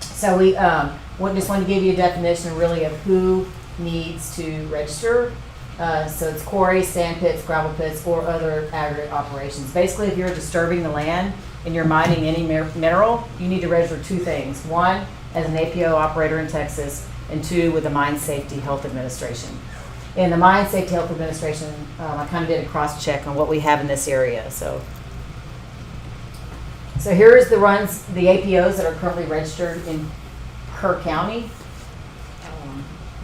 So we just want to give you a definition really of who needs to register So it's quarries, sand pits, gravel pits, or other aggregate operations. Basically, if you're disturbing the land and you're mining any mineral, you need to register two things. One, as an APO operator in Texas, and two, with the Mine Safety Health Administration. In the Mine Safety Health Administration, I kind of did a cross-check on what we have in this area. So here's the APOs that are currently registered in Kerr County.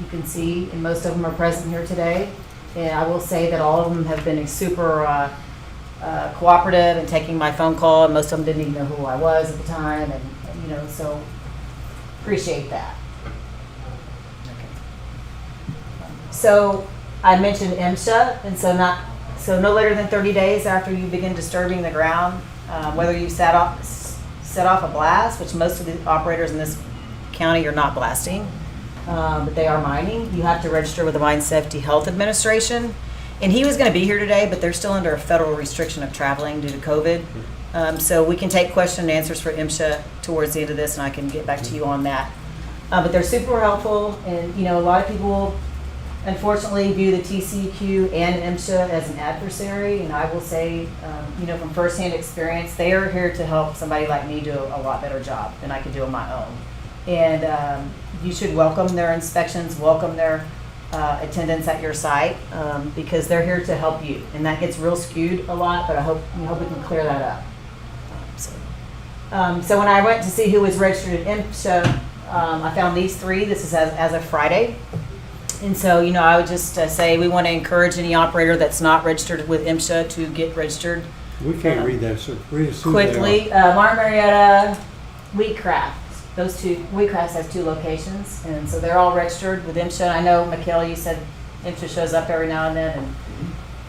You can see, and most of them are present here today. And I will say that all of them have been super cooperative in taking my phone call, and most of them didn't even know who I was at the time, and so appreciate that. So I mentioned MSHA, and so no later than 30 days after you begin disturbing the ground, whether you set off a blast, which most of the operators in this county are not blasting, but they are mining, you have to register with the Mine Safety Health Administration. And he was going to be here today, but they're still under a federal restriction of traveling due to COVID. So we can take question and answers for MSHA towards the end of this, and I can get back to you on that. But they're super helpful, and a lot of people unfortunately view the TCEQ and MSHA as an adversary, and I will say, from firsthand experience, they are here to help somebody like me do a lot better job than I could do on my own. And you should welcome their inspections, welcome their attendance at your site, because they're here to help you. And that gets real skewed a lot, but I hope we can clear that up. So when I went to see who was registered at MSHA, I found these three. This is as of Friday. And so, I would just say we want to encourage any operator that's not registered with MSHA to get registered. We can't read that, so read us who Quickly. they are. Martin Marietta, Wheatcraft. Those two, Wheatcraft has 2 locations, and so they're all registered with MSHA. I know, Mikhail, you said MSHA shows up every now and then,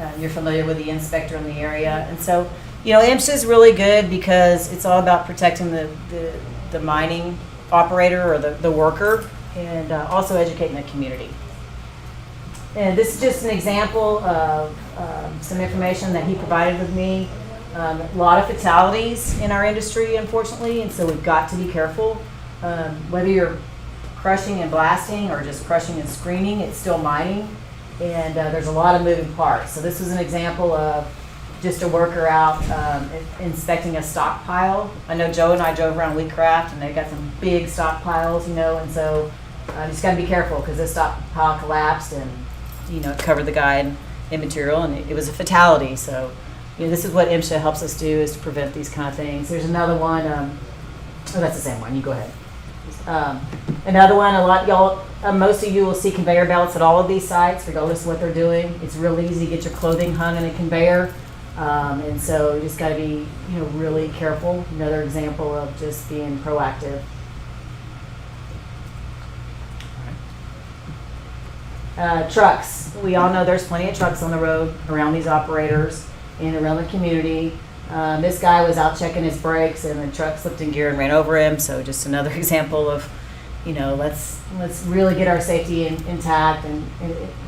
and you're familiar with the inspector in the area. And so, MSHA is really good because it's all about protecting the mining operator or the worker, and also educating the community. And this is just an example of some information that he provided with me. A lot of fatalities in our industry, unfortunately, and so we've got to be careful. Whether you're crushing and blasting or just crushing and screening, it's still mining, and there's a lot of moving parts. So this is an example of just a worker out inspecting a stockpile. I know Joe and I drove around Wheatcraft, and they've got some big stockpiles, and so you just got to be careful because this stockpile collapsed, and it covered the guy in material, and it was a fatality. So this is what MSHA helps us do, is to prevent these kind of things. There's another one. That's the same one. You go ahead. Another one. Most of you will see conveyor belts at all of these sites, regardless of what they're doing. It's real easy to get your clothing hung in a conveyor, and so you just got to be, really careful. Another example of just being proactive. Trucks. We all know there's plenty of trucks on the road around these operators and around the community. This guy was out checking his brakes, and the truck slipped in gear and ran over him. So just another example of, let's really get our safety intact, and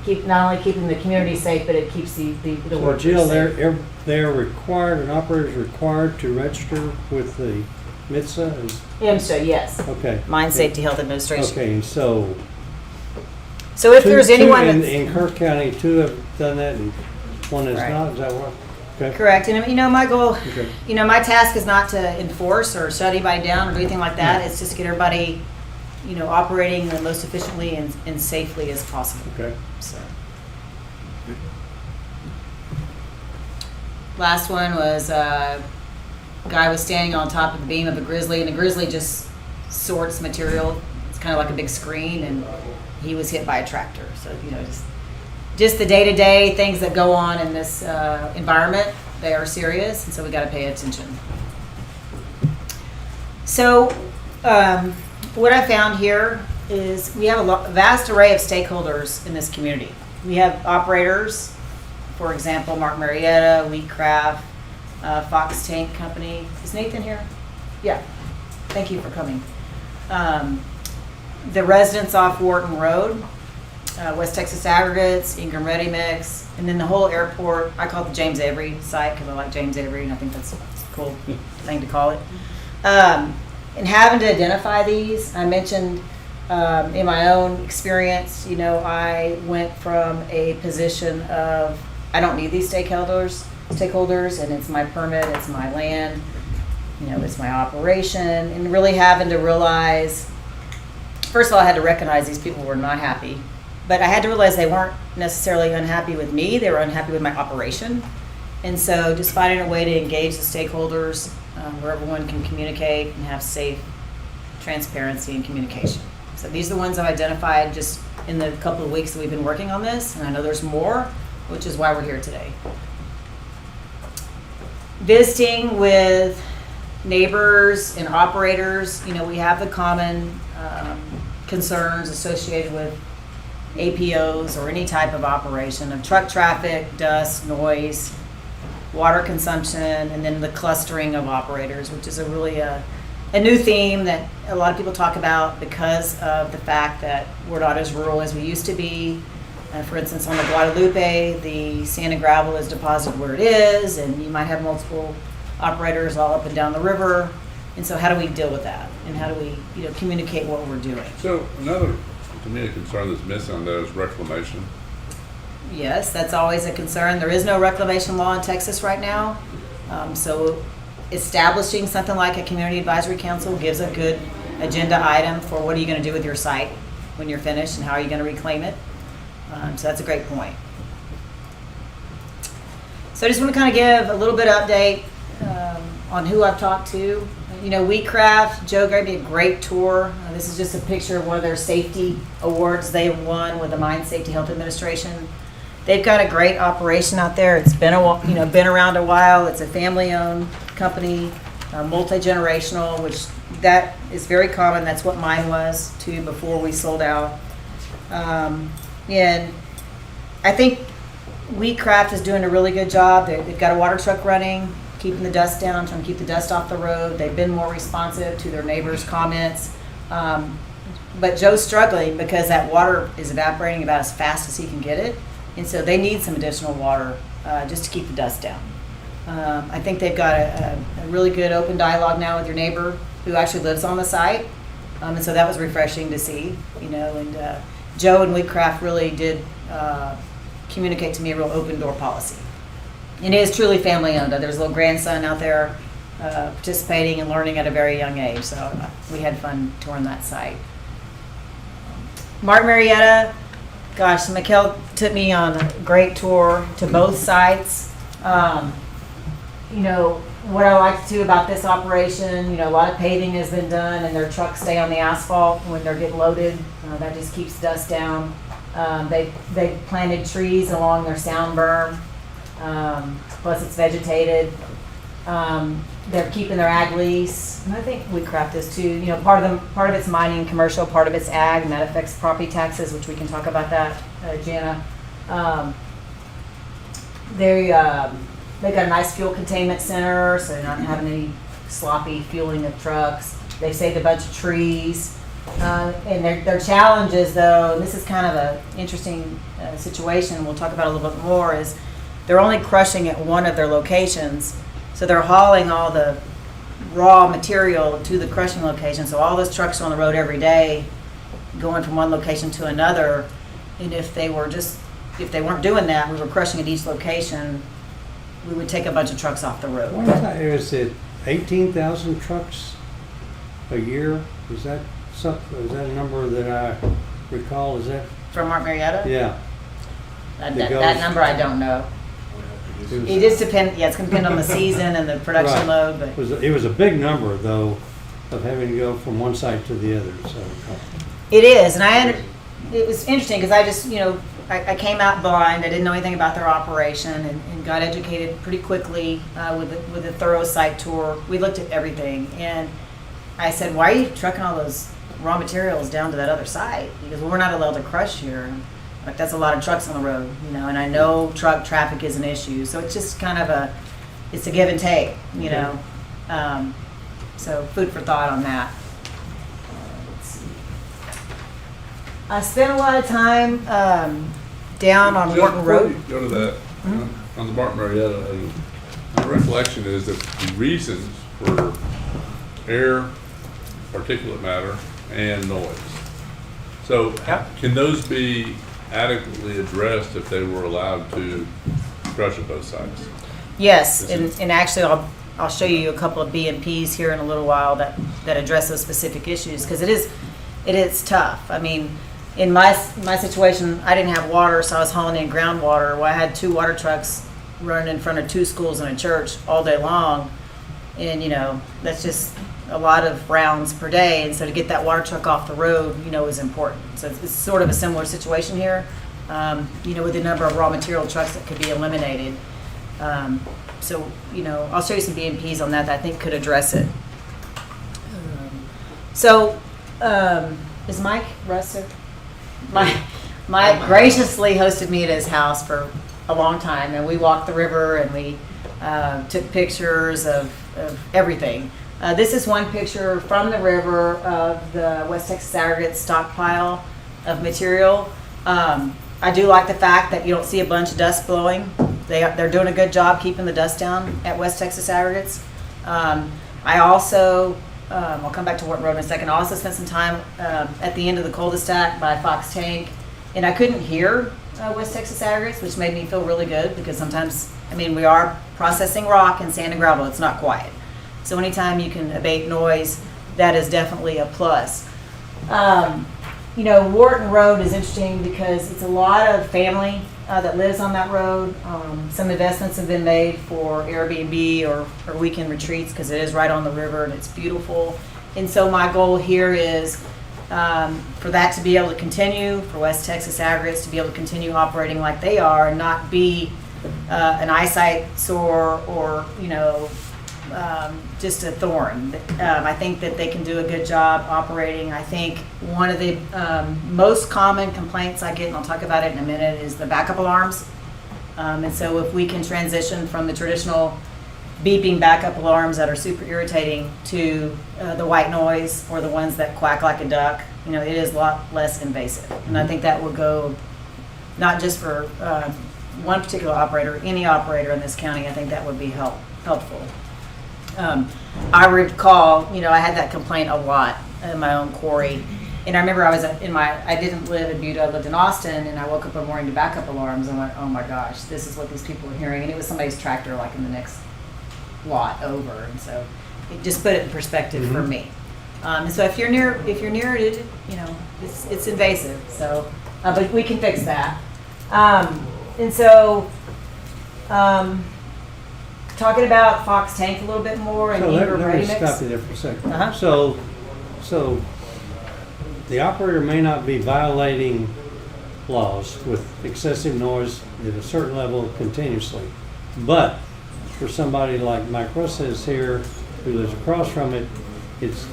keep not only keeping the community safe, but it keeps the workers Jill, safe. they're required, an operator is required to register with the MSHA? MSHA, yes. Okay. Mine Safety Health Administration. Okay, so if there's anyone that's in Kerr County, 2 have done that, and 1 has Right. not. Is that right? Okay. Correct. And my goal, Okay. my task is not to enforce or shut anybody down or do anything like that. It's just to get everybody, operating the most efficiently and safely as possible. Okay. So. Last one was a guy was standing on top of the beam of a grizzly, and the grizzly just sorts material. It's kind of like a big screen, and he was hit by a tractor. So, just the day-to-day things that go on in this environment, they are serious, and so we got to pay attention. So what I found here is we have a vast array of stakeholders in this community. We have operators, for example, Mark Marietta, Wheatcraft, Fox Tank Company. Is Nathan here? Yeah. Thank you for coming. The residents off Wharton Road, West Texas Aggregates, Ingram Ready Mix, and then the whole airport. I call it the James Avery site because I like James Avery, and I think that's a cool thing to call it. And having to identify these, I mentioned In my own experience, I went from a position of, I don't need these stakeholders, and it's my permit, it's my land, it's my operation, and really having to realize, first of all, I had to recognize these people were not happy, but I had to realize they weren't necessarily unhappy with me, they were unhappy with my operation. And so just finding a way to engage the stakeholders where everyone can communicate and have safe transparency and communication. So these are the ones I've identified just in the couple of weeks that we've been working on this, and I know there's more, which is why we're here today. Visiting with neighbors and operators, we have the common concerns associated with APOs or any type of operation of truck traffic, dust, noise, water consumption, and then the clustering of operators, which is a new theme that a lot of people talk about because of the fact that we're not as rural as we used to be. For instance, on the Guadalupe, the sand and gravel is deposited where it is, and you might have multiple operators all up and down the river. And so how do we deal with that? And how do we communicate what we're doing? So another, to me, a concern that's missing on those reclamation. Yes, that's always a concern. There is no reclamation law in Texas right now. So establishing something like a community advisory council gives a good agenda item for what are you going to do with your site when you're finished and how are you going to reclaim it. So that's a great point. So I just want to kind of give a little bit of update on who I've talked to. Wheatcraft, Joe gave me a great tour. This is just a picture of one of their safety awards they won with the Mine Safety Health Administration. They've got a great operation out there. It's been been around a while. It's a family-owned company, multi-generational, which that is very common. That's what mine was too before we sold out. And I think Wheatcraft is doing a really good job. They've got a water truck running, keeping the dust down, trying to keep the dust off the road. They've been more responsive to their neighbors' comments. But Joe's struggling because that water is evaporating about as fast as he can get it. And so they need some additional water just to keep the dust down. I think they've got a really good open dialogue now with your neighbor who actually lives on the site. And so that was refreshing to see, and Joe and Wheatcraft really did communicate to me a real open door policy. And it is truly family owned. There's a little grandson out there participating and learning at a very young age. So we had fun touring that site. Martin Marietta, gosh, Mikkel took me on a great tour to both sites. What I like to do about this operation, a lot of paving has been done and their trucks stay on the asphalt when they're getting loaded. That just keeps dust down. They planted trees along their sound berm. Plus it's vegetated. They're keeping their ag lease. And I think Wheatcraft is too. Part of it's mining, commercial, part of it's ag, and that affects property taxes, which we can talk about that, Jana. They've got a nice fuel containment center, so they're not having any sloppy fueling of trucks. They've saved a bunch of trees. And their challenges, though, and this is kind of an interesting situation, we'll talk about a little bit more, is they're only crushing at one of their locations. So they're hauling all the raw material to the crushing location. So all those trucks are on the road every day, going from one location to another. And if they weren't doing that, we were crushing at each location, we would take a bunch of trucks off the road. Is it 18,000 trucks a year? Is that a number that I recall? Is that from Martin Marietta? Yeah. That number I don't know. It just depends. Yeah, it's going to depend on the season and the production load. But it was a big number though, of having to go from one site to the other. So it is, and it was interesting because I just I came out blind. I didn't know anything about their operation and got educated pretty quickly with a thorough site tour. We looked at everything, and I said, "Why are you trucking all those raw materials down to that other site?" Because we're not allowed to crush here. Like that's a lot of trucks on the road, and I know truck traffic is an issue. So it's just kind of it's a give and take, So food for thought on that. Let's see. I spent a lot of time down on Morton Road. Go to that on the Martin Marietta. My recollection is that the reasons for air, particulate matter, and noise So Yep. can those be adequately addressed if they were allowed to crush at both sides? Yes, Is and actually, I'll show you a couple of BMPs here in a little while that address those specific issues, because it is tough. I mean, in my situation, I didn't have water, so I was hauling in groundwater. Well, I had 2 water trucks running in front of 2 schools and a church all day long, and that's just a lot of rounds per day. And so to get that water truck off the road, is important. So it's sort of a similar situation here, with the number of raw material trucks that could be eliminated. So I'll show you some BMPs on that I think could address it. Is Mike Russ there? Mike graciously hosted me at his house for a long time, and we walked the river, and we took pictures of everything. This is one picture from the river of the West Texas Aggregate stockpile of material. I do like the fact that you don't see a bunch of dust blowing. They're doing a good job keeping the dust down at West Texas Aggregates. I also, I'll come back to Wharton Road in a second. I also spent some time at the end of the cul-de-sac by Fox Tank, and I couldn't hear West Texas Aggregates, which made me feel really good, because sometimes, we are processing rock and sand and gravel. It's not quiet. So anytime you can abate noise, that is definitely a plus. Wharton Road is interesting because it's a lot of family that lives on that road. Some investments have been made for Airbnb or weekend retreats, because it is right on the river and it's beautiful. And so my goal here is for that to be able to continue, for West Texas Aggregates to be able to continue operating like they are and not be an eyesight sore or, just a thorn. I think that they can do a good job operating. I think one of the most common complaints I get, and I'll talk about it in a minute, is the backup alarms. And so if we can transition from the traditional beeping backup alarms that are super irritating to the white noise or the ones that quack like a duck, it is a lot less invasive. And I think that will go not just for one particular operator, any operator in this county. I think that would be helpful. I recall, I had that complaint a lot in my own quarry. And I remember I didn't live in Butte, I lived in Austin, and I woke up one morning to backup alarms and went, oh my gosh, this is what these people are hearing. And it was somebody's tractor like in the next lot over. And so it just put it in perspective for me. And so if you're near it, it's invasive. So, but we can fix that. Talking about Fox Tank a little bit more and Eager let Ready me Mix. stop you there for a second. Uh-huh. So the operator may not be violating laws with excessive noise at a certain level continuously, but for somebody like Mike Russ is here, who lives across from it, it's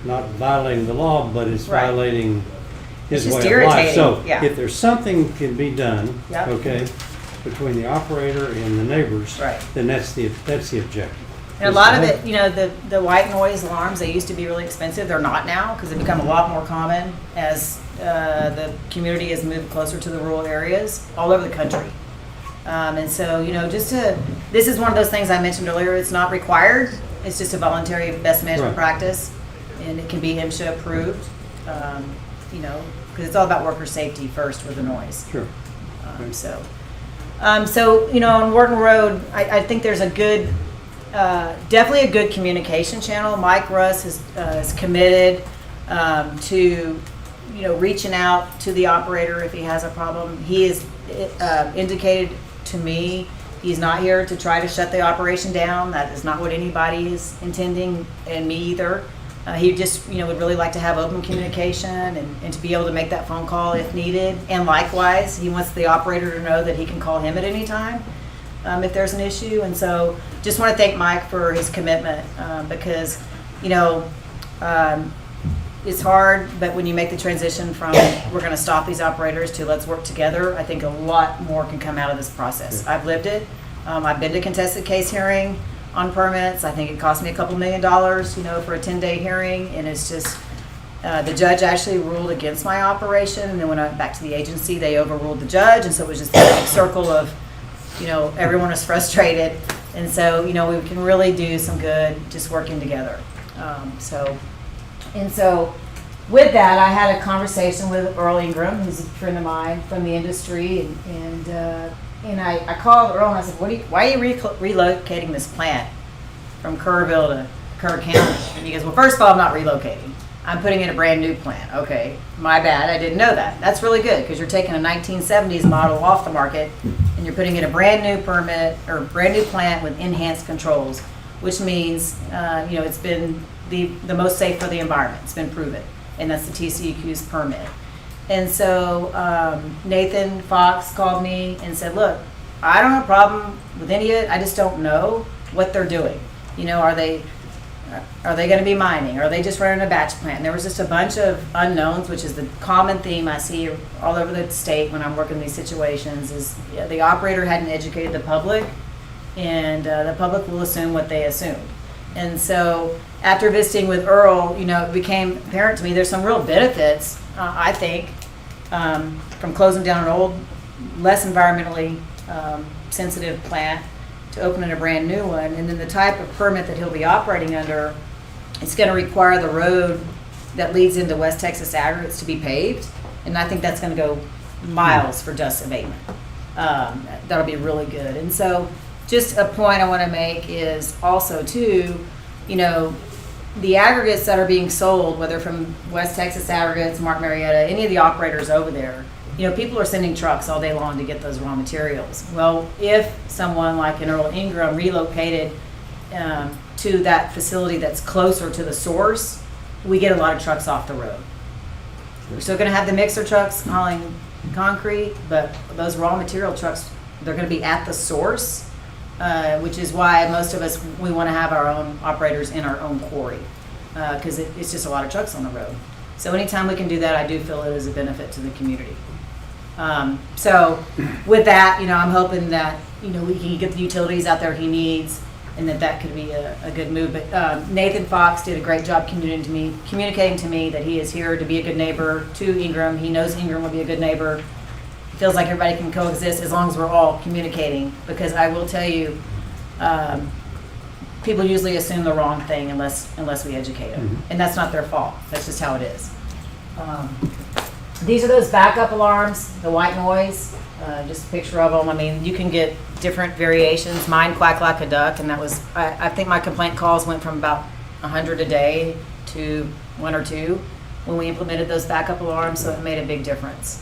not violating the law, but it's Right. violating his It's just way of life. irritating, So yeah. if there's something can be done, Yep. okay, between the operator and the neighbors, Right. then that's the objective. And a lot of it, the white noise alarms, they used to be really expensive. They're not now, because they've become a lot more common as the community has moved closer to the rural areas all over the country. And so, this is one of those things I mentioned earlier. It's not required. It's just a voluntary best management Right. practice, and it can be MSHA approved. Because it's all about worker safety first with the noise. Sure. On Wharton Road, I think there's a good, definitely a good communication channel. Mike Russ is committed to, reaching out to the operator if he has a problem. He has indicated to me he's not here to try to shut the operation down. That is not what anybody is intending, and me either. He just, would really like to have open communication and to be able to make that phone call if needed. And likewise, he wants the operator to know that he can call him at any time if there's an issue. And so just want to thank Mike for his commitment because, it's hard, but when you make the transition from we're going to stop these operators to let's work together, I think a lot more can come out of this process. I've lived it. I've been to contested case hearing on permits. I think it cost me a couple $1 million, for a 10-day hearing, and it's just the judge actually ruled against my operation, and then when I went back to the agency, they overruled the judge, and so it was just a circle of, everyone was frustrated, and so we can really do some good just working together. with that, I had a conversation with Earl Ingram, who's a friend of mine from the industry, and I called Earl and I said, why are you relocating this plant from Kerrville to Kerr County? And he goes, well, first of all, I'm not relocating. I'm putting in a brand new plant. Okay, my bad, I didn't know that. That's really good, because you're taking a 1970s model off the market and you're putting in a brand new permit or brand new plant with enhanced controls, which means, it's been the most safe for the environment. It's been proven. And that's the TCEQ's permit. And so Nathan Fox called me and said, look, I don't have a problem with any of it. I just don't know what they're doing. Are they going to be mining? Are they just running a batch plant? And there was just a bunch of unknowns, which is the common theme I see all over the state when I'm working these situations is the operator hadn't educated the public, and the public will assume what they assumed. And so after visiting with Earl, it became apparent to me there's some real benefits, I think, from closing down an old, less environmentally sensitive plant to opening a brand new one. And then the type of permit that he'll be operating under, it's going to require the road that leads into West Texas Aggregates to be paved. And I think that's going to go miles for dust abatement. That'll be really good. And so just a point I want to make is also too, the aggregates that are being sold, whether from West Texas Aggregates, Mark Marietta, any of the operators over there, people are sending trucks all day long to get those raw materials. Well, if someone like an Earl Ingram relocated to that facility that's closer to the source, we get a lot of trucks off the road. We're still going to have the mixer trucks hauling concrete, but those raw material trucks, they're going to be at the source. Which is why most of us, we want to have our own operators in our own quarry, because it's just a lot of trucks on the road. So anytime we can do that, I do feel it is a benefit to the community. So with that, I'm hoping that, we can get the utilities out there he needs, and that could be a good move. But Nathan Fox did a great job communicating to me that he is here to be a good neighbor to Ingram. He knows Ingram will be a good neighbor. Feels like everybody can coexist as long as we're all communicating, because I will tell you, people usually assume the wrong thing unless we educate them, and that's not their fault. That's just how it is. These are those backup alarms, the white noise, just a picture of them. I mean, you can get different variations. Mine quack like a duck, and that was, I think my complaint calls went from about 100 a day to 1 or 2 when we implemented those backup alarms, so it made a big difference.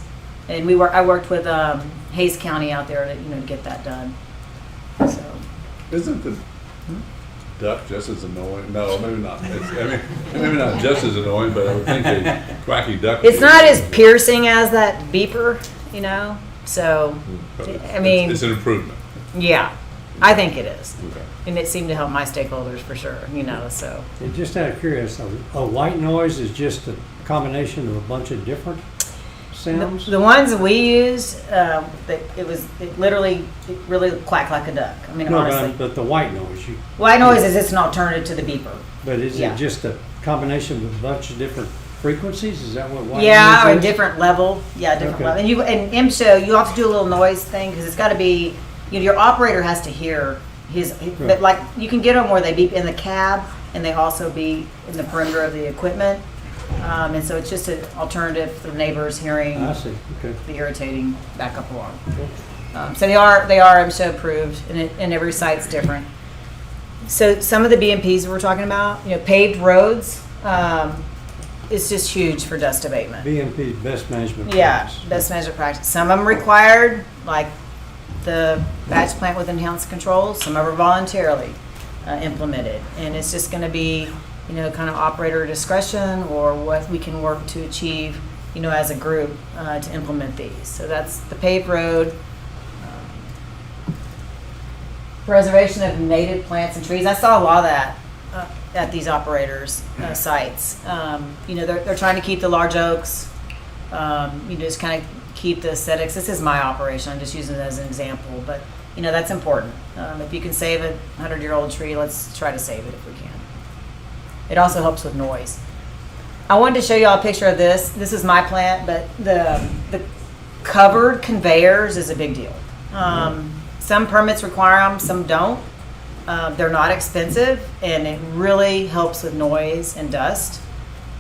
And I worked with Hayes County out there to get that done. So. Isn't the duck just as annoying? No, maybe not. Maybe not just as annoying, but I would think a quacky duck. It's not as piercing as that beeper, So, it's an improvement. Yeah, I think it is. Okay. And it seemed to help my stakeholders for sure, So. And just out of curiosity, a white noise is just a combination of a bunch of different sounds? The ones that we used, it really quacked like a duck. Honestly. But the white noise. White noise is just an alternative to the beeper. But is it just a combination of a bunch of different frequencies? Is that what white noise is? Yeah, or a different level. Yeah, different level. And MSHA, you have to do a little noise thing because it's got to be, your operator has to hear but like you can get them where they beep in the cab and they also beep in the perimeter of the equipment. And so it's just an alternative for neighbors hearing the irritating backup alarm. So they are MSHA approved, and every site's different. So some of the BMPs we're talking about, paved roads, is just huge for dust abatement. BMP, best management practice. Yeah, best management practice. Some of them required, like the batch plant with enhanced controls. Some of them are voluntarily implemented, and it's just going to be kind of operator discretion or what we can work to achieve, as a group to implement these. So that's the paved road, preservation of native plants and trees. I saw a lot of that at these operators' sites. They're trying to keep the large oaks, just kind of keep the aesthetics. This is my operation. I'm just using it as an example, but that's important. If you can save a 100-year-old tree, let's try to save it if we can. It also helps with noise. I wanted to show you all a picture of this. This is my plant, but the covered conveyors is a big deal. Some permits require them, some don't. They're not expensive, and it really helps with noise and dust.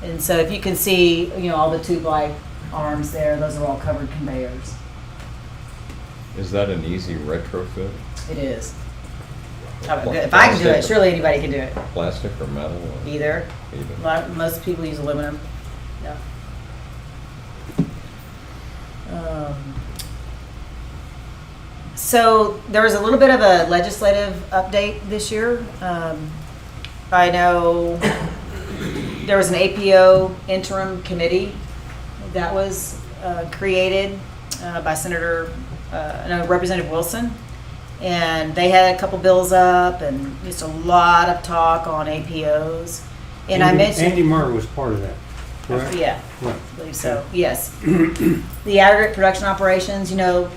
And so if you can see, all the tube-like arms there, those are all covered conveyors. Is that an easy retrofit? It is. If I can do it, surely anybody can do it. Plastic or metal? Or Either. either? Most people use aluminum. Yeah. So there was a little bit of a legislative update this year. I know there was an APO interim committee that was created by Representative Wilson. And they had a couple bills up and just a lot of talk on APOs. And I mentioned Andy Murray was part of that, correct? Yeah, Right. I believe so, yes. The aggregate production operations,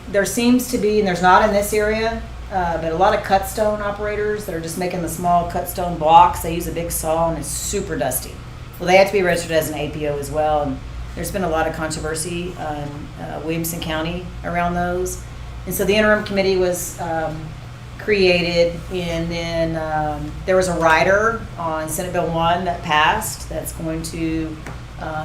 there seems to be, and there's not in this area, but a lot of cut stone operators that are just making the small cut stone blocks. They use a big saw and it's super dusty. Well, they have to be registered as an APO as well. And there's been a lot of controversy in Williamson County around those. And so the interim committee was created, and then there was a rider on Senate Bill 1 that passed that's going to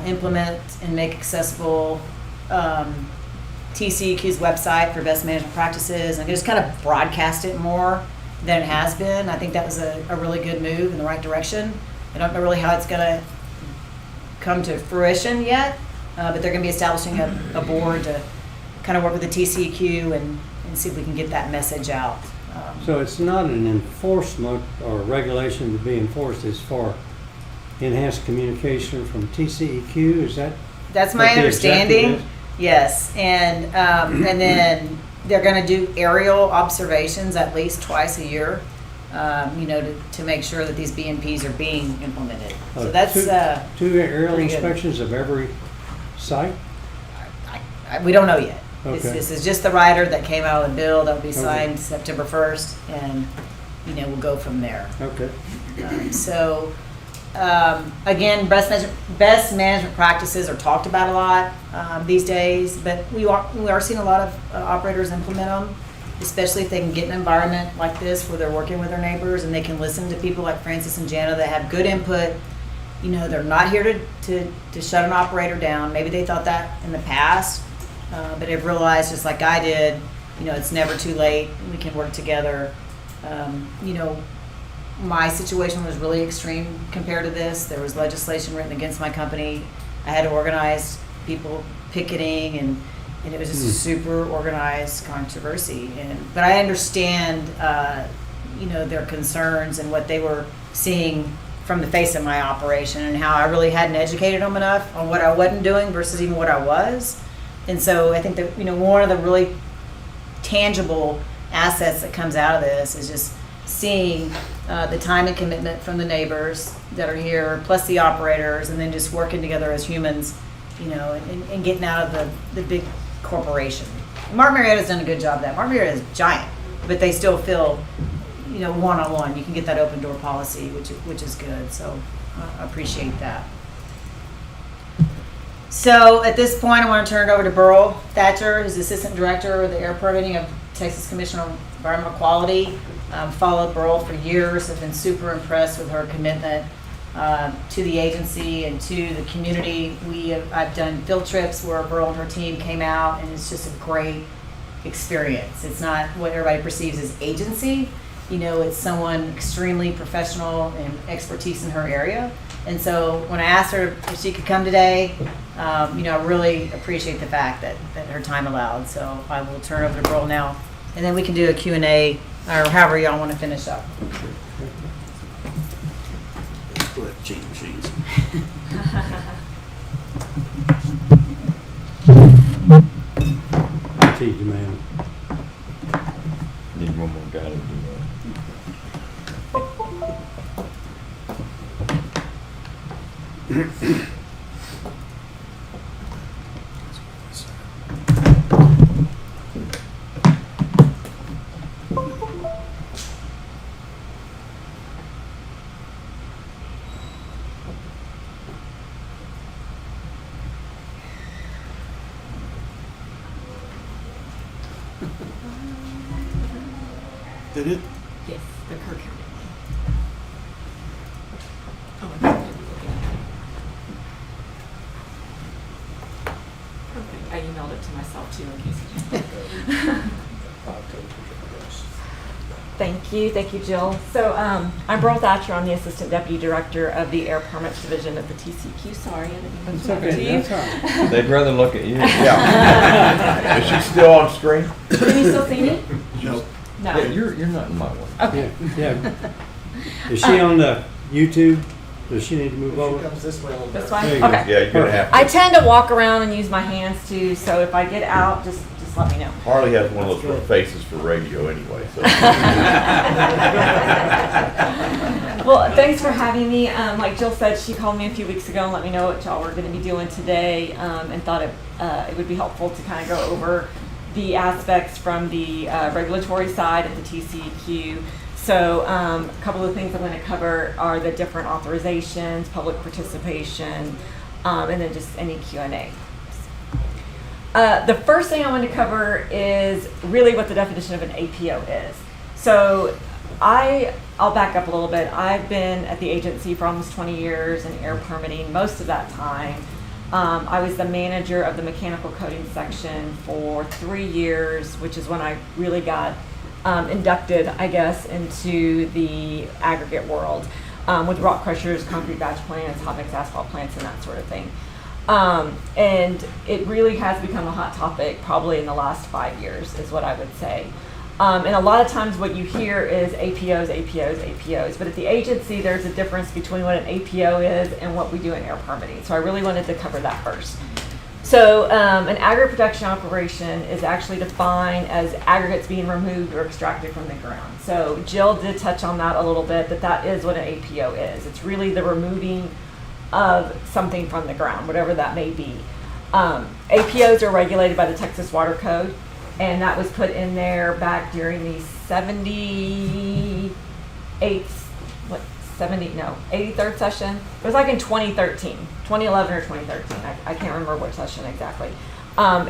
implement and make accessible TCEQ's website for best management practices, and just kind of broadcast it more than it has been. I think that was a really good move in the right direction. I don't know really how it's going to come to fruition yet, but they're going to be establishing a board to kind of work with the TCEQ and see if we can get that message out. So it's not an enforcement or regulation to be enforced, it's for enhanced communication from TCEQ, is that? That's my what the understanding. objective is? Yes, and then they're going to do aerial observations at least twice a year, to make sure that these BMPs are being implemented. So that's two aerial pretty good. inspections of every site? We don't know yet. Okay. This is just the rider that came out of the bill that will be signed September 1st, and we'll go from there. Okay. Again, best management practices are talked about a lot these days, but we are seeing a lot of operators implement them, especially if they can get an environment like this where they're working with their neighbors and they can listen to people like Francis and Jana that have good input. They're not here to shut an operator down. Maybe they thought that in the past, but they've realized, just like I did, it's never too late. We can work together. My situation was really extreme compared to this. There was legislation written against my company. I had to organize people picketing, and it was just a super organized controversy. But I understand, their concerns and what they were seeing from the face of my operation, and how I really hadn't educated them enough on what I wasn't doing versus even what I was. And so I think that, one of the really tangible assets that comes out of this is just seeing the time and commitment from the neighbors that are here, plus the operators, and then just working together as humans, and getting out of the big corporation. Martin Marietta's done a good job of that. Martin Marietta is giant, but they still feel, one-on-one. You can get that open door policy, which is good. So I appreciate that. So at this point, I want to turn it over to Burl Thatcher, who's Assistant Director of the Air Permitting of Texas Commission on Environmental Quality. Followed Burl for years, have been super impressed with her commitment to the agency and to the community. I've done field trips where Burl and her team came out, and it's just a great experience. It's not what everybody perceives as agency. It's someone extremely professional and expertise in her area. And so when I asked her if she could come today, I really appreciate the fact that her time allowed. So I will turn over to Burl now, and then we can do a Q&A, or however y'all want to finish up. Cheat machines. I teach you, man. Need one more guy to do that. Did it? Yes, the Kerr County one. Oh, myself too in case you didn't. Thank you, Jill. So I'm Burl Thatcher. I'm the Assistant Deputy Director of the Air Permits Division of the TCQ. Sorry, I didn't mean to okay, to you. that's all right. They'd rather look at you. Yeah. Is she still on screen? Can you still see me? No. No. Yeah, you're not in my way. Okay. Yeah. Is she on the YouTube? Does she need to move over? This way? There you go. Okay. Yeah, you're gonna have I to. tend to walk around and use my hands too, so if I get out, just let me know. Harley has one of those little faces for radio anyway, so. Well, thanks for having me. Like Jill said, she called me a few weeks ago and let me know what y'all were going to be doing today, and thought it would be helpful to kind of go over the aspects from the regulatory side of the TCEQ. So a couple of things I'm going to cover are the different authorizations, public participation, and then just any Q&A. The first thing I want to cover is really what the definition of an APO is. So I'll back up a little bit. I've been at the agency for almost 20 years in air permitting. Most of that time, I was the manager of the mechanical coding section for 3 years, which is when I really got inducted, I guess, into the aggregate world with rock crushers, concrete batch plants, hot mix asphalt plants, and that sort of thing. And it really has become a hot topic probably in the last 5 years is what I would say. And a lot of times what you hear is APOs, APOs, APOs, but at the agency there's a difference between what an APO is and what we do in air permitting. So I really wanted to cover that first. So an aggregate production operation is actually defined as aggregates being removed or extracted from the ground. So Jill did touch on that a little bit, but that is what an APO is. It's really the removing of something from the ground, whatever that may be. APOs are regulated by the Texas Water Code, and that was put in there back during the 83rd session. It was like in 2011 or 2013. I can't remember what session exactly.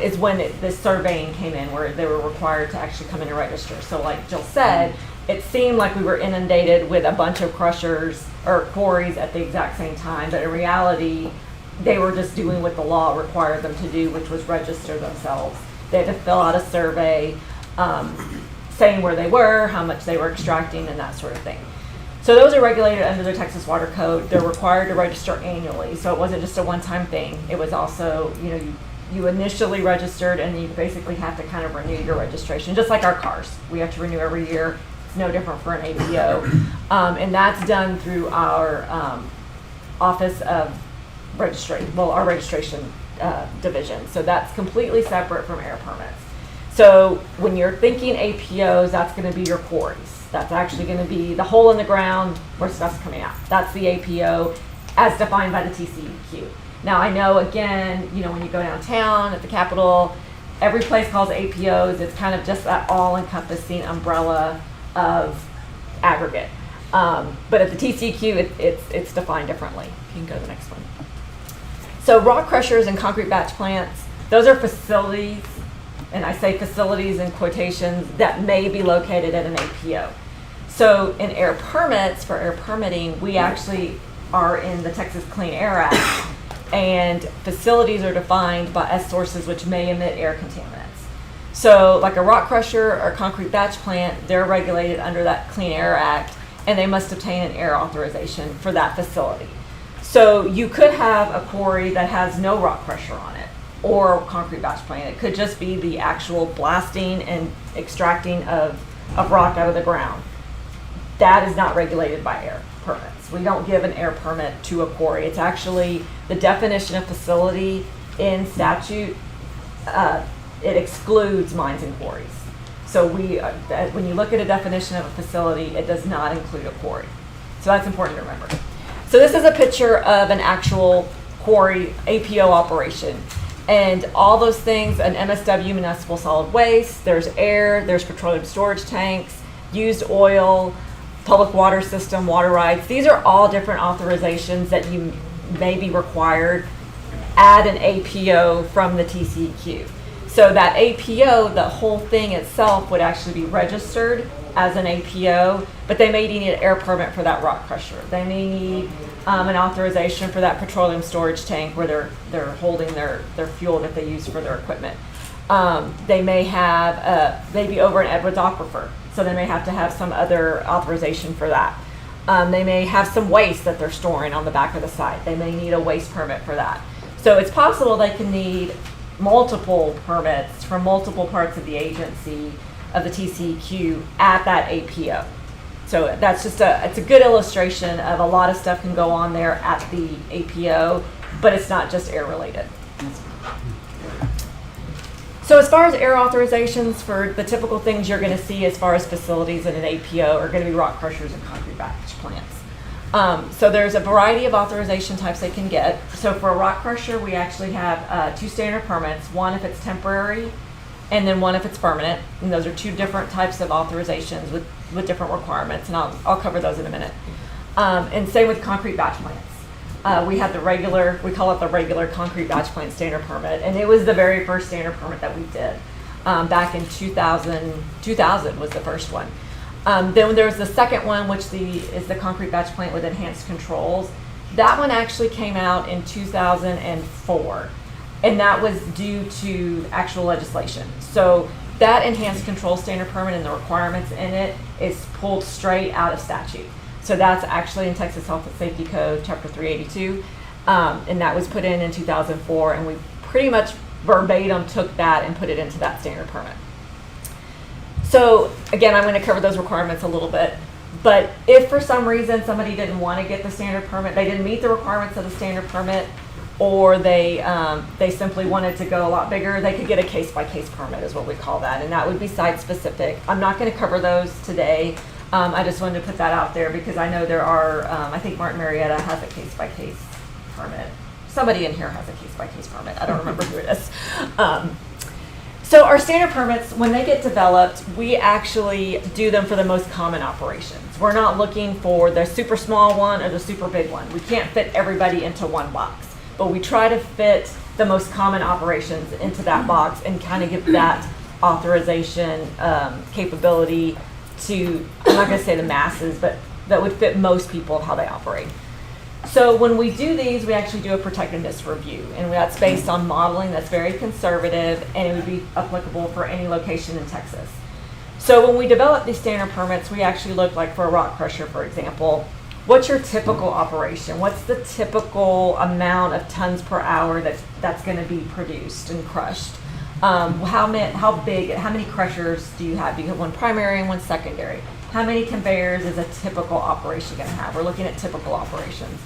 Is when the surveying came in where they were required to actually come in and register. So like Jill said, it seemed like we were inundated with a bunch of crushers or quarries at the exact same time, but in reality, they were just doing what the law required them to do, which was register themselves. They had to fill out a survey saying where they were, how much they were extracting, and that sort of thing. So those are regulated under the Texas Water Code. They're required to register annually, so it wasn't just a one-time thing. It was also, you initially registered, and you basically have to kind of renew your registration, just like our cars. We have to renew every year. It's no different for an APO. And that's done through our Office of Registration, our registration division. So that's completely separate from air permits. So when you're thinking APOs, that's going to be your quarries. That's actually going to be the hole in the ground where stuff's coming out. That's the APO as defined by the TCEQ. Now I know, again, when you go downtown at the Capitol, every place calls APOs. It's kind of just that all-encompassing umbrella of aggregate. But at the TCEQ, it's defined differently. You can go to the next one. So rock crushers and concrete batch plants, those are facilities, and I say facilities in quotations, that may be located at an APO. So in air permits, for air permitting, we actually are in the Texas Clean Air Act, and facilities are defined as sources which may emit air contaminants. So like a rock crusher or concrete batch plant, they're regulated under that Clean Air Act, and they must obtain an air authorization for that facility. So you could have a quarry that has no rock crusher on it or concrete batch plant. It could just be the actual blasting and extracting of rock out of the ground. That is not regulated by air permits. We don't give an air permit to a quarry. It's actually the definition of facility in statute. It excludes mines and quarries. So when you look at a definition of a facility, it does not include a quarry. So that's important to remember. So this is a picture of an actual quarry APO operation. And all those things, an MSW, municipal solid waste, there's air, there's petroleum storage tanks, used oil, public water system, water rights. These are all different authorizations that you may be required at an APO from the TCEQ. So that APO, the whole thing itself would actually be registered as an APO, but they may need an air permit for that rock crusher. They may need an authorization for that petroleum storage tank where they're holding their fuel that they use for their equipment. They may have, maybe over in Edwards Aquifer, so they may have to have some other authorization for that. They may have some waste that they're storing on the back of the site. They may need a waste permit for that. So it's possible they can need multiple permits from multiple parts of the agency of the TCEQ at that APO. So that's just it's a good illustration of a lot of stuff can go on there at the APO, but it's not just air related. So as far as air authorizations for the typical things you're going to see as far as facilities in an APO are going to be rock crushers and concrete batch plants. So there's a variety of authorization types they can get. So for a rock crusher, we actually have 2 standard permits, one if it's temporary and then one if it's permanent. And those are 2 different types of authorizations with different requirements, and I'll cover those in a minute. And same with concrete batch plants. We have the regular, we call it the regular concrete batch plant standard permit, and it was the very first standard permit that we did. Back in 2000 was the first one. Then there's the second one, which is the concrete batch plant with enhanced controls. That one actually came out in 2004, and that was due to actual legislation. So that enhanced control standard permit and the requirements in it is pulled straight out of statute. So that's actually in Texas Health and Safety Code, Chapter 382, and that was put in 2004, and we pretty much verbatim took that and put it into that standard permit. So again, I'm going to cover those requirements a little bit, but if for some reason somebody didn't want to get the standard permit, they didn't meet the requirements of the standard permit, or they simply wanted to go a lot bigger, they could get a case-by-case permit is what we call that, and that would be site-specific. I'm not going to cover those today. I just wanted to put that out there because I know there are, I think Martin Marietta has a case-by-case permit. Somebody in here has a case-by-case permit. I don't remember who it is. So our standard permits, when they get developed, we actually do them for the most common operations. We're not looking for the super small one or the super big one. We can't fit everybody into one box, but we try to fit the most common operations into that box and kind of give that authorization capability to, I'm not going to say the masses, but that would fit most people of how they operate. So when we do these, we actually do a protectiveness review, and that's based on modeling that's very conservative, and it would be applicable for any location in Texas. So when we develop these standard permits, we actually look like for a rock crusher, for example, what's your typical operation? What's the typical amount of tons per hour that's going to be produced and crushed? How many crushers do you have? Do you have one primary and one secondary? How many conveyors is a typical operation going to have? We're looking at typical operations.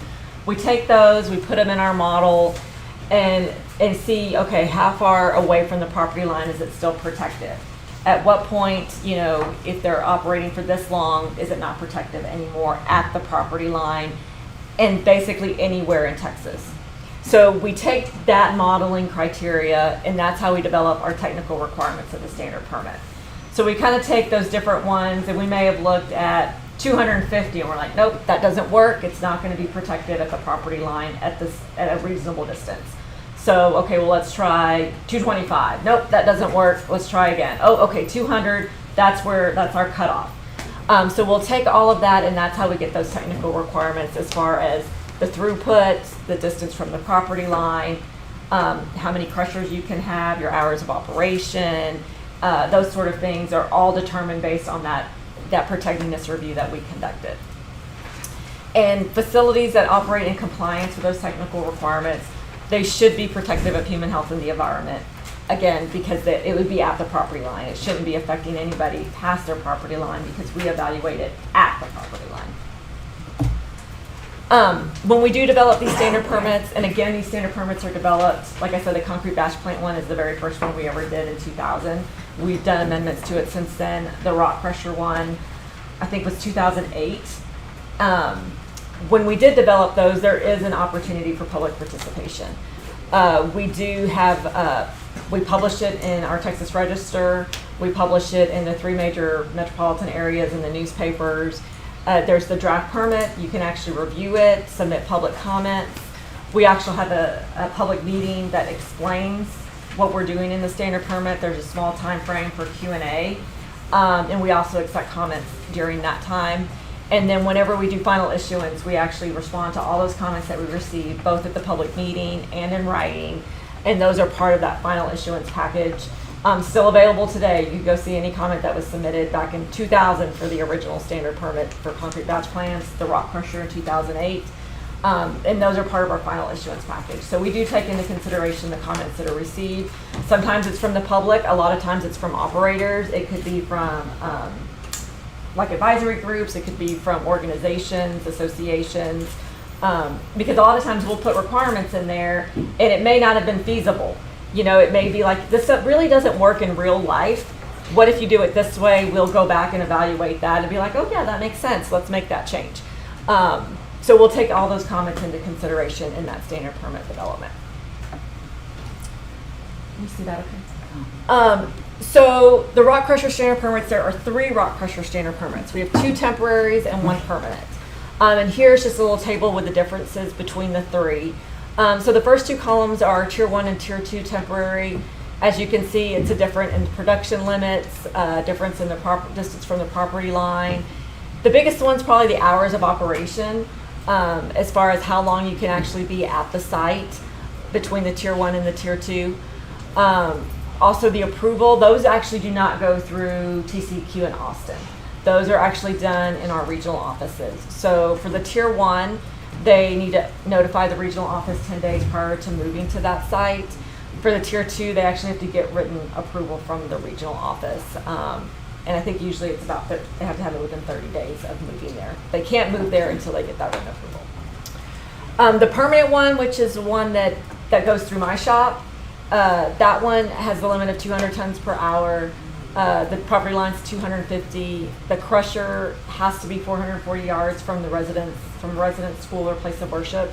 We take those, we put them in our model, and see, okay, how far away from the property line is it still protected? At what point, if they're operating for this long, is it not protective anymore at the property line, and basically anywhere in Texas? So we take that modeling criteria, and that's how we develop our technical requirements of the standard permit. So we kind of take those different ones, and we may have looked at 250, and we're like, nope, that doesn't work. It's not going to be protected at the property line at a reasonable distance. So, okay, well, let's try 225. Nope, that doesn't work. Let's try again. Oh, okay, 200, that's our cutoff. So we'll take all of that, and that's how we get those technical requirements as far as the throughput, the distance from the property line, how many crushers you can have, your hours of operation, those sort of things are all determined based on that protectiveness review that we conducted. And facilities that operate in compliance with those technical requirements, they should be protective of human health and the environment. Again, because it would be at the property line. It shouldn't be affecting anybody past their property line because we evaluate it at the property line. When we do develop these standard permits, and again, these standard permits are developed, like I said, the concrete batch plant one is the very first one we ever did in 2000. We've done amendments to it since then. The rock crusher one, I think, was 2008. When we did develop those, there is an opportunity for public participation. We do have, we publish it in our Texas Register. We publish it in the 3 major metropolitan areas in the newspapers. There's the draft permit. You can actually review it, submit public comments. We actually have a public meeting that explains what we're doing in the standard permit. There's a small time frame for Q&A, and we also accept comments during that time. And then whenever we do final issuance, we actually respond to all those comments that we receive, both at the public meeting and in writing, and those are part of that final issuance package. Still available today. You can go see any comment that was submitted back in 2000 for the original standard permit for concrete batch plants, the rock crusher in 2008. And those are part of our final issuance package. So we do take into consideration the comments that are received. Sometimes it's from the public, a lot of times it's from operators. It could be from like advisory groups, it could be from organizations, associations, because a lot of times we'll put requirements in there and it may not have been feasible. You know, it may be like, this really doesn't work in real life. What if you do it this way? We'll go back and evaluate that and be like, oh yeah, that makes sense. Let's make that change. So we'll take all those comments into consideration in that standard permit development. You see that okay? So the rock crusher standard permits, there are 3 rock crusher standard permits. We have 2 temporaries and 1 permanent. And here's just a little table with the differences between the 3. So the first 2 columns are Tier 1 and Tier 2 temporary. As you can see, it's a different in production limits, difference in the distance from the property line. The biggest one's probably the hours of operation, as far as how long you can actually be at the site between the Tier 1 and the Tier 2. Also the approval, those actually do not go through TCQ in Austin. Those are actually done in our regional offices. So for the Tier 1, they need to notify the regional office 10 days prior to moving to that site. For the Tier 2, they actually have to get written approval from the regional office. And I think usually it's about, they have to have it within 30 days of moving there. They can't move there until they get that written approval. The permanent one, which is the one that goes through my shop, that one has the limit of 200 tons per hour. The property line's 250. The crusher has to be 440 yards from the residence school or place of worship.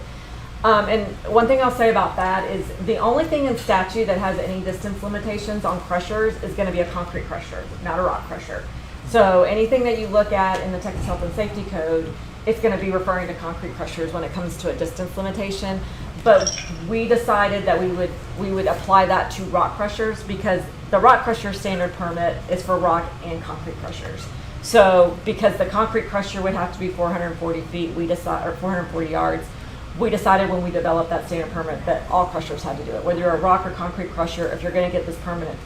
And one thing I'll say about that is the only thing in statute that has any distance limitations on crushers is going to be a concrete crusher, not a rock crusher. So anything that you look at in the Texas Health and Safety Code, it's going to be referring to concrete crushers when it comes to a distance limitation. But we decided that we would apply that to rock crushers because the rock crusher standard permit is for rock and concrete crushers. So because the concrete crusher would have to be 440 feet, or 440 yards, we decided when we developed that standard permit that all crushers had to do it. Whether you're a rock or concrete crusher, if you're going to get this permanent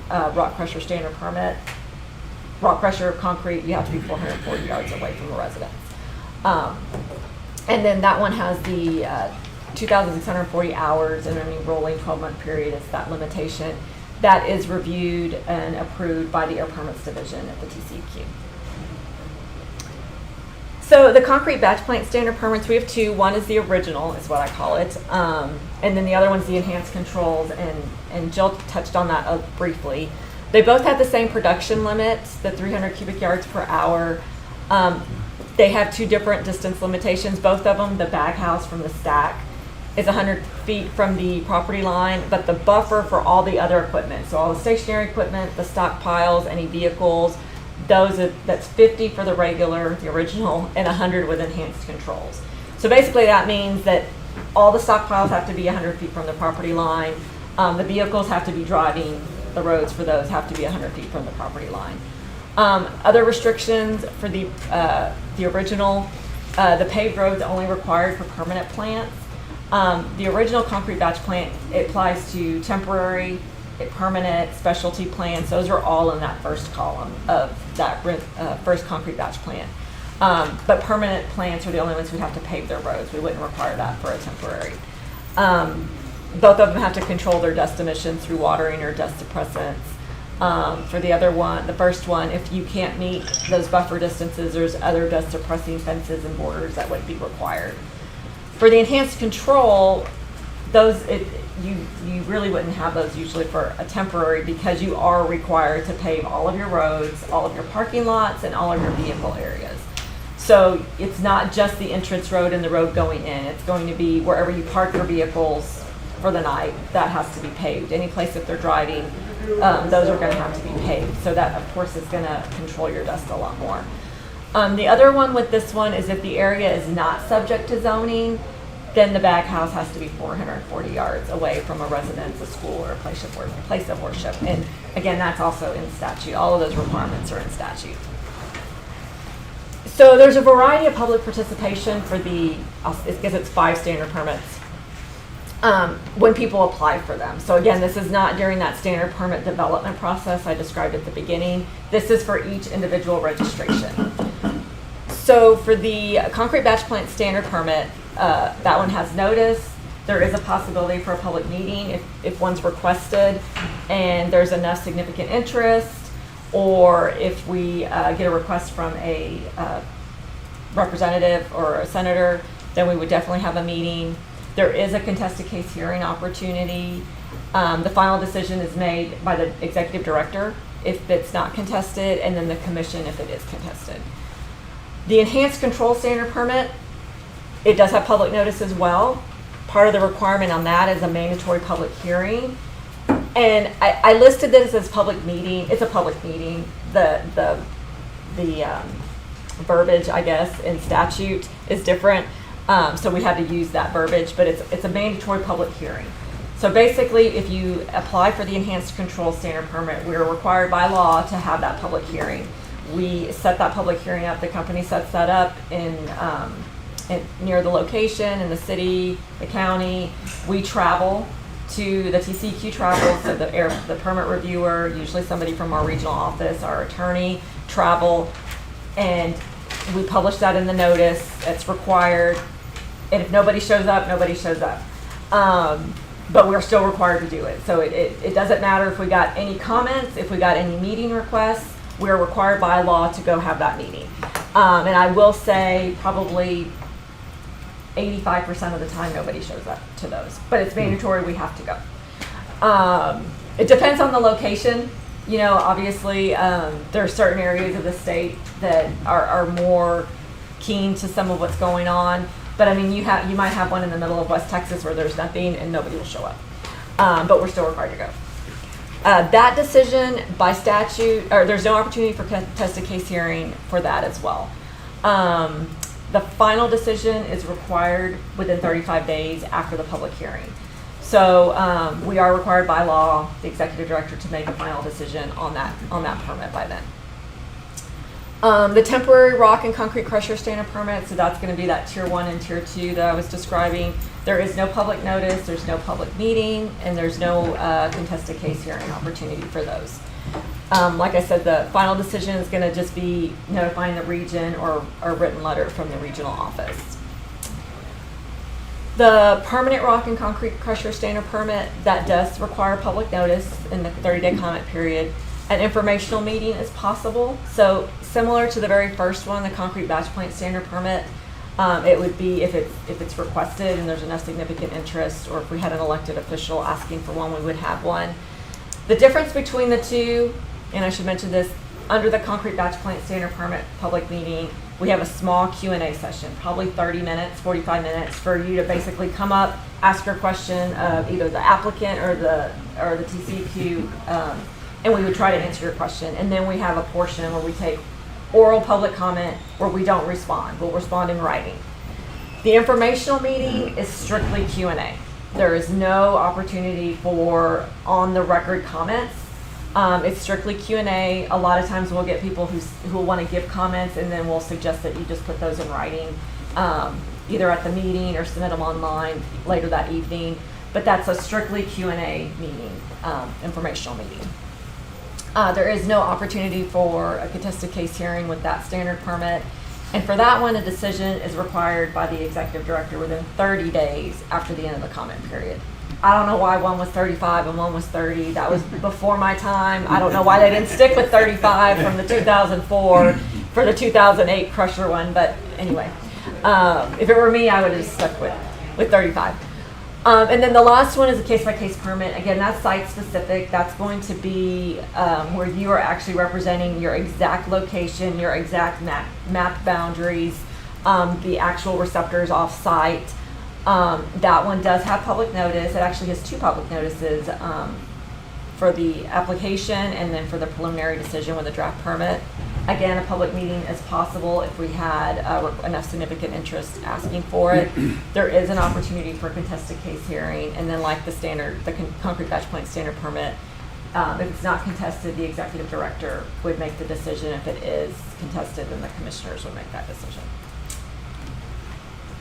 rock crusher standard permit, rock crusher, concrete, you have to be 440 yards away from the residence. And then that one has the 2,640 hours and a rolling 12-month period is that limitation. That is reviewed and approved by the Air Permits Division at the TCEQ. So the concrete batch plant standard permits, we have 2. One is the original, is what I call it. And then the other one's the enhanced controls, and Jill touched on that briefly. They both have the same production limits, the 300 cubic yards per hour. They have 2 different distance limitations. Both of them, the bag house from the stack is 100 feet from the property line, but the buffer for all the other equipment, so all the stationary equipment, the stockpiles, any vehicles, that's 50 for the regular, the original, and 100 with enhanced controls. So basically that means that all the stockpiles have to be 100 feet from the property line. The vehicles have to be driving, the roads for those have to be 100 feet from the property line. Other restrictions for the original, the paved roads only required for permanent plants. The original concrete batch plant, it applies to temporary, permanent, specialty plants. Those are all in that first column of that first concrete batch plant. But permanent plants are the only ones who have to pave their roads. We wouldn't require that for a temporary. Both of them have to control their dust emissions through watering or dust suppressants. For the other one, the first one, if you can't meet those buffer distances, there's other dust suppressing fences and borders that would be required. For the enhanced control, you really wouldn't have those usually for a temporary because you are required to pave all of your roads, all of your parking lots, and all of your vehicle areas. So it's not just the entrance road and the road going in. It's going to be wherever you park your vehicles for the night, that has to be paved. Any place that they're driving, those are going to have to be paved. So that, of course, is going to control your dust a lot more. The other one with this one is if the area is not subject to zoning, then the bag house has to be 440 yards away from a residence, a school, or a place of worship. And again, that's also in statute. All of those requirements are in statute. So there's a variety of public participation for because it's 5 standard permits. when people apply for them. So again, this is not during that standard permit development process I described at the beginning. This is for each individual registration. So for the concrete batch plant standard permit, that one has notice. There is a possibility for a public meeting if one's requested and there's enough significant interest, or if we get a request from a representative or a senator, then we would definitely have a meeting. There is a contested case hearing opportunity. The final decision is made by the executive director if it's not contested, and then the commission if it is contested. The enhanced control standard permit, it does have public notice as well. Part of the requirement on that is a mandatory public hearing. And I listed this as public meeting. It's a public meeting. The verbiage, I guess, in statute is different. So we had to use that verbiage, but it's a mandatory public hearing. So basically, if you apply for the enhanced control standard permit, we are required by law to have that public hearing. We set that public hearing up. The company sets that up near the location, in the city, the county. We travel to the TCEQ travel, so the permit reviewer, usually somebody from our regional office, our attorney, travel, and we publish that in the notice. It's required, and if nobody shows up, nobody shows up. But we're still required to do it. So it doesn't matter if we got any comments, if we got any meeting requests, we're required by law to go have that meeting. And I will say probably 85% of the time nobody shows up to those, but it's mandatory, we have to go. It depends on the location. You know, obviously there are certain areas of the state that are more keen to some of what's going on, but I mean you might have one in the middle of West Texas where there's nothing and nobody will show up, but we're still required to go. That decision by statute, or there's no opportunity for contested case hearing for that as well. The final decision is required within 35 days after the public hearing. So we are required by law, the executive director, to make a final decision on that permit by then. The temporary rock and concrete crusher standard permit, so that's going to be that tier 1 and tier 2 that I was describing. There is no public notice, there's no public meeting, and there's no contested case hearing opportunity for those. Like I said, the final decision is going to just be notifying the region or a written letter from the regional office. The permanent rock and concrete crusher standard permit, that does require public notice in the 30-day comment period. An informational meeting is possible. So similar to the very first one, the concrete batch plant standard permit, it would be if it's requested and there's enough significant interest, or if we had an elected official asking for one, we would have one. The difference between the two, and I should mention this, under the concrete batch plant standard permit public meeting, we have a small Q&A session, probably 30 minutes, 45 minutes, for you to basically come up, ask your question of either the applicant or the TCEQ, and we would try to answer your question. And then we have a portion where we take oral public comment where we don't respond. We'll respond in writing. The informational meeting is strictly Q&A. There is no opportunity for on-the-record comments. It's strictly Q&A. A lot of times we'll get people who will want to give comments, and then we'll suggest that you just put those in writing, either at the meeting or submit them online later that evening. But that's a strictly Q&A meeting, informational meeting. There is no opportunity for a contested case hearing with that standard permit. And for that one, a decision is required by the executive director within 30 days after the end of the comment period. I don't know why one was 35 and one was 30. That was before my time. I don't know why they didn't stick with 35 from the 2004 for the 2008 crusher one. But anyway, if it were me, I would have stuck with 35. And then the last one is a case-by-case permit. Again, that's site-specific. That's going to be where you are actually representing your exact location, your exact map boundaries, the actual receptors off-site. That one does have public notice. It actually has 2 public notices for the application and then for the preliminary decision with a draft permit. Again, a public meeting is possible if we had enough significant interest asking for it. There is an opportunity for a contested case hearing, and then like the concrete batch plant standard permit, if it's not contested, the executive director would make the decision. If it is contested, then the commissioners would make that decision.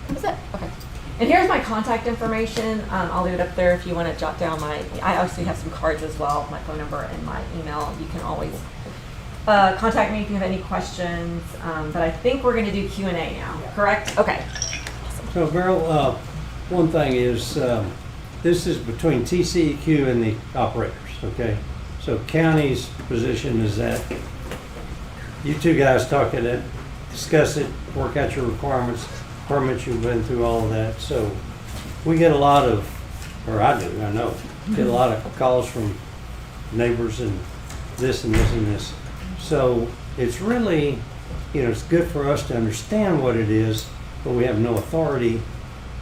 That's it. Okay. And here's my contact information. I'll leave it up there if you want to jot down I also have some cards as well, my phone number and my email. You can always contact me if you have any questions. But I think we're going to do Q&A now, correct? Okay. So Beryl, one thing is, this is between TCEQ and the operators, okay? So county's position is that you two guys talk at it, discuss it, work out your requirements, permits, you've been through all of that. So we get a lot of, or I do, I know, get a lot of calls from neighbors and this and this and this. So it's really, it's good for us to understand what it is, but we have no authority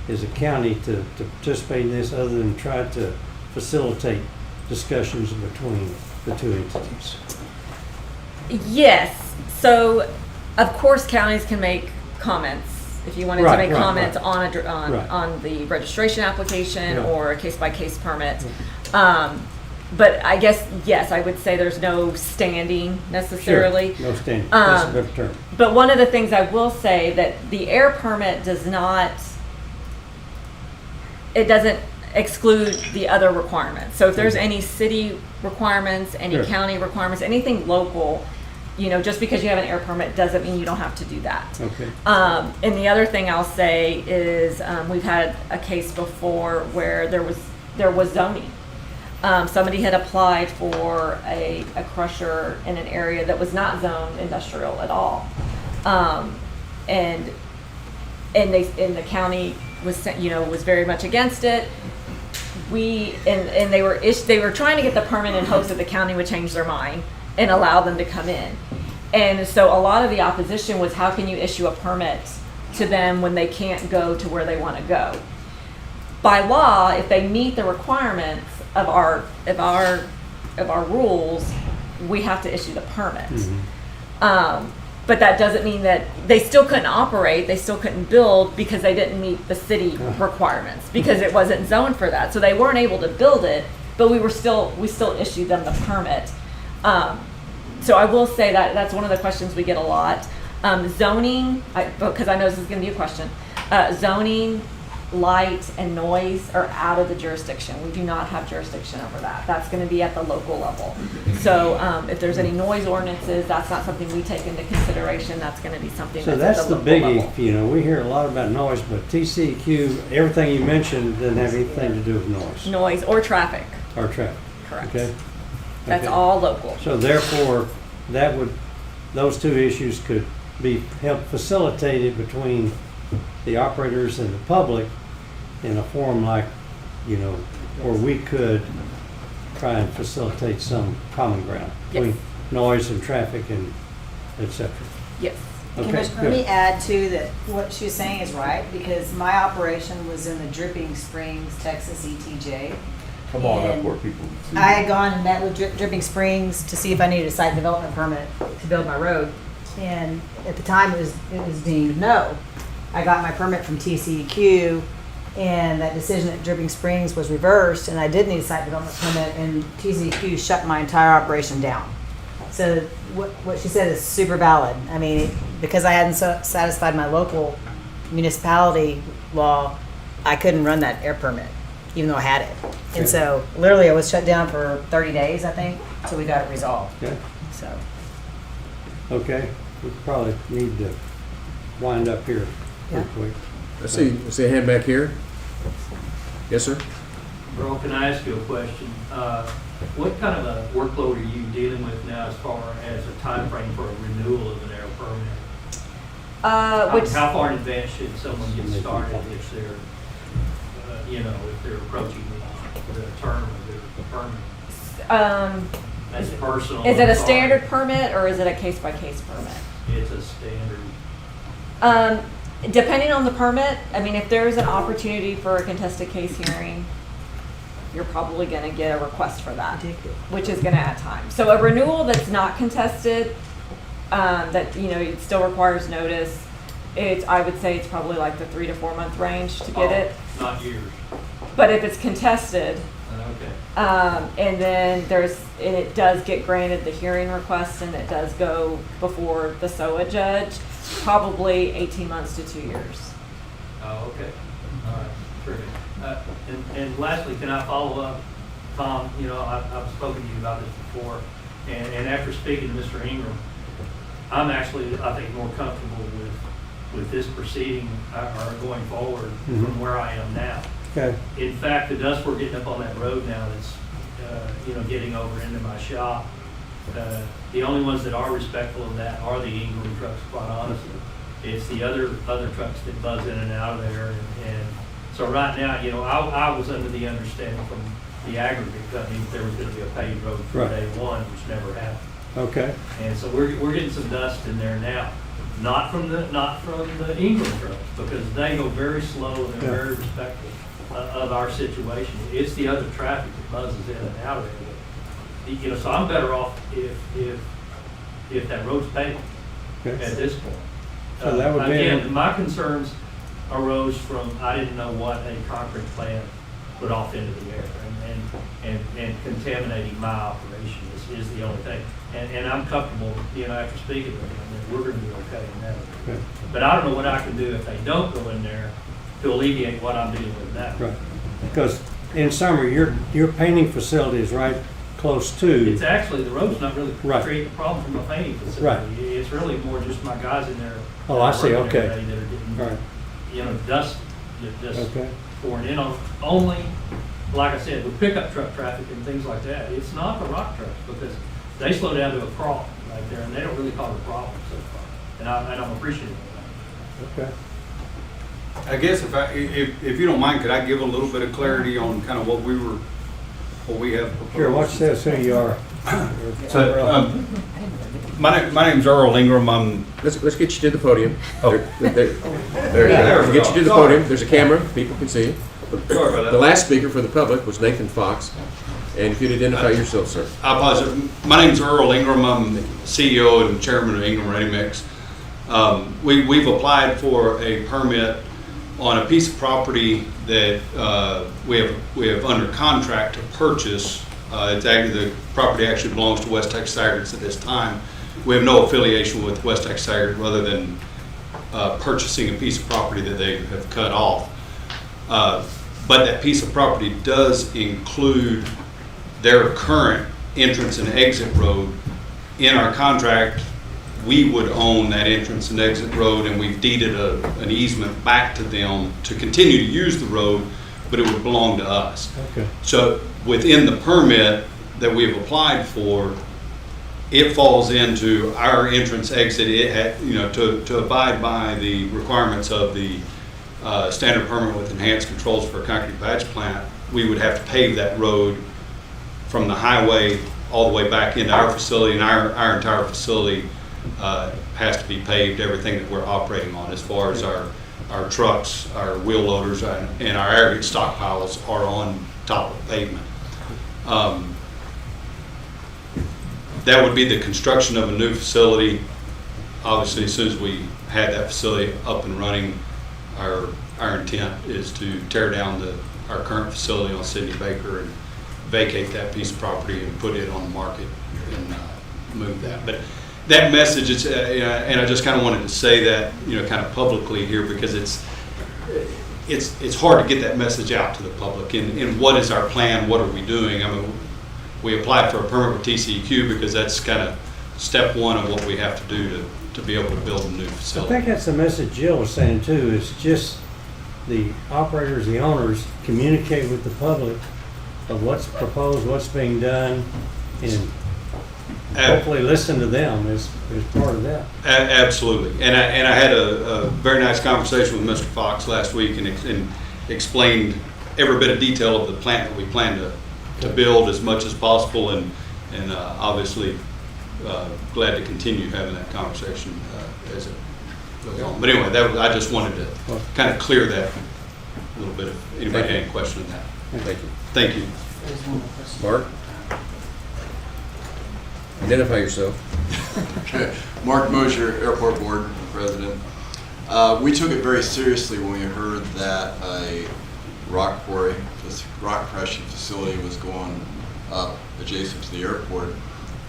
as a county to participate in this other than try to facilitate discussions between the two entities. Yes. So, of course, counties can make comments if you wanted to make comments on the registration application or a case-by-case permit. But I guess, yes, I would say there's no standing necessarily. Sure. No standing. That's a good term. But one of the things I will say that the air permit doesn't exclude the other requirements. So if there's any city requirements, any county requirements, anything local, just because you have an air permit doesn't mean you don't have to do that. Okay. And the other thing I'll say is we've had a case before where there was zoning. Somebody had applied for a crusher in an area that was not zoned industrial at all, and the county was very much against it. They were trying to get the permit in hopes that the county would change their mind and allow them to come in. And so a lot of the opposition was, how can you issue a permit to them when they can't go to where they want to go? By law, if they meet the requirements of our rules, we have to issue the permit. But that doesn't mean that they still couldn't operate, they still couldn't build because they didn't meet the city requirements, because it wasn't zoned for that. So they weren't able to build it, but we still issued them the permit. So I will say that that's one of the questions we get a lot. Zoning, because I know this is going to be a question, zoning, light, and noise are out of the jurisdiction. We do not have jurisdiction over that. That's going to be at the local level. So if there's any noise ordinances, that's not something we take into consideration. That's going to be something that's at the local level. Biggie. We hear a lot about noise, but TCEQ, everything you mentioned doesn't have anything to do with noise. Noise or traffic. Or traffic. Correct. Okay. That's all local. So therefore, those two issues could be facilitated between the operators and the public in a forum like, where we could try and facilitate some common ground between noise and traffic and et cetera. Yes. Okay, Let me add too that what she was saying is right, because my operation was in the Dripping Springs, Texas ETJ. Come on up where people can see. I had gone and met with Dripping Springs to see if I needed a site development permit to build my road. And at the time it was deemed no. I got my permit from TCEQ, and that decision at Dripping Springs was reversed, and I did need a site development permit, and TCEQ shut my entire operation down. So what she said is super valid. I mean, because I hadn't satisfied my local municipality law, I couldn't run that air permit, even though I had it. And so literally I was shut down for 30 days, I think, until we got it resolved. Okay. So. Okay, we probably need to wind up here pretty quick. I see a hand back here. Yes, sir. Earl, can I ask you a question? What kind of a workload are you dealing with now as far as a time frame for a renewal of an air permit? How far in advance should someone get started if they're, if they're approaching the term of their permit? That's personal. Is it a standard permit or is it a case-by-case permit? It's a standard. Depending on the permit, I mean, if there's an opportunity for a contested case hearing, you're probably going to get a request for that, which is going to add time. So a renewal that's not contested, it still requires notice. I would say it's probably like the 3 to 4 month range to get it. Not years. But if it's contested, and then it does get granted the hearing request, and it does go before the SOA judge, probably 18 months to 2 years. Oh, okay. All right, terrific. And lastly, can I follow up, Tom? You know, I've spoken to you about this before, and after speaking to Mr. Ingram, I'm actually, I think, more comfortable with this proceeding or going forward from where I am now. Okay. In fact, the dust we're getting up on that road now that's, getting over into my shop, the only ones that are respectful of that are the Ingram trucks, quite honestly. It's the other trucks that buzz in and out of there. And so right now, I was under the understanding from the Aggregate company that there was going to be a paved road from day one, which never happened. Okay. And so we're getting some dust in there now. Not from the Ingram trucks, because they go very slow and they're very respectful of our situation. It's the other traffic that buzzes in and out of there. So I'm better off if that road's paved at this point. So that would again, my concerns arose from I didn't know what a concrete plant put off into the air and contaminating my operation is the only thing. And I'm comfortable, after speaking with them, that we're going to be okay in that. Okay. But I don't know what I can do if they don't go in there to alleviate what I'm dealing with now. Right. Because in summer, your painting facility is right close to. It's actually, the road's not really creating a problem for my painting facility. Right. It's really more just my guys in there. Oh, I see. Okay. That are getting, right. Dust just pouring in on only, like I said, with pickup truck traffic and things like that. It's not the rock trucks because they slow down to a crawl right there and they don't really cause a problem so far. And I'm appreciative of that. Okay. I guess if you don't mind, could I give a little bit of clarity on kind of what we have proposed? Sure. Watch this. Who you are. So, my name's Earl Ingram. Let's get you to the podium. Oh. There you go. Get you to the podium. There's a camera. People can see you. Sorry about that. The last speaker for the public was Nathan Fox. And if you'd identify yourself, sir. I apologize. My name's Earl Ingram. I'm CEO and chairman of Ingram Ready Mix. We've applied for a permit on a piece of property that we have under contract to purchase. The property actually belongs to West Texas Aggregates at this time. We have no affiliation with West Texas Aggregates other than purchasing a piece of property that they have cut off. But that piece of property does include their current entrance and exit road. In our contract, we would own that entrance and exit road, and we've deeded an easement back to them to continue to use the road, but it would belong to us. Okay. So within the permit that we've applied for, it falls into our entrance exit. It had, to abide by the requirements of the standard permit with enhanced controls for a concrete batch plant, we would have to pave that road from the highway all the way back into our facility, and our entire facility has to be paved, everything that we're operating on as far as our trucks, our wheel loaders, and our aggregate stockpiles are on top of pavement. That would be the construction of a new facility. Obviously, as soon as we had that facility up and running, our intent is to tear down our current facility on Sidney Baker and vacate that piece of property and put it on the market and move that. But that message, and I just kind of wanted to say that, kind of publicly here, because it's hard to get that message out to the public. And what is our plan? What are we doing? I mean, we applied for a permit with TCEQ because that's kind of step one of what we have to do to be able to build a new facility. I think that's the message Jill was saying too. It's just the operators, the owners, communicate with the public of what's proposed, what's being done, and hopefully listen to them as part of that. Absolutely. And I had a very nice conversation with Mr. Fox last week and explained every bit of detail of the plant that we plan to build as much as possible, and obviously glad to continue having that conversation as it goes on. But anyway, I just wanted to kind of clear that a little bit. If anybody had any question on that. Thank you. Thank you. Mark? Identify yourself. Okay. Mark Mosier, Airport Board President. We took it very seriously when we heard that a rock quarry, this rock crushing facility was going up adjacent to the airport.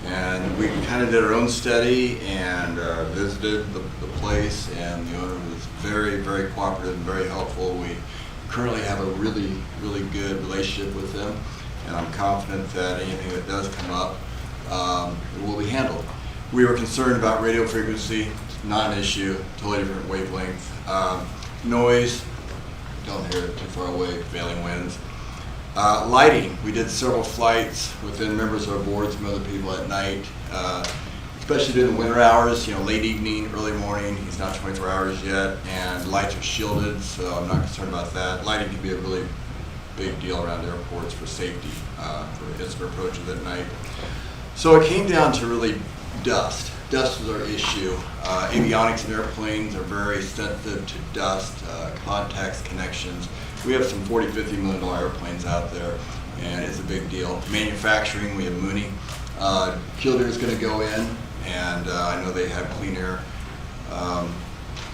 And we kind of did our own study and visited the place, and the owner was very, very cooperative and very helpful. We currently have a really, really good relationship with them, and I'm confident that anything that does come up will be handled. We were concerned about radio frequency, not an issue, totally different wavelength. Noise, don't hear it too far away, prevailing winds. Lighting, we did several flights within members of our board, some other people at night, especially during the winter hours, late evening, early morning. It's not 24 hours yet, and lights are shielded, so I'm not concerned about that. Lighting can be a really big deal around airports for safety, for incident approaches at night. So it came down to really dust. Dust is our issue. Avionics in airplanes are very sensitive to dust, contacts, connections. We have some $40, $50 million airplanes out there, and it's a big deal. Manufacturing, we have Mooney. Killdeer is going to go in, and I know they have clean air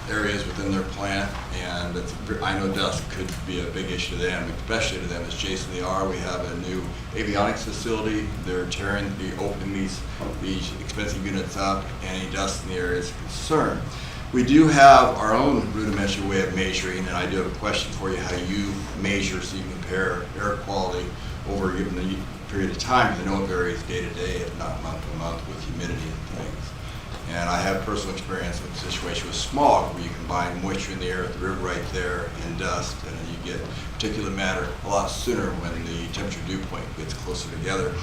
areas within their plant, and I know dust could be a big issue to them, especially to them as Jason they are. We have a new avionics facility. They're opening these expensive units up, and any dust in the area is a concern. We do have our own rudimentary way of measuring, and I do have a question for you, how you measure so you compare air quality over a given period of time, because I know it varies day to day, if not month to month, with humidity and things. And I have personal experience with the situation with smog, where you combine moisture in the air at the river right there and dust, and then you get particulate matter a lot sooner when the temperature dew point gets closer together.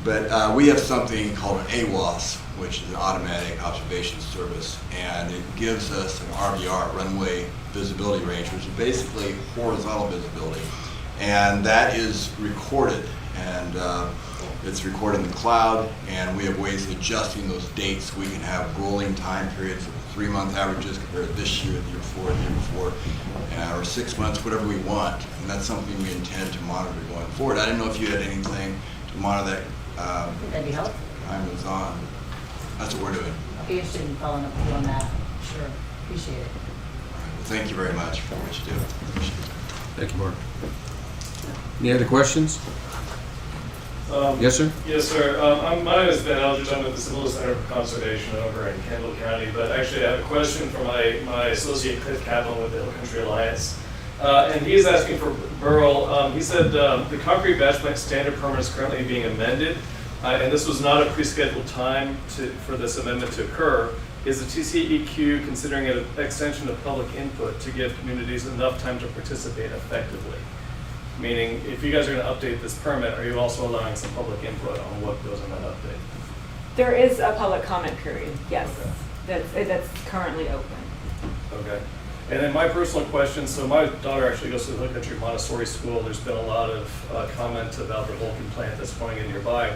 But we have something called an AWOS, which is an automatic observation service, and it gives us an RVR, runway visibility range, which is basically horizontal visibility. And that is recorded, and it's recorded in the cloud, and we have ways of adjusting those dates so we can have rolling time periods of 3-month averages compared to this year, the year before, the year before, or 6 months, whatever we want. And that's something we intend to monitor going forward. I didn't know if you had anything to monitor that. That'd be helpful. Time is on. That's what we're doing. I'll be interested in following up with you on that. Sure. Appreciate it. Well, thank you very much for what you do. Appreciate it. Thank you, Mark. Any other questions? Yes, sir? Yes, sir. My name is Ben Eldridge. I'm with the Civil Center for Conservation over in Kendall County. But actually, I have a question for my associate Cliff Kaplan with the Hill Country Alliance. And he's asking for Burl. He said the concrete batch plant standard permit is currently being amended, and this was not a pre-scheduled time for this amendment to occur. Is the TCEQ considering an extension of public input to give communities enough time to participate effectively? Meaning, if you guys are going to update this permit, are you also allowing some public input on what goes in that update? There is a public comment period, yes, Okay. that's currently open. Okay. And then my personal question, so my daughter actually goes to the Hill Country Montessori School. There's been a lot of comment about the Vulcan plant that's going in nearby.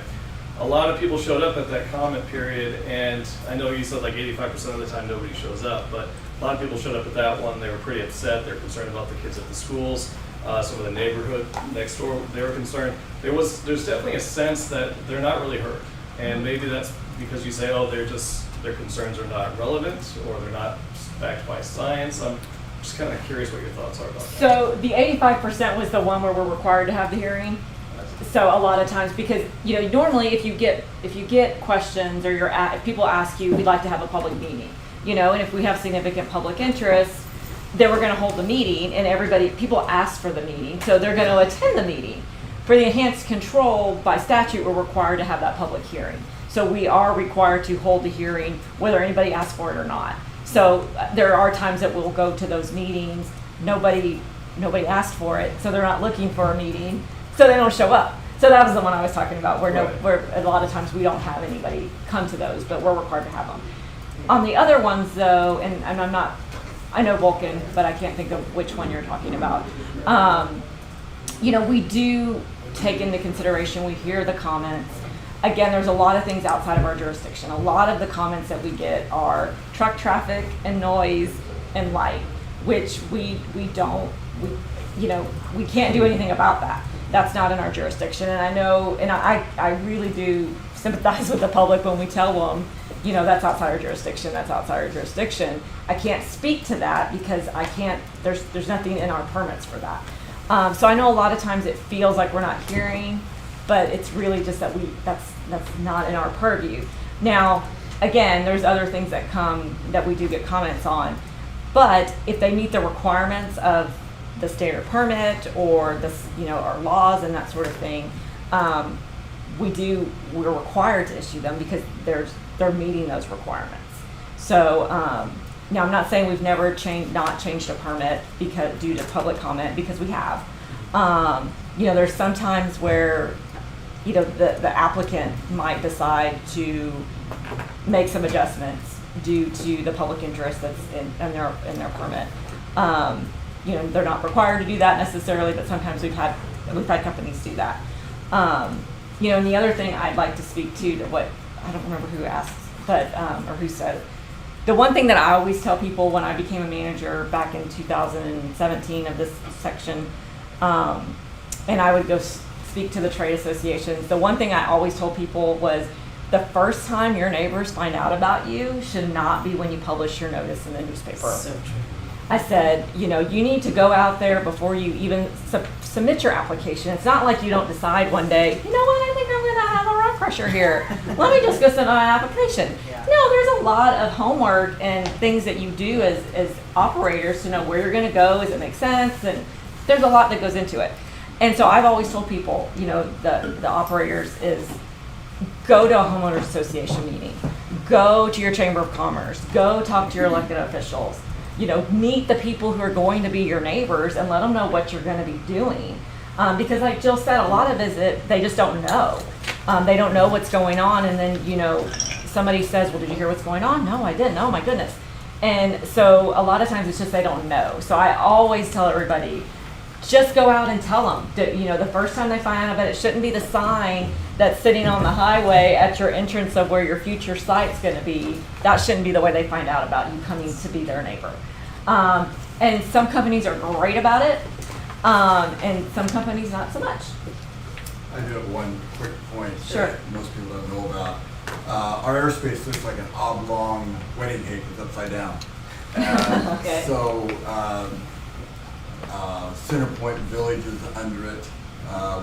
A lot of people showed up at that comment period, and I know you said like 85% of the time nobody shows up, but a lot of people showed up at that one. They were pretty upset. They're concerned about the kids at the schools. Some of the neighborhood next door, they were concerned. There's definitely a sense that they're not really heard, and maybe that's because you say, oh, their concerns are not relevant or they're not backed by science. I'm just kind of curious what your thoughts are about that. So the 85% was the one where we're required to have the hearing. So a lot of times, because normally if you get questions or if people ask you, we'd like to have a public meeting, and if we have significant public interest, then we're going to hold the meeting, and people ask for the meeting, so they're going to attend the meeting. For the enhanced control, by statute, we're required to have that public hearing. So we are required to hold the hearing whether anybody asks for it or not. So there are times that we'll go to those meetings, nobody asked for it, so they're not looking for a meeting, so they don't show up. So that was the one I was talking about, where a lot of times we don't have anybody come to those, but we're required to have them. On the other ones though, and I know Vulcan, but I can't think of which one you're talking about. We do take into consideration, we hear the comments. Again, there's a lot of things outside of our jurisdiction. A lot of the comments that we get are truck traffic and noise and light, which we can't do anything about that. That's not in our jurisdiction. And I know, and I really do sympathize with the public when we tell them, that's outside our jurisdiction, that's outside our jurisdiction. I can't speak to that because there's nothing in our permits for that. So I know a lot of times it feels like we're not hearing, but it's really just that that's not in our purview. Now, again, there's other things that come that we do get comments on, but if they meet the requirements of the standard permit or the, our laws and that sort of thing, we're required to issue them because they're meeting those requirements. So, now I'm not saying we've never not changed a permit due to public comment, because we have. There's some times where, the applicant might decide to make some adjustments due to the public interest that's in their permit. They're not required to do that necessarily, but sometimes we've had companies do that. And the other thing I'd like to speak to what, I don't remember who asked, but, or who said, the one thing that I always tell people when I became a manager back in 2017 of this section, and I would go speak to the trade associations, the one thing I always told people was the first time your neighbors find out about you should not be when you publish your notice in the newspaper. So true. I said, you need to go out there before you even submit your application. It's not like you don't decide one day, you know what, I think I'm going to have a rock crusher here. Let me just go send out an application. Yeah. No, there's a lot of homework and things that you do as operators to know where you're going to go, does it make sense, and there's a lot that goes into it. And so I've always told people, the operators is go to a homeowners association meeting, go to your chamber of commerce, go talk to your elected officials. Meet the people who are going to be your neighbors and let them know what you're going to be doing. Because like Jill said, a lot of it, they just don't know. They don't know what's going on. And then, somebody says, well, did you hear what's going on? No, I didn't. Oh my goodness. And so a lot of times it's just, they don't know. So I always tell everybody, just go out and tell them that, the first time they find out about it, shouldn't be the sign that's sitting on the highway at your entrance of where your future site's going to be. That shouldn't be the way they find out about you coming to be their neighbor. And some companies are great about it, and some companies not so much. I do have one quick point Sure. that most people don't know about. Our airspace looks like an oblong wedding cake that's upside down. Okay. So Center Point Village is under it,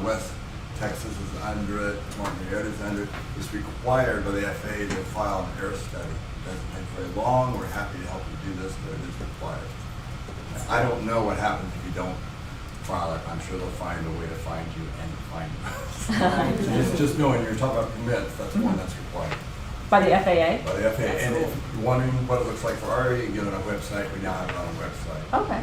West Texas is under it, Marietta is under it. It's required by the FAA to file an air study. It doesn't take very long. We're happy to help you do this, but it is required. I don't know what happens if you don't file it. I'm sure they'll find a way to find you and find you. Just knowing you're talking about permits, that's one that's required. By the FAA? By the FAA. And if you're wondering what it looks like for our area, you get it on our website. We now have it on our website. Okay.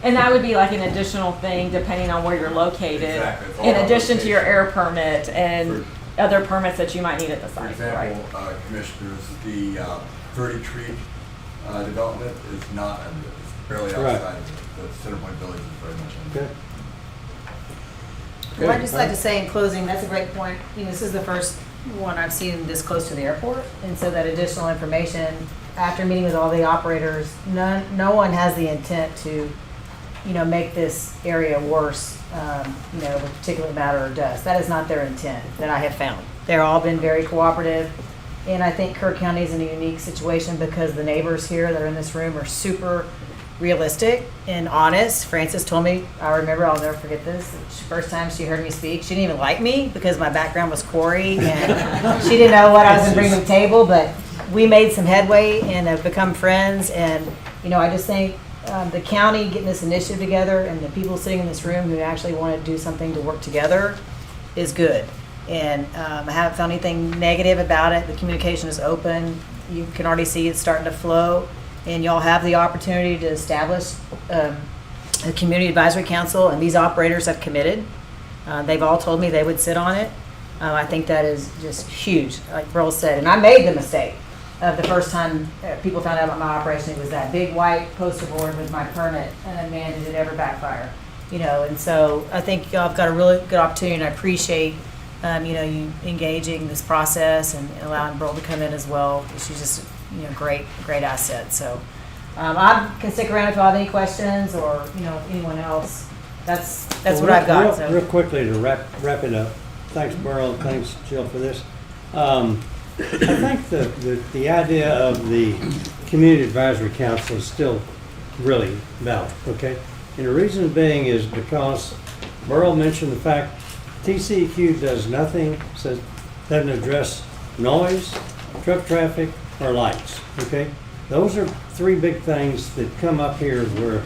And that would be like an additional thing depending on where you're located, Exactly. It's all in about addition to your location. air permit and other permits that you might need at the For site, right? example, Commissioners, the 30 Tree development is not under, it's barely Right. outside of the Center Point Village is very much under. Okay. Well, I'd just like to say in closing, that's a great point. This is the first one I've seen this close to the airport. And so that additional information, after meeting with all the operators, no one has the intent to, make this area worse, with particulate matter or dust. That is not their intent that I have found. They've all been very cooperative. And I think Kerr County is in a unique situation because the neighbors here that are in this room are super realistic and honest. Frances told me, I remember, I'll never forget this, the first time she heard me speak, she didn't even like me because my background was quarry and she didn't know what I was going to bring to the table, but we made some headway and have become friends. And, I just think the county getting this initiative together and the people sitting in this room who actually want to do something to work together is good. And I haven't found anything negative about it. The communication is open. You can already see it's starting to flow. And y'all have the opportunity to establish a community advisory council, and these operators have committed. They've all told me they would sit on it. I think that is just huge, like Burl said. And I made the mistake of the first time people found out about my operation. It was that big white poster board with my permit, and man, did it ever backfire. And so I think y'all have got a really good opportunity, and I appreciate you engaging this process and allowing Burl to come in as well. She's just great asset. So I can stick around if you have any questions or anyone else. That's what I've got. Real quickly to wrap it up. Thanks, Burl. Thanks, Jill, for this. I think the idea of the community advisory council is still really valid. Okay, and the reason being is because Burl mentioned the fact TCEQ does nothing, doesn't address noise, truck traffic, or lights. Okay, those are three big things that come up here where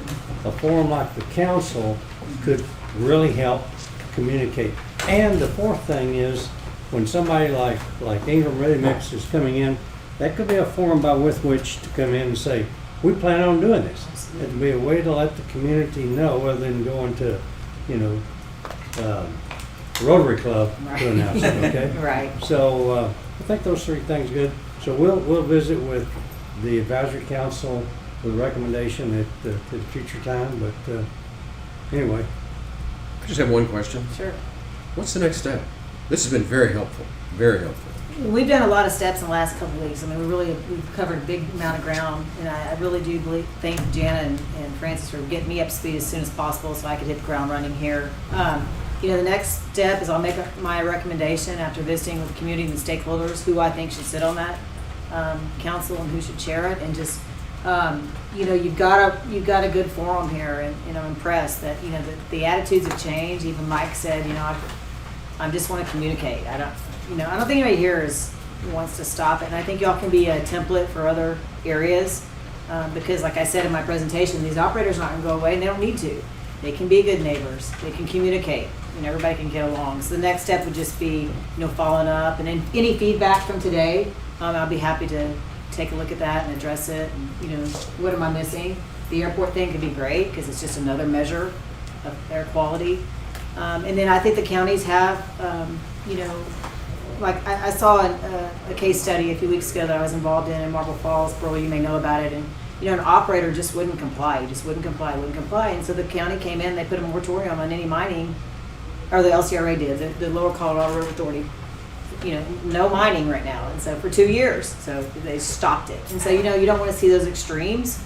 a forum like the council could really help communicate. And the fourth thing is, when somebody like Ingram Ready Mix is coming in, that could be a forum by with which to come in and say, we plan on doing this. It'd be a way to let the community know rather than going to, Rotary Club to announce it, okay? Right. So I think those three things are good. So we'll visit with the advisory council with a recommendation at a future time, but anyway. I just have one question. Sure. What's the next step? This has been very helpful, very helpful. We've done a lot of steps in the last couple of weeks. I mean, we've covered a big amount of ground, and I really do thank Jana and Francis for getting me up to speed as soon as possible so I could hit the ground running here. The next step is I'll make my recommendation after visiting with the community and the stakeholders who I think should sit on that council and who should chair it, and just you've got a good forum here, and I'm impressed that the attitudes have changed. Even Mike said, I just want to communicate. I don't think anybody here wants to stop it, and I think y'all can be a template for other areas because, like I said in my presentation, these operators are not going to go away, and they don't need to. They can be good neighbors. They can communicate. Everybody can get along. So the next step would just be, following up, and then any feedback from today, I'll be happy to take a look at that and address it. And, what am I missing? The airport thing could be great because it's just another measure of air quality. And then I think the counties have, like I saw a case study a few weeks ago that I was involved in Marble Falls. Probably you may know about it. And an operator just wouldn't comply. He just wouldn't comply. And so the county came in. They put a moratorium on any mining, or the LCRA did, the Lower Colorado River Authority. No mining right now. And so for 2 years, so they stopped it. And so you don't want to see those extremes.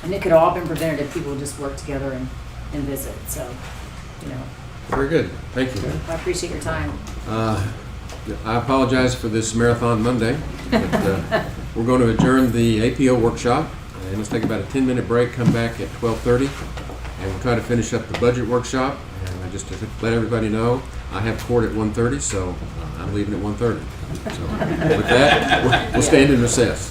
And it could all have been prevented if people just work together and visit. So, Very good. Thank you. I appreciate your time. I apologize for this Marathon Monday, but we're going to adjourn the APO workshop, and let's take about a 10-minute break, come back at 12:30, and we'll try to finish up the budget workshop. And just to let everybody know, I have court at 1:30, so I'm leaving at 1:30. So with that, we'll stand in recess.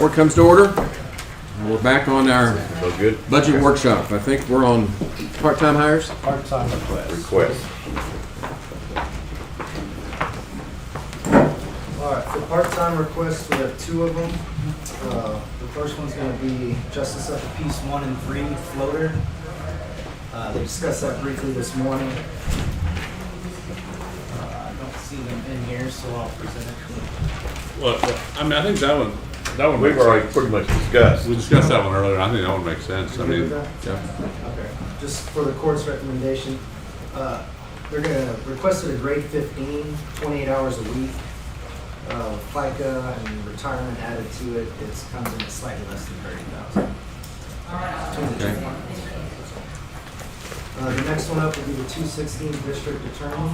Court comes to order. And we're back on our So good. budget workshop. I think we're on part-time hires. Part-time request. Request. All right, for part-time requests, we have two of them. The first one's gonna be Justice of the Peace 1 and 3 floater. They discussed that briefly this morning. I don't see them in here, so I'll present it. Well, I mean, I think that one We've makes already sense. pretty much discussed. We discussed that one earlier. I think that one makes sense. I You good mean, with that? yeah. Okay, just for the court's recommendation, they're gonna request a grade 15, 28 hours a week. FICA and retirement added to it, it comes in at slightly less than 30,000. Okay. The next one up will be the 216 District Attorney.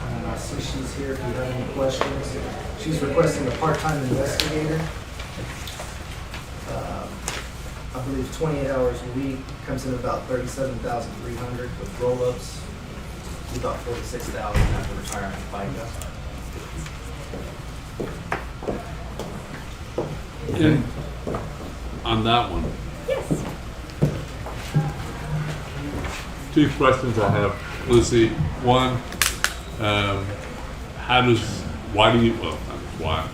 And I see she's here if you have any questions. She's requesting a part-time investigator. I believe 28 hours a week, comes in about 37,300 with roll-ups, about 46,000 after retirement FICA. And on that one, Yes. two questions I have, Lucy. One, why do you, well, not why,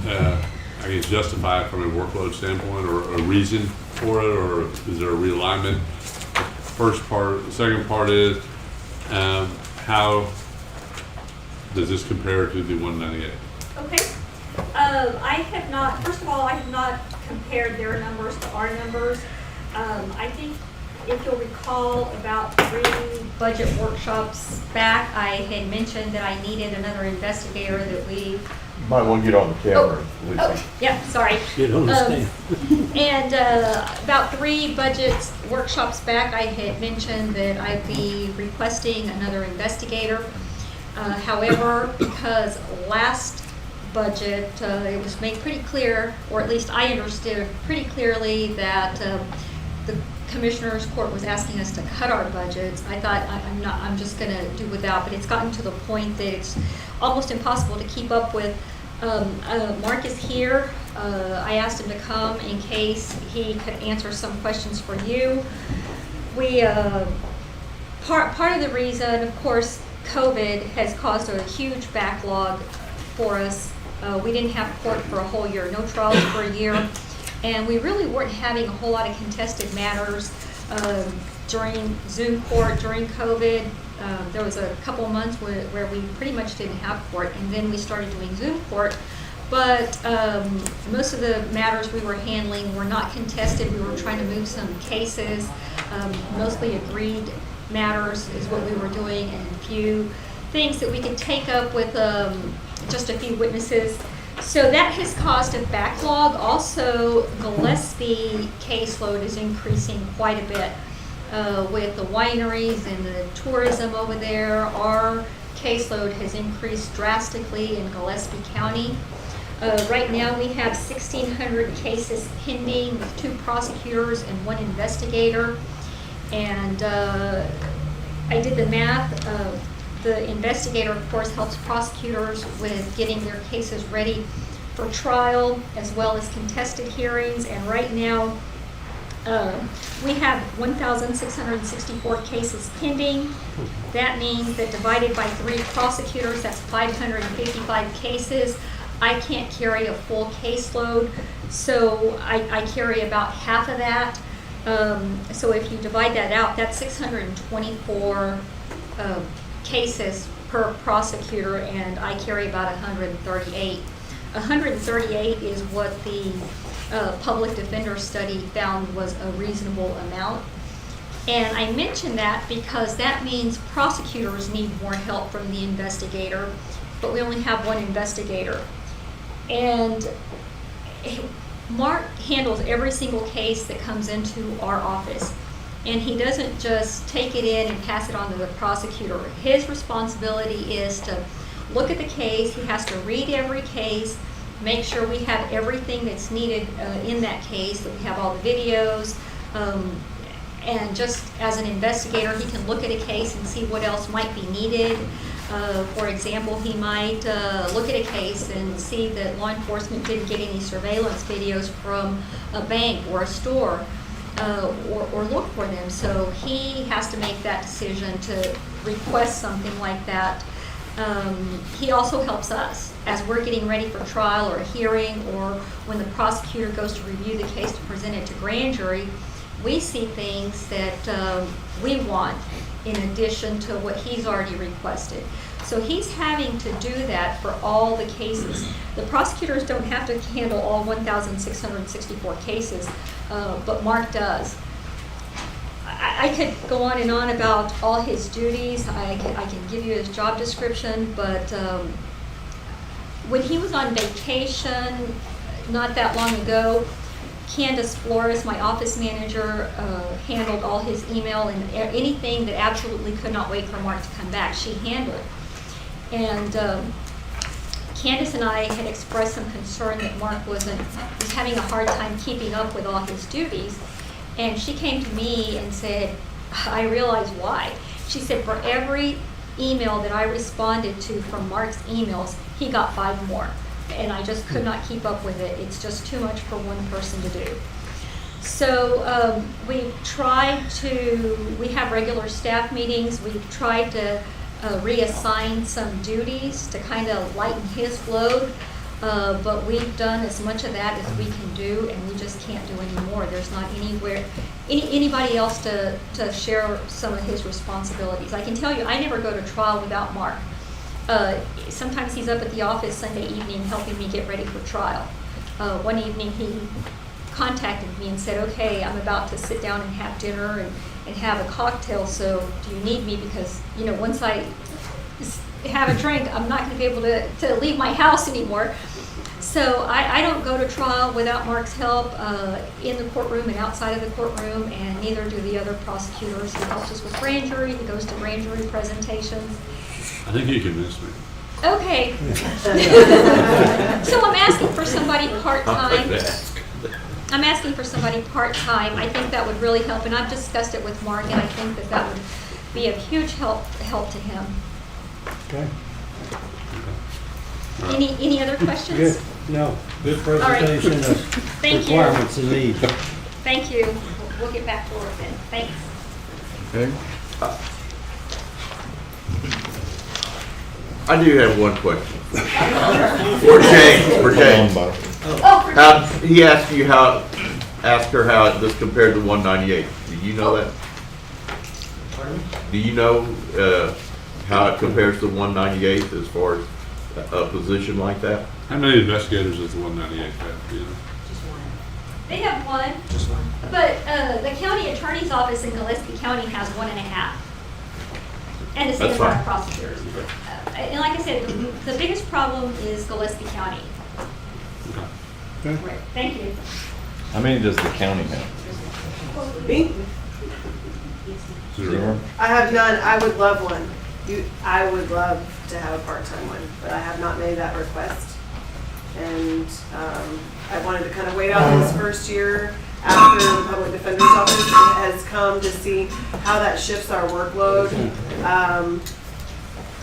I guess justify it from a workload standpoint or a reason for it, or is there a realignment? First part, the second part is, how does this compare to the 198? Okay. I have not, first of all, I have not compared their numbers to our numbers. I think if you'll recall, about 3 budget workshops back, I had mentioned that I needed another investigator that we. Might want to get on the camera, Lucy. Oh, yeah, sorry. You don't understand. And about 3 budget workshops back, I had mentioned that I'd be requesting another investigator. However, because last budget, it was made pretty clear, or at least I understood pretty clearly, that the Commissioners Court was asking us to cut our budgets. I thought I'm just going to do without, but it's gotten to the point that it's almost impossible to keep up with. Mark is here. I asked him to come in case he could answer some questions for you. We part of the reason, of course, COVID has caused a huge backlog for us. We didn't have court for a whole year, no trials for a year. And we really weren't having a whole lot of contested matters during Zoom court, during COVID. There was a couple of months where we pretty much didn't have court, and then we started doing Zoom court. But most of the matters we were handling were not contested. We were trying to move some cases, mostly agreed matters is what we were doing, and a few things that we could take up with just a few witnesses. So that has caused a backlog. Also, Gillespie caseload is increasing quite a bit with the wineries and the tourism over there. Our caseload has increased drastically in Gillespie County. Right now we have 1,600 cases pending with 2 prosecutors and 1 investigator. And I did the math. The investigator, of course, helps prosecutors with getting their cases ready for trial, as well as contested hearings. And right now, we have 1,664 cases pending. That means that divided by 3 prosecutors, that's 555 cases. I can't carry a full caseload, so I carry about half of that. So if you divide that out, that's 624 cases per prosecutor, and I carry about 138. 138 is what the public defender study found was a reasonable amount. And I mention that because that means prosecutors need more help from the investigator, but we only have 1 investigator. And Mark handles every single case that comes into our office. And he doesn't just take it in and pass it on to the prosecutor. His responsibility is to look at the case. He has to read every case, make sure we have everything that's needed in that case, that we have all the videos. And just as an investigator, he can look at a case and see what else might be needed. For example, he might look at a case and see that law enforcement didn't get any surveillance videos from a bank or a store, or look for them. So he has to make that decision to request something like that. He also helps us as we're getting ready for trial or a hearing, or when the prosecutor goes to review the case to present it to grand jury. We see things that we want in addition to what he's already requested. So he's having to do that for all the cases. The prosecutors don't have to handle all 1,664 cases, but Mark does. I could go on and on about all his duties. I can give you his job description, but when he was on vacation not that long ago, Candace Flores, my office manager, handled all his email and anything that absolutely could not wait for Mark to come back, she handled. And Candace and I had expressed some concern that Mark was having a hard time keeping up with all his duties. And she came to me and said, I realize why. She said, for every email that I responded to from Mark's emails, he got 5 more. And I just could not keep up with it. It's just too much for one person to do. So we have regular staff meetings. We've tried to reassign some duties to kind of lighten his load. But we've done as much of that as we can do, and we just can't do any more. There's not anybody else to share some of his responsibilities. I can tell you, I never go to trial without Mark. Sometimes he's up at the office Sunday evening helping me get ready for trial. One evening he contacted me and said, okay, I'm about to sit down and have dinner and have a cocktail, so do you need me? Because, once I have a drink, I'm not going to be able to leave my house anymore. So I don't go to trial without Mark's help in the courtroom and outside of the courtroom, and neither do the other prosecutors. He helps us with grand jury. He goes to grand jury presentations. I think you convinced me. Okay. So I'm asking for somebody part-time. I'm asking for somebody part-time. I think that would really help, and I've discussed it with Mark, and I think that would be of huge help to him. Okay. Any other questions? Good. No. Good presentation of Thank you. requirements and needs. Thank you. We'll get back to work then. Thanks. Okay. I do have one question. For James. He asked her how this compared to 198. Do you know that? Pardon me? Do you know how it compares to 198 as far as a position like that? How many investigators does the 198 have? Do you know? They have one. Just one. But the county attorney's office in Gillespie County has 1.5. And the same That's for our fine. prosecutors. And like I said, the biggest problem is Gillespie County. Okay. Right. Thank you. How many does the county have? Me? 0. I have none. I would love one. I would love to have a part-time one, but I have not made that request. And I wanted to kind of wait out this first year after the public defender's office has come to see how that shifts our workload.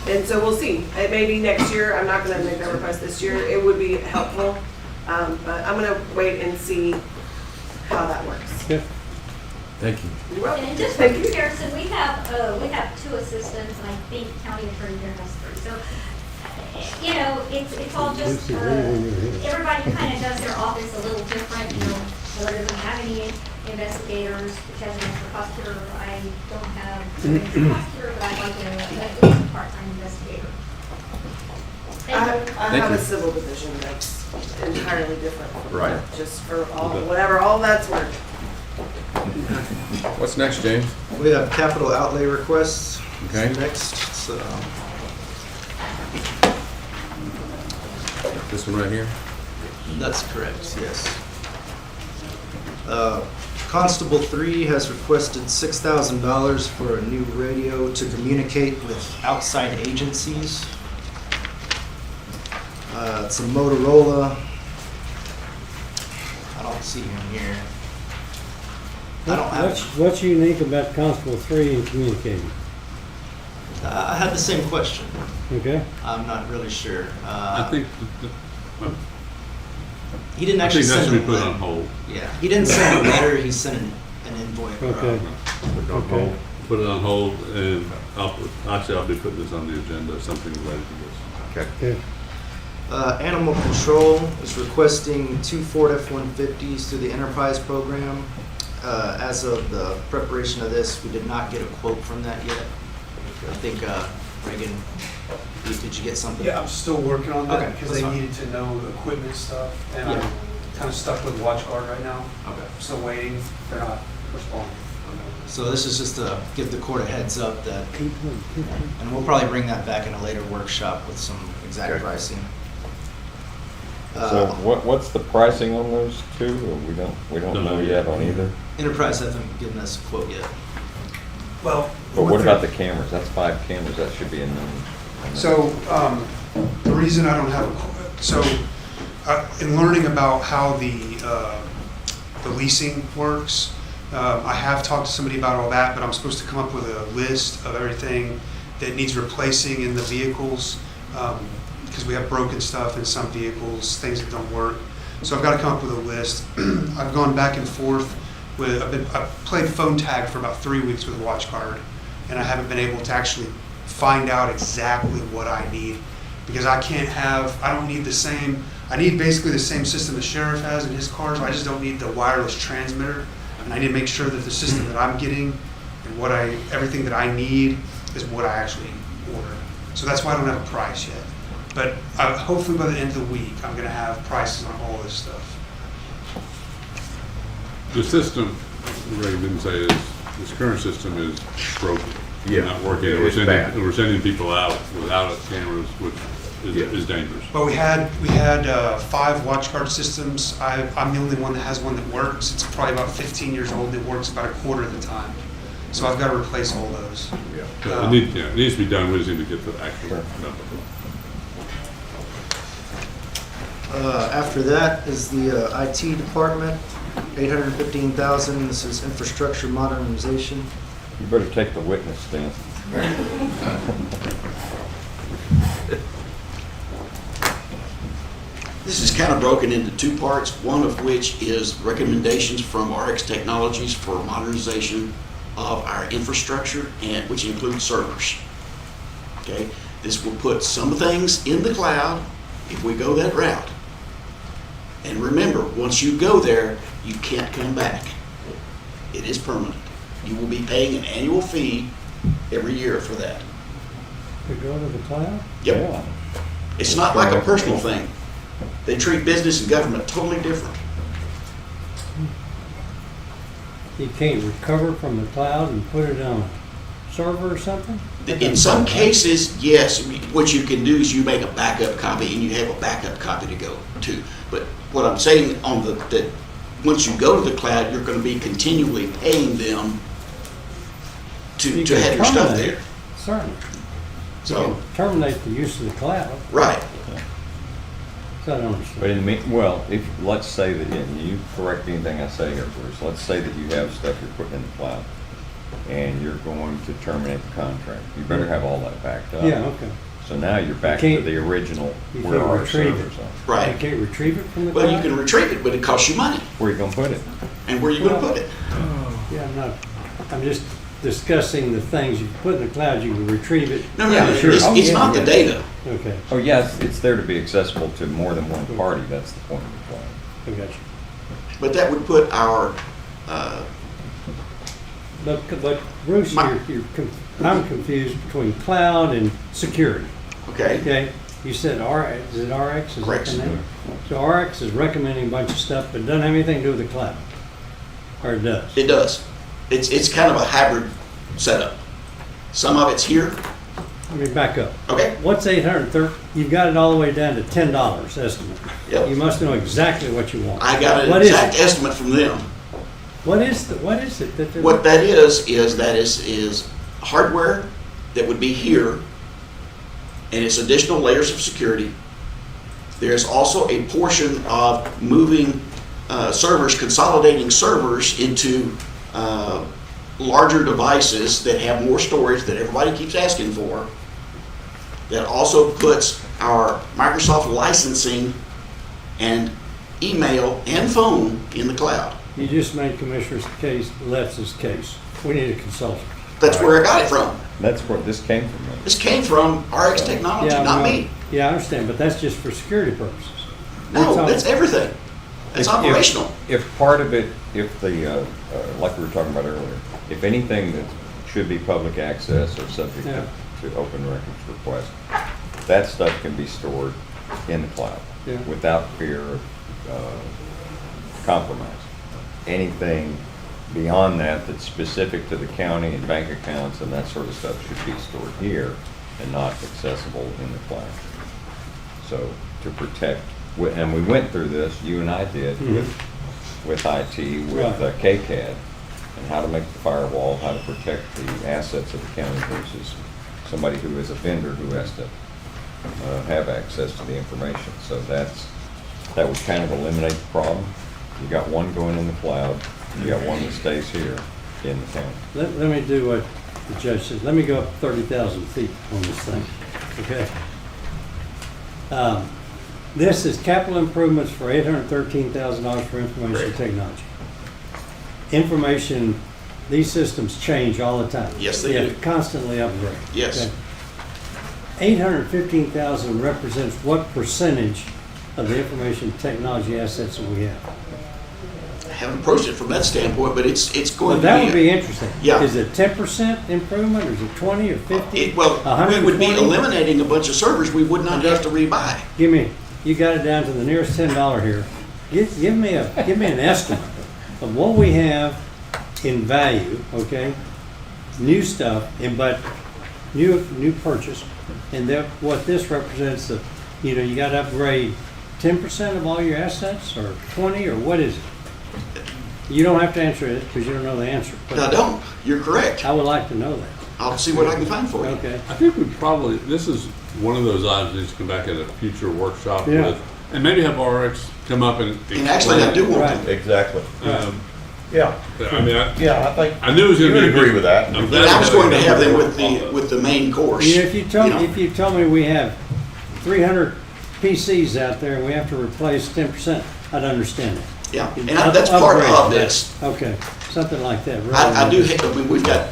And so we'll see. It may be next year. I'm not going to make that request this year. It would be helpful, but I'm going to wait and see how that works. Okay. Thank you. You're welcome. And just for comparison, we have 2 assistants, and I think county attorney there has 3. So, it's all just, everybody kind of does their office a little different. Miller doesn't have any investigators, which has an extra prosecutor. I don't have an extra prosecutor, but I'd like at least a part-time investigator. I have a civil division that's entirely different. From Right. that, just for all that's worth. What's next, James? We have capital outlay requests. Okay. Next, so This one right here? that's correct, yes. Constable 3 has requested $6,000 for a new radio to communicate with outside agencies. It's a Motorola. I don't see him here. I don't have. What's unique about Constable 3 in communicating? I had the same question. Okay. I'm not really sure. I think, well, He didn't I actually think that send should be a put letter. on hold. Yeah, he didn't send a letter, he sent an invoice. Okay. Okay. Put it on hold, and I'll be putting this on the agenda, something related to this. Okay. Animal Control is requesting 2 Ford F-150s through the Enterprise Program. As of the preparation of this, we did not get a quote from that yet. I think, Reagan, did you get something? Yeah, I'm still working on that Okay, because that's they fine. needed to know the equipment stuff, and Yeah. I'm kind of stuck with watch guard right now. Okay. Still waiting. They're not responding. So this is just to give the court a heads up that, and we'll probably bring that back in a later workshop with some exact Okay. pricing. So what's the pricing on those two? Or we don't know yet on either? Enterprise hasn't given us a quote yet. Well, But what about the cameras? That's 5 cameras. That should be a known. So, the reason I don't have in learning about how the leasing works, I have talked to somebody about all that, but I'm supposed to come up with a list of everything that needs replacing in the vehicles, because we have broken stuff in some vehicles, things that don't work. So I've got to come up with a list. I've gone back and forth with, I've played phone tag for about 3 weeks with WatchGuard, and I haven't been able to actually find out exactly what I need, because I don't need the same, I need basically the same system the sheriff has in his cars. I just don't need the wireless transmitter, and I need to make sure that the system that I'm getting and everything that I need is what I actually order. So that's why I don't have a price yet. But hopefully by the end of the week, I'm going to have prices on all this stuff. The system, Ray didn't say this current system is broken. Yeah. Not working. Yeah, it's bad. We're sending people out without cameras, which is dangerous. But we had 5 WatchGuard systems. I'm the only one that has one that works. It's probably about 15 years old. It works about a quarter of the time. So I've got to replace all those. Yeah. It needs to be done. We just need to get the actual number. After that is the IT department, $815,000. This is infrastructure modernization. You better take the witness stand. This is kind of broken into 2 parts, one of which is recommendations from RX Technologies for modernization of our infrastructure, and which includes servers. Okay, this will put some things in the cloud if we go that route. And remember, once you go there, you can't come back. It is permanent. You will be paying an annual fee every year for that. To go to the cloud? Yep. Yeah. It's not like a personal thing. They treat business and government totally different. You can't recover from the cloud and put it on a server or something? In some cases, yes. What you can do is you make a backup copy and you have a backup copy to go to. But what I'm saying that once you go to the cloud, you're going to be continually paying them to have your stuff there. Certainly. So, You can terminate the use of the cloud. right. So I don't understand. But let's say that, and you correct anything I say here, Bruce, let's say that you have stuff you're putting in the cloud and you're going to terminate the contract. You better have all that backed up. Yeah, okay. So now you're back to the original, You where can't our retrieve servers it. are. Right. You can't retrieve it from the cloud? Well, you can retrieve it, but it costs you money. Where are you gonna put it? And where are you going to put it? Yeah, I'm just discussing the things you put in the cloud, you can retrieve it. No, no, Yeah, sure. it's not the data. Okay, Oh, yeah, it's there to be accessible to more than one party. That's the point of the cloud. I got you. But that would put our, But Bruce, I'm confused between cloud and security. okay, Okay, you said RX, is it RX? Is Correct. that the name? So RX is recommending a bunch of stuff, but doesn't have anything to do with the cloud? Or it does? it does. It's kind of a hybrid setup. Some of it's here. Let me back up. Okay. What's 830? You've got it all the way down to $10 estimate. Yep. You must know exactly what you want. I got an What is exact it? estimate from them. What is it that they're? What that is hardware that would be here, and it's additional layers of security. There's also a portion of moving servers, consolidating servers into larger devices that have more storage that everybody keeps asking for, that also puts our Microsoft licensing and email and phone in the cloud. You just made Commissioner's case, Letz's case. We need a consultant. That's where I got it from. That's where this came from. This came from RX Technology, Yeah, not well, me. Yeah, I understand, but that's just for security purposes. No, all- that's everything. That's operational. If part of it, if the, like we were talking about earlier, if anything that should be public access or subject Yeah. to open records request, that stuff can be stored in the cloud Yeah. without fear of compromise. Anything beyond that that's specific to the county and bank accounts and that sort of stuff should be stored here and not accessible in the cloud. So to protect, and we went through this, you and I did, with IT, with KCAD, and how to make the firewall, how to protect the assets of the county versus somebody who is a vendor who has to have access to the information. So that would kind of eliminate the problem. You got one going in the cloud, you got one that stays here in the county. Let me do what the judge says. Let me go up 30,000 feet on this thing, okay? This is capital improvements for $813,000 for information technology. Information, these systems change all the time. Yes, they You have do. to constantly upgrade. Yes. Okay. $815,000 represents what percentage of the information technology assets that we have? I haven't approached it from that standpoint, but it's going Well, to be. that would be interesting. Yeah. Is it 10% improvement, or is it 20 or 50? Well, we would be 120? eliminating a bunch of servers we would not have to rebuy. You got it down to the nearest $10 here. Give me an estimate of what we have in value, okay? New stuff, but new purchase, and then what this represents, you got to upgrade 10% of all your assets, or 20, or what is it? You don't have to answer it because you don't know the answer. But I don't. You're correct. I would like to know that. I'll see what I can find for you. Okay. I think we probably, this is one of those items that needs to come back at a future workshop Yeah. with, and maybe have RX come up and. And actually, I do want to. Exactly. Yeah. I mean, I think. I knew it was you gonna be. would agree with that. I'm And glad I was that going to we have them got with the main course. If you told me we have 300 PCs out there and we have to replace 10%, I'd understand it. Yeah, and that's part of Upgrade. this. Okay, something like that. I do, I mean, we've got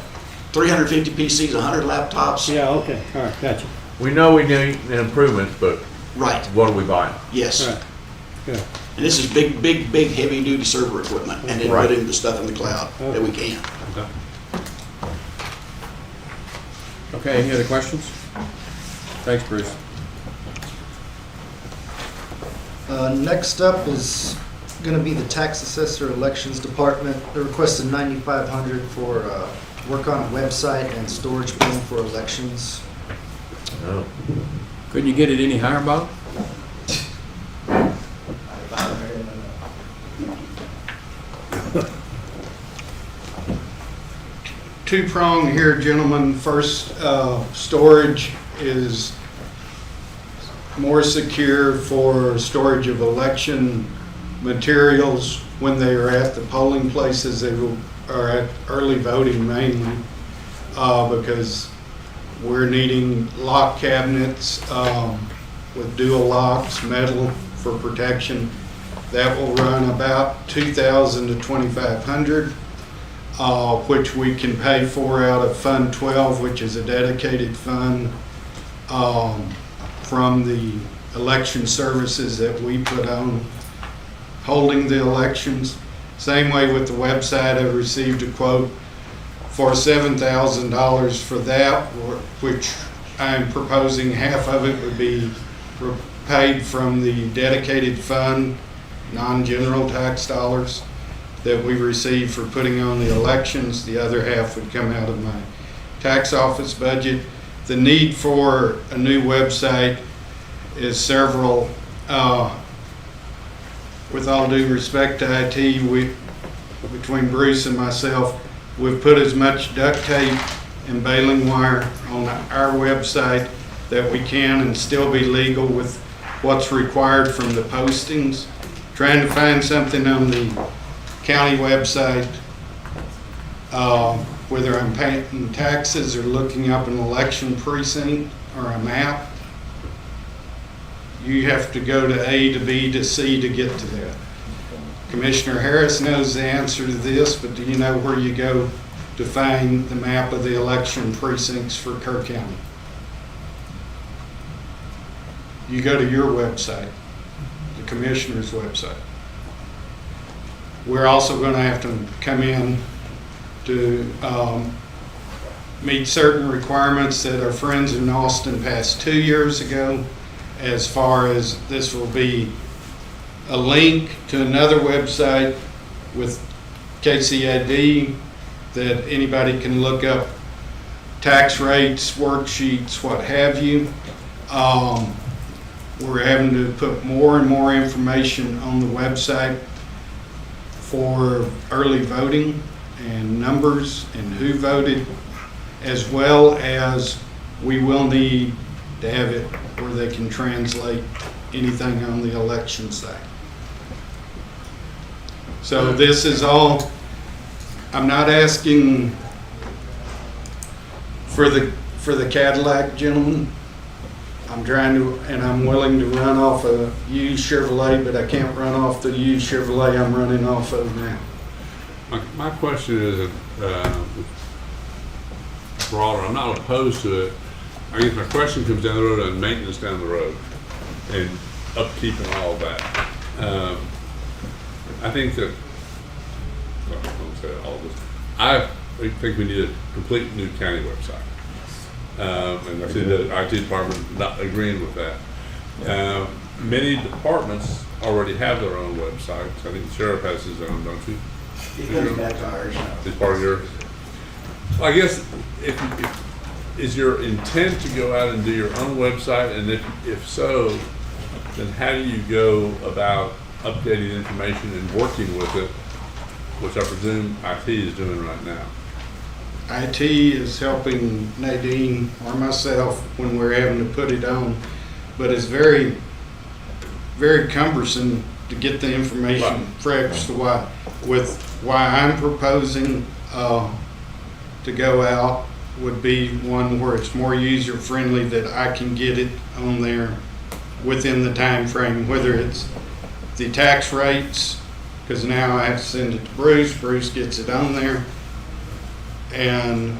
350 PCs, 100 laptops. Yeah, okay, all right, gotcha. We know we need improvements, but Right, what are we buying? yes. All right, good. And this is big, heavy-duty server equipment, and then Right. putting the stuff in the cloud that we can. Okay, any other questions? Thanks, Bruce. Next up is going to be the tax assessor elections department. They're requesting $9,500 for work on a website and storage bin for elections. Oh. Couldn't you get it any higher, Bob? Two-prong here, gentlemen. First, storage is more secure for storage of election materials when they are at the polling places. They are at early voting mainly, because we're needing lock cabinets with dual locks, metal for protection. That will run about $2,000 to $2,500. Which we can pay for out of Fund 12, which is a dedicated fund from the election services that we put on holding the elections. Same way with the website, I received a quote for $7,000 for that, which I'm proposing half of it would be paid from the dedicated fund, non-general tax dollars that we receive for putting on the elections. The other half would come out of my tax office budget. The need for a new website is several. With all due respect to IT, between Bruce and myself, we've put as much duct tape and baling wire on our website that we can and still be legal with what's required from the postings. Trying to find something on the county website whether I'm paying taxes or looking up an election precinct or a map, you have to go to A to B to C to get to that. Commissioner Harris knows the answer to this, but do you know where you go to find the map of the election precincts for Kerr County? You go to your website, the commissioner's website. We're also going to have to come in to meet certain requirements that our friends in Austin passed 2 years ago, as far as this will be a link to another website with KCID that anybody can look up tax rates, worksheets, what have you. We're having to put more and more information on the website for early voting and numbers and who voted, as well as we will need to have it where they can translate anything on the election site. So this is all, I'm not asking for the Cadillac, gentlemen. I'm trying to, and I'm willing to run off a used Chevrolet, but I can't run off the used Chevrolet I'm running off of now. My question is broader. I'm not opposed to it. I guess my question comes down the road on maintenance down the road and upkeep and all of that. I think that, well, I won't say all of this. I think we need a complete new county website. And I see the IT department not agreeing with that. Many departments already have their own websites. I think the sheriff has his own, don't you? It goes back to ours. It's part of yours. Well, I guess is your intent to go out and do your own website, and if so, then how do you go about updating information and working with it, which I presume IT is doing right now? IT is helping Nadine or myself when we're having to put it on, but it's very, very cumbersome to get the information fresh. So why I'm proposing to go out would be one where it's more user friendly, that I can get it on there within the time frame, whether it's the tax rates, because now I have to send it to Bruce. Bruce gets it on there. And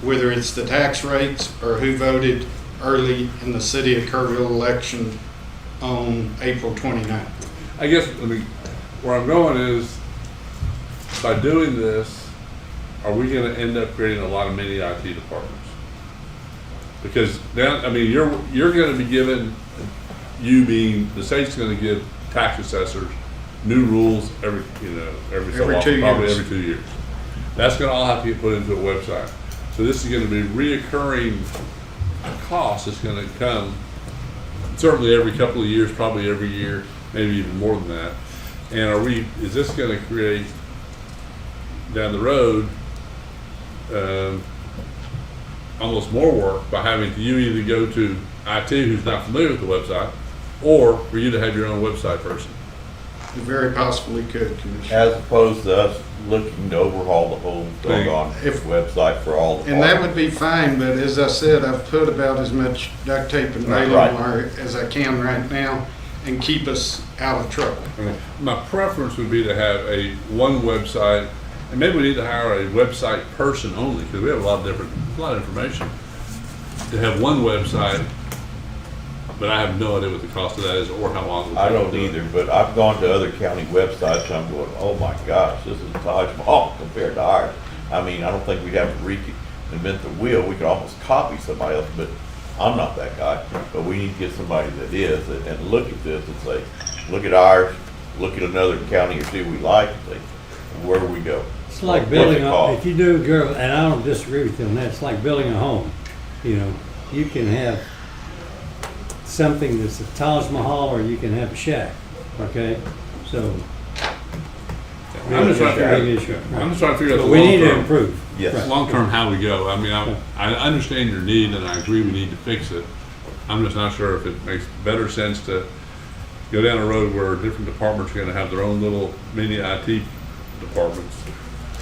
whether it's the tax rates or who voted early in the city of Kerrville election on April 29th. I guess, where I'm going is, by doing this, are we going to end up creating a lot of mini IT departments? Because now, you're going to be given, you being, the state's going to give tax assessors new rules every 2 years. That's going to all have to get put into a website. So this is going to be reoccurring costs that's going to come certainly every couple of years, probably every year, maybe even more than that. And is this going to create down the road almost more work by having you either go to IT, who's not familiar with the website, or for you to have your own website person? You very possibly could, Commissioner. As opposed to us looking to overhaul the whole doggone website for all the. And that would be fine, but as I said, I've put about as much duct tape and nylon wire as I can right now and keep us out of trouble. My preference would be to have one website, and maybe we need to hire a website person only, because we have a lot of information. To have one website, but I have no idea what the cost of that is or how long it will take. I don't either, but I've gone to other county websites and I'm going, oh my gosh, this is Taj Mahal compared to ours. I don't think we'd have to reinvent the wheel. We could almost copy somebody else, but I'm not that guy. But we need to get somebody that is and look at this and say, look at ours, look at another county or see what we like, and say, where do we go? It's like building if you do, girl, and I don't disagree with you on that, it's like building a home. You can have something that's a Taj Mahal, or you can have a shack. Okay, so I'm just trying to figure out. We need to improve. Yes. Long term, how we go. I understand your need, and I agree we need to fix it. I'm just not sure if it makes better sense to go down a road where different departments are going to have their own little mini IT departments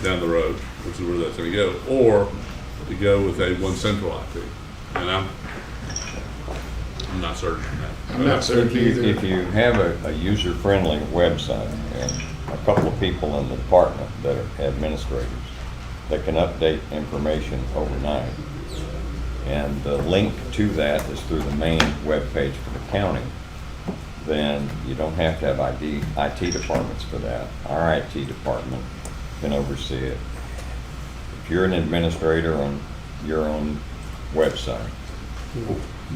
down the road, which is where that's gonna go, or to go with a one central IP. And I'm not certain on that. I'm not certain either. If you have a user-friendly website and a couple of people in the department that are administrators that can update information overnight, and the link to that is through the main webpage for the county, then you don't have to have IT departments for that. Our IT department can oversee it. If you're an administrator on your own website,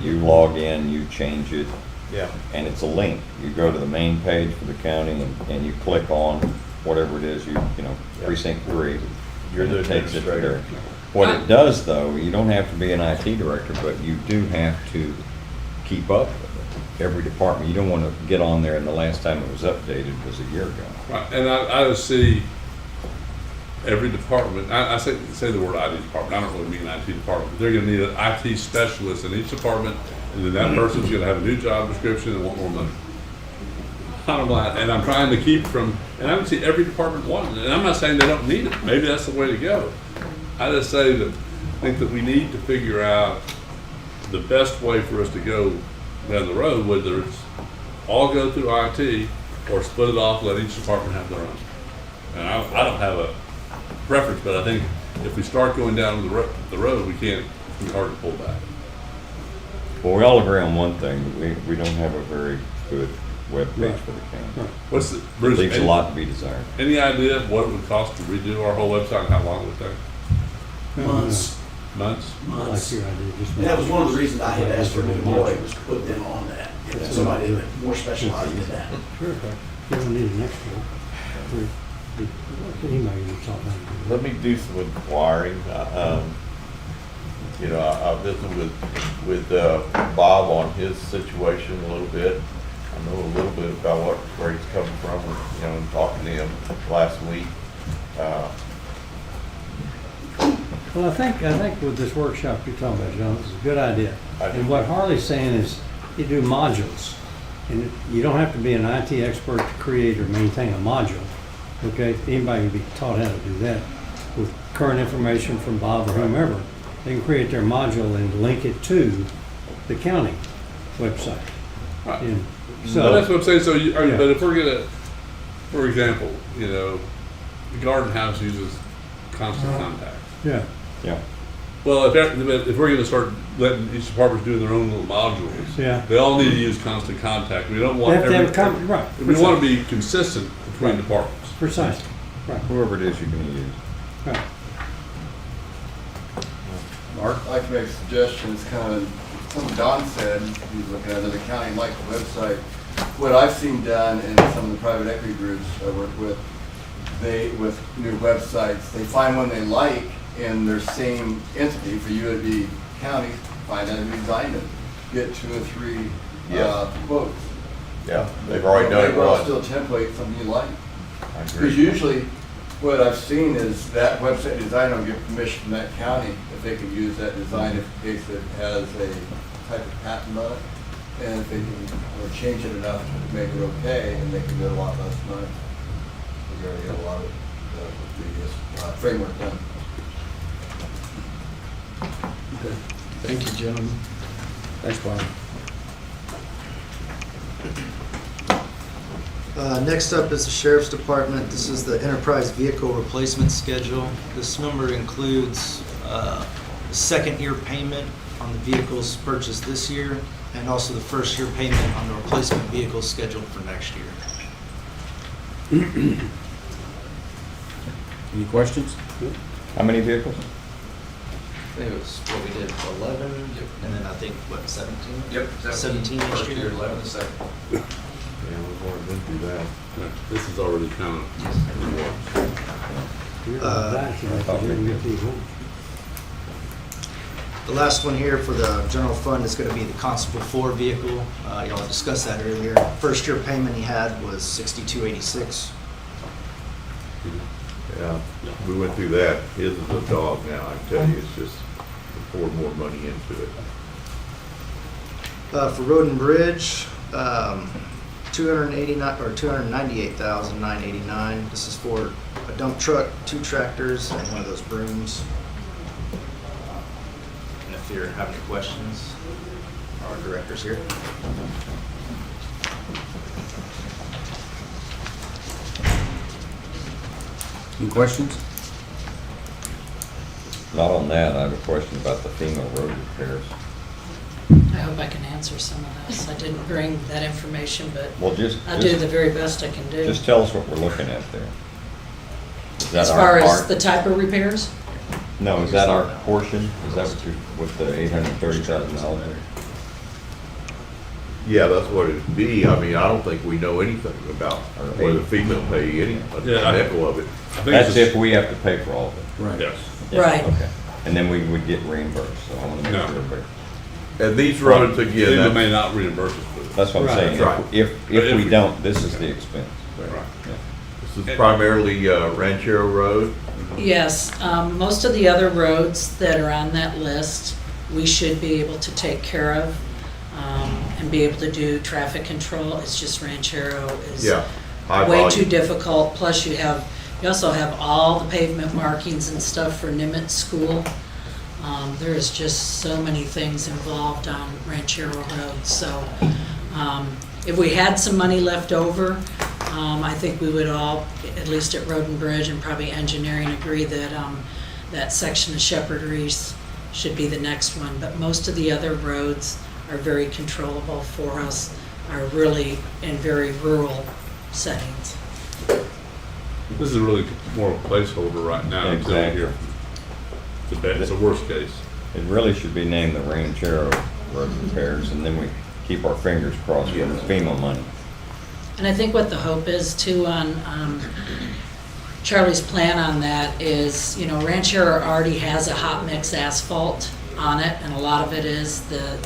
you log in, you change it, Yeah. and it's a link. You go to the main page for the county and you click on whatever it is, Precinct 3. You're the and it takes it administrator. there. What it does, though, you don't have to be an IT director, but you do have to keep up with it. Every department, you don't want to get on there and the last time it was updated was a year ago. Right, and I just see every department, I say the word IT department, I don't really mean IT department, but they're gonna need an IT specialist in each department, and then that person's gonna have a new job description and want more money. Bottom line, and I'm trying to keep from, and I can see every department wanting it, and I'm not saying they don't need it, maybe that's the way to go. I just think that we need to figure out the best way for us to go down the road, whether it's all go through IT or split it off, let each department have their own. And I don't have a preference, but I think if we start going down the road, it's be hard to pull back. Well, we all agree on one thing, we don't have a very good web page for the county. Bruce, Leaves a lot to be desired. Any idea of what it would cost to redo our whole website and how long it would take? Months. Months? I like your idea. Just And that was one of the reasons I had asked for New Lloyd, was to put them on that. Get somebody who had more specialized in that. Sure, you don't need an extra. Anybody can talk about it. Let me do some inquiring. I visited with Bob on his situation a little bit. I know a little bit about where he's coming from, and talking to him last week. Well, I think with this workshop you're talking about, John, it's a good idea. I do. And what Harley's saying is you do modules. And you don't have to be an IT expert to create or maintain a module. Okay, anybody can be taught how to do that with current information from Bob or whomever. They can create their module and link it to the county website. Right. And So that's what I'm saying. So, Yeah. but if we're gonna, for example, the garden house uses constant contact. Yeah. Yeah. Well, if we're gonna start letting each department do their own little modules, Yeah. they all need to use constant contact. We don't want They have to have right. We want to be consistent between departments. Precisely. Right. Whoever it is you're going to use. Right. Mark? I'd like to make a suggestion. It's kind of something Don said. He's looking at the county like the website. What I've seen done in some of the private equity groups I work with, with new websites, they find one they like in their same entity. For you, it'd be county, find that and design it. Get 2 or 3 quotes. Yeah, they've already done it Maybe I'll once. still template something you like. I agree. Because usually, what I've seen is that website designer will get permission from that county if they can use that design in case it has a type of patent on it. And if they can change it enough to make it okay, and they can get a lot less money. We already have a lot of the previous framework done. Okay. Thank you, gentlemen. Thanks, Bob. Next up is the Sheriff's Department. This is the Enterprise Vehicle Replacement Schedule. This number includes the second-year payment on the vehicles purchased this year and also the first-year payment on the replacement vehicles scheduled for next year. Any questions? How many vehicles? I think it was what we did, 11, and then I think, 17? Yep. 17 next year. 11 the second. Yeah, we've already been through that. Yeah, this is already kind The last one here for the general fund is going to be the Constable 4 vehicle. Y'all discussed that earlier. First year payment he had was $62.86. Yeah, we went through that. His is a dog now, I can tell you, it's just poured more money into it. For Road and Bridge, $298,989. This is for a dump truck, 2 tractors, and one of those brooms. And if you have any questions, our director's here. Any questions? Not on that, I have a question about the FEMA road repairs. I hope I can answer some of this. I didn't bring that information, but Well, just I'll do the very best I can do. Just tell us what we're looking at there. Is that As our far as part? the type of repairs? No, is that our portion? Is that what you're, with the $830,000? Yeah, that's what it'd be. I mean, I don't think we know anything about whether FEMA will pay any, a nickel of it. That's if we have to pay for all of it. Right. Yes. Yeah, Right. Okay. And then we would get reimbursed, so I want to make No. sure. And these roads, again, FEMA may not reimburse us for this. That's what I'm Right. saying. Right. If we don't, this is the expense. Right. Yeah. this is primarily Ranchero Road. Yes, most of the other roads that are on that list, we should be able to take care of and be able to do traffic control. It's just Ranchero is Yeah, high way volume. too difficult. Plus you also have all the pavement markings and stuff for Nimitz School. There is just so many things involved on Ranchero Road. So if we had some money left over, I think we would all, at least at Road and Bridge and probably engineering, agree that that section of Shepherd Reese should be the next one. But most of the other roads are very controllable for us, are really in very rural settings. This is really more of a placeholder right now until we Exactly. hear it's a worst case. It really should be named the Ranchero Road Repairs, and then we keep our fingers crossed for the FEMA money. And I think what the hope is too on Charlie's plan on that is, Ranchero already has a hot mix asphalt on it, and a lot of it is the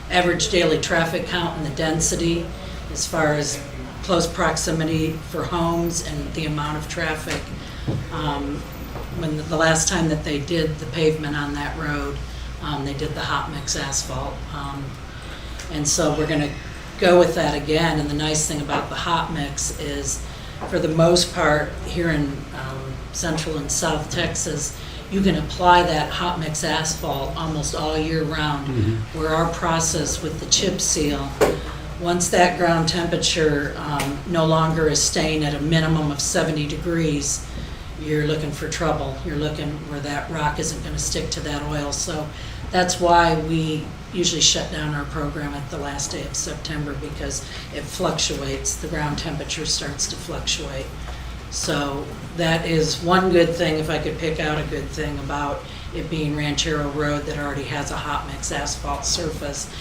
average daily traffic count and the density as far as close proximity for homes and the amount of traffic. When the last time that they did the pavement on that road, they did the hot mix asphalt. And so we're gonna go with that again, and the nice thing about the hot mix is, for the most part, here in Central and South Texas, you can apply that hot mix asphalt almost all year round, where our process with the chip seal, once that ground temperature no longer is staying at a minimum of 70 degrees, you're looking for trouble. You're looking where that rock isn't going to stick to that oil. So that's why we usually shut down our program at the last day of September, because it fluctuates. The ground temperature starts to fluctuate. So that is one good thing, if I could pick out a good thing about it being Ranchero Road that already has a hot mix asphalt surface,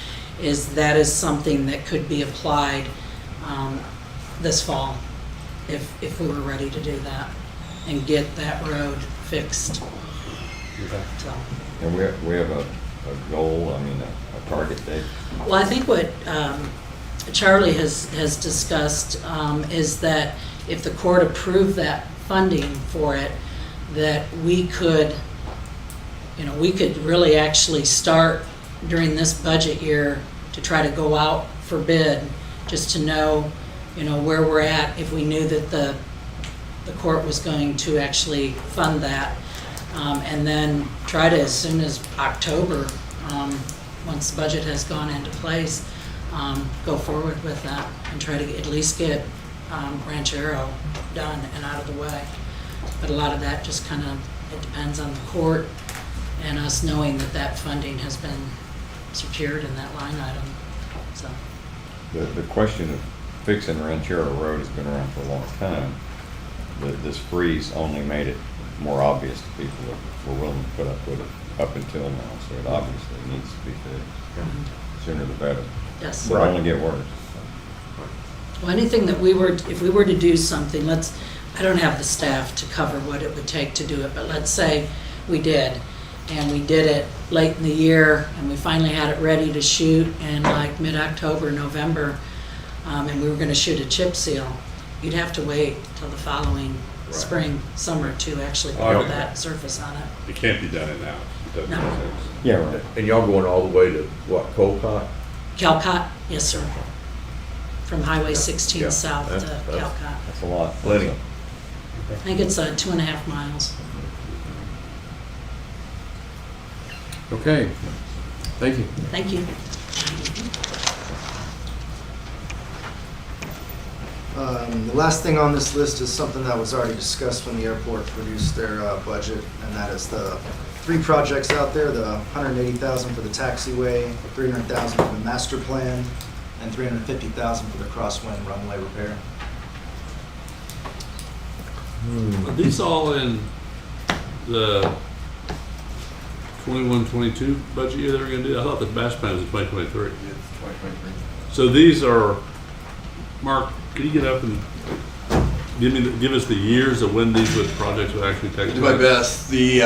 is that is something that could be applied this fall if we were ready to do that and get that road fixed. So. And we have a goal, I mean, a target date? Well, I think what Charlie has discussed is that if the court approved that funding for it, that we could really actually start during this budget year to try to go out for bid, just to know, where we're at, if we knew that the court was going to actually fund that. And then try to, as soon as October, once the budget has gone into place, go forward with that and try to at least get Ranchero done and out of the way. But a lot of that just it depends on the court and us knowing that funding has been secured in that line item. So The question of fixing Ranchero Road has been around for a long time. This freeze only made it more obvious to people that were willing to put up with it up until now, so it obviously needs to be fixed. Sooner the better. Yes. It'll only get worse. Well, anything that if we were to do something, I don't have the staff to cover what it would take to do it, but let's say we did, and we did it late in the year, and we finally had it ready to shoot in like mid-October, November, and we were gonna shoot a chip seal, you'd have to wait till the following spring, summer to actually put that surface on it. It can't be done in now. It doesn't No. make sense. Yeah, right. And y'all going all the way to what, Colcott? Calcott, yes, sir. from Highway 16 Yeah, south to Calcott. That's a lot. Plenty. I think it's 2.5 miles. Okay, thank you. Thank you. The last thing on this list is something that was already discussed when the airport produced their budget, and that is the 3 projects out there, the $180,000 for the taxiway, $300,000 for the master plan, and $350,000 for the crosswind runway repair. Are these all in the 21-22 budget year they were gonna do? I thought the master plan was in 2023. It's 2023. So these are, Mark, can you get up and give us the years of when these projects would actually take place? Do my best. The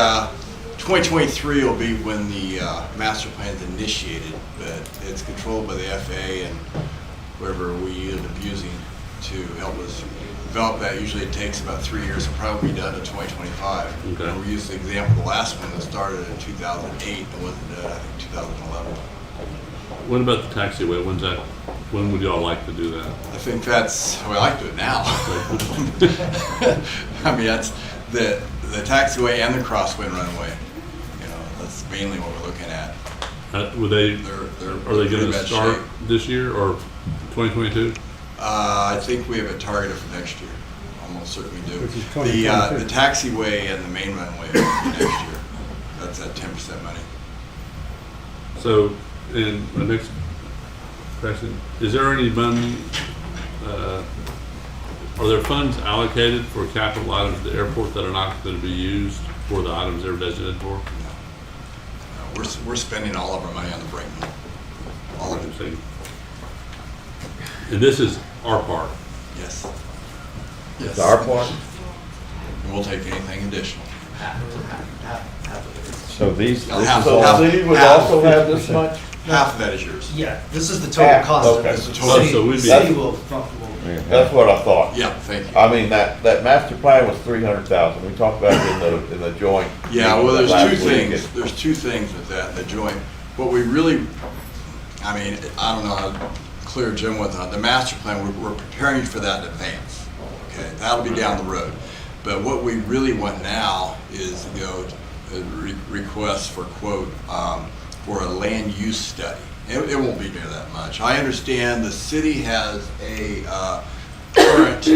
2023 will be when the master plan is initiated, but it's controlled by the FAA and whoever we end up using to help us develop that. Usually it takes about 3 years to probably be done in 2025. Okay. And we use the example of the last one that started in 2008 and wasn't done, I think, 2011. What about the taxiway? When would y'all like to do that? I think that's, well, I like to do it now. I mean, that's the taxiway and the crosswind runway. You know, that's mainly what we're looking at. Are they going to start this year or 2022? I think we have it targeted for next year. Almost certainly do. Which is The taxiway and the main runway will be next year. That's at 10% money. So, in the next question, is there any money, are there funds allocated for capital items at the airport that are not going to be used for the items they're designated for? No, we're spending all of our money on the brakeman. All of it. And this is our part? Yes. It's our part? And we'll take anything additional. So these, Half So the city would also have this much? Half of that is yours. Yeah, this is the total cost of Okay. this. The total- so we'd be- City will. That's what I thought. Yeah, thank you. I mean, that master plan was 300,000. We talked about it in the joint. Yeah, well, there's last two week. things. There's 2 things with that, the joint. What we really, I mean, I don't know how clear Jim was on the master plan. We're preparing for that in advance. Okay, that'll be down the road. But what we really want now is to go to request for quote for a land use study. It won't be near that much. I understand the city has a current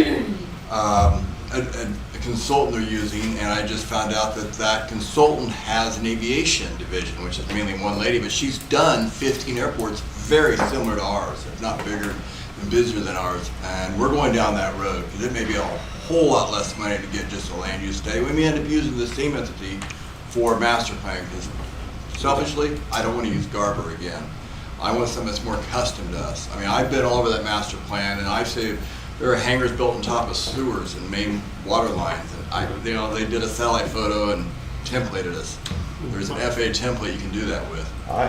a consultant they're using, and I just found out that consultant has an aviation division, which is mainly one lady, but she's done 15 airports very similar to ours, if not bigger and busier than ours. And we're going down that road because it may be a whole lot less money to get just a land use study. We may end up using the same entity for master plan because selfishly, I don't want to use Garber again. I want something that's more custom to us. I mean, I've been all over that master plan, and I've seen there are hangars built on top of sewers and main water lines. And they did a satellite photo and templated us. There's an FAA template you can do that with. I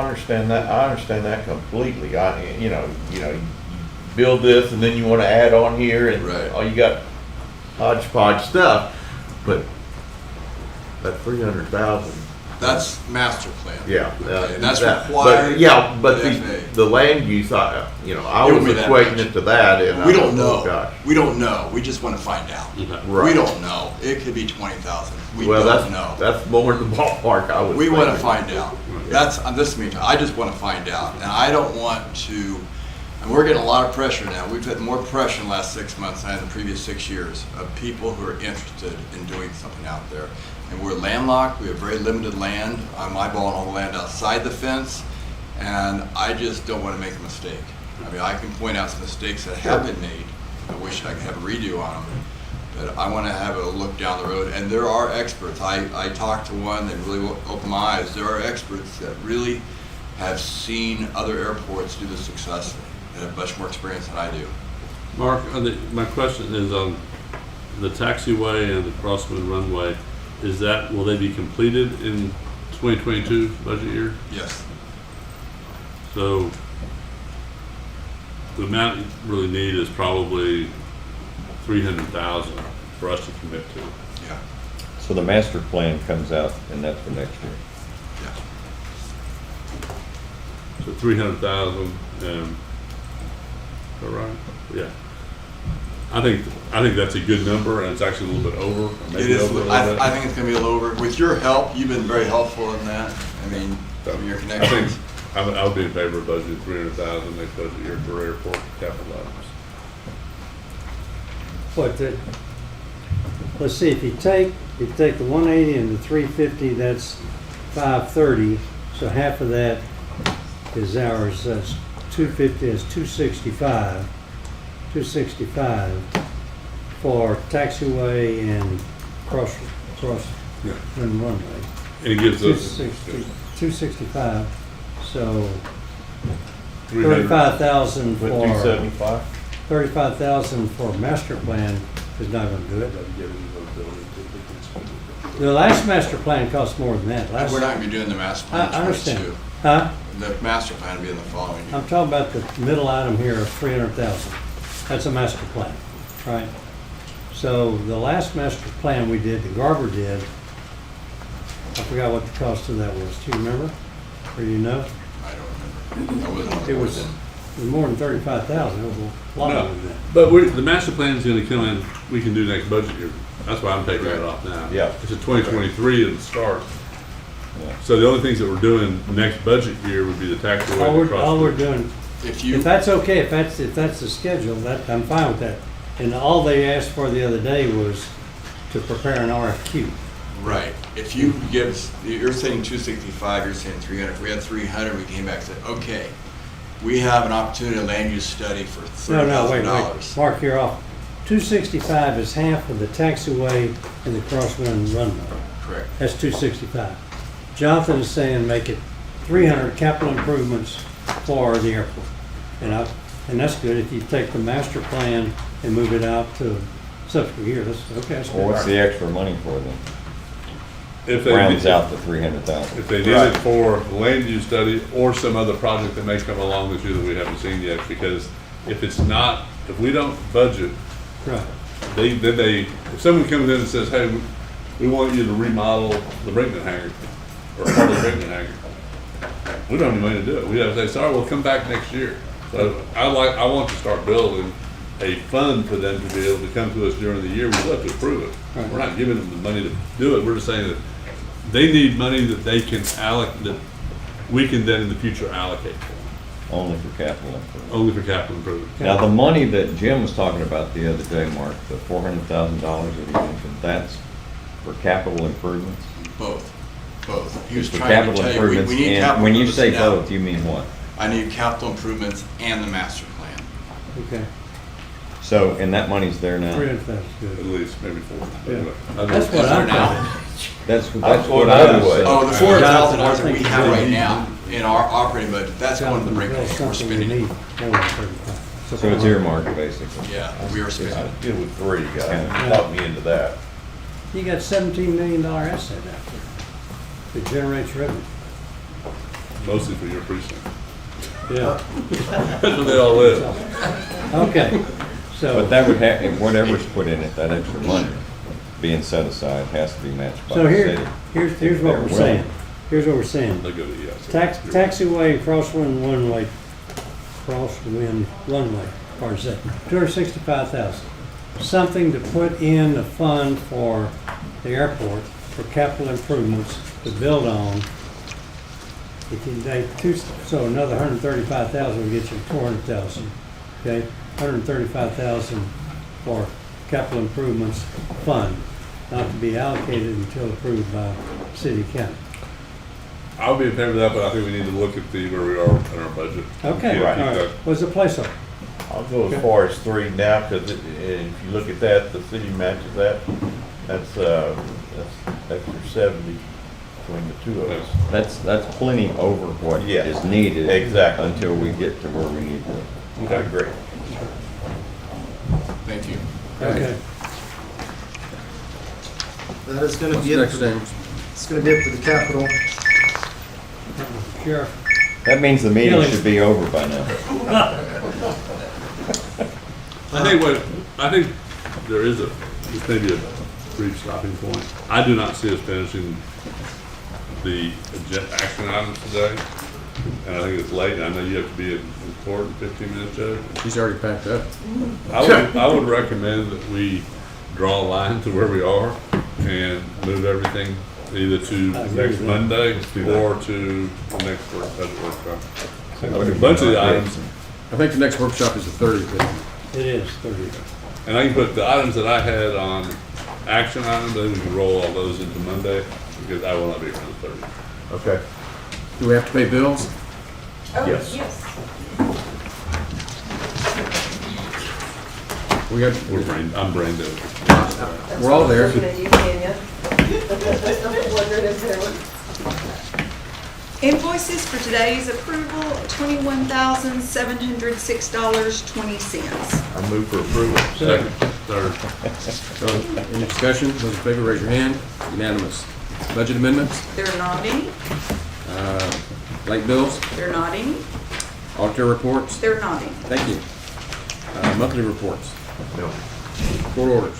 understand that. I understand that completely. You build this and then you want to add on here and Right. you got hodgepodge stuff, but that 300,000. That's master plan. Yeah, Okay, and that's that- required. But, yeah, but by the land use, I It was wouldn't be that equating much. it to that, and We I don't know. oh, gosh. We don't know. We just want to find out. Right. We don't know. It could be 20,000. We Well, don't know. that's more in the ballpark. I was. We want to thinking. find out. That's this meantime. I just want to find out, and I don't want to. And we're getting a lot of pressure now. We've had more pressure in the last 6 months than in the previous 6 years of people who are interested in doing something out there. And we're landlocked. We have very limited land. I'm eyeballing all the land outside the fence, and I just don't want to make a mistake. I mean, I can point out some mistakes that have been made. I wish I could have a redo on them. But I want to have a look down the road, and there are experts. I talked to one that really opened my eyes. There are experts that really have seen other airports do this successfully, that have much more experience than I do. Mark, my question is on the taxiway and the crosswind runway. Will they be completed in 2022 budget year? Yes. So the amount you really need is probably 300,000 for us to commit to. Yeah. So the master plan comes out and that's for next year. Yeah. So 300,000, that right? Yeah. I think that's a good number, and it's actually a little bit over. Or It maybe is, over a little bit. I think it's gonna be a little over. With your help, you've been very helpful in that. I mean, from your I connections. think I would be in favor of budgeting 300,000 next budget year for airport capital items. Let's see, if you take the 180 and the 350, that's 530. So half of that is ours. That's 250. Is 265. 265 for taxiway and cross Yeah. and runway. And it gives us 265. So 300. 35,000 With for 275? 35,000 for master plan is not going to do it. The last master plan cost more than that. We're not gonna be doing the master plan I in understand. 22. Huh? The master plan will be in the following year. I'm talking about the middle item here of 300,000. That's a master plan, right? So the last master plan we did, the Garber did, I forgot what the cost of that was. Do you remember? Or you know? I don't remember. That wasn't on the It was more than 35,000. It was a lot more No, than that. but the master plan is gonna come in, we can do next budget year. That's why I'm taking it off now. Yeah. It's a 2023 at the start. So the only things that we're doing next budget year would be the taxiway All and we're, the all we're cross. doing, If you, if that's okay, if that's the schedule, that, I'm fine with that. And all they asked for the other day was to prepare an RFQ. right, if you give us, you're saying 265, you're saying 300. If we had 300, we came back and said, okay, we have an opportunity to land use study for No, wait. $30,000. Mark, you're off. 265 is half of the taxiway and the crosswind runway. Correct. That's 265. Jonathan is saying make it 300 capital improvements for the airport. And that's good if you take the master plan and move it out to subsequent year. That's okay. That's Well, what's good. the extra money for then? If they Rounds need- out the 300,000. If they need it for the land use study or some other project that may come along this year that we haven't seen yet, because if it's not, if we don't budget, Right. if someone comes in and says, hey, we want you to remodel the Brinkman hangar, or part of the Brinkman hangar, we don't have any money to do it. We have to say, sorry, we'll come back next year. So I want to start building a fund for them to be able to come to us during the year. We'd love to approve it. Right. We're not giving them the money to do it. We're just saying that they need money that they can that we can then in the future allocate for. Only for capital improvement. Only for capital improvement. Now, the money that Jim was talking about the other day, Mark, the $400,000 that he mentioned, that's for capital improvements? Both. He was For trying to capital tell you, improvements, we need and capital when you improvements say now. both, you mean what? I need capital improvements and the master plan. Okay. So, and that money's there now? 300,000 is At good. least, maybe four. Yeah. I That's don't- what Is there I'm now? thinking. That's what going I the was other way. saying. Oh, the $400,000 that we Jonathan, I have right think now in our operating budget, that's going to the Brinkman That's hangar. We're something we spending need it. more than 35. So it's earmarked, basically. Yeah, we are spending it. Deal with three, guys. Yeah. Talk me into that. You got $17 million asset out there that generates revenue. Mostly for your precinct. Yeah. That's where they all live. Okay, so. But that would have, whatever's put in it, that extra money being set aside has to be matched by So the here, city. here's If what they're we're willing. saying. Here's what we're saying. They go to, yeah. so Tax, you're right. taxiway, crosswind, runway, crosswind, runway, or is that 265,000? Something to put in the fund for the airport for capital improvements to build on. If you take so another 135,000 will get you 400,000. Okay, 135,000 for capital improvements fund, not to be allocated until approved by city county. I'll be in favor of that, but I think we need to look at where we are in our budget. Okay, Yeah, all keep right. that. What's the placeholder? I'll go Okay. as far as three now, because if you look at that, the city matches that. That's extra 70 between the two of us. That's plenty over what Yeah. is needed. Exactly. Until we get to where we need to. I agree. Thank you. Okay. That is gonna What's be it. next, for the- James? It's gonna be it for the Capitol. Sheriff. That means the meeting Really? should be over by now. I think there is this may be a brief stopping point. I do not see us finishing the action items today, and I think it's late, and I know you have to be in report in 15 minutes, Judge? She's already packed up. I would recommend that we draw a line to where we are and move everything either to next Monday or to the next budget workshop. A bunch of the items, I think the next workshop is the 30th. It is 30. and I can put the items that I had on action items, then we can roll all those into Monday, because I will not be around the 30th. Okay. Do we have to pay bills? Oh, Yes. yes. I'm brain dead. We're all there. Looking at you, Tanya. Wondering if there was. Invoices for today's approval, $21,706.20. I move for approval. Second, third. So, any discussion? Those in favor, raise your hand. Unanimous. Budget amendments? There are not any. Late bills? There are not any. Auditor reports? There are not any. Thank you. Monthly reports? No. Court orders?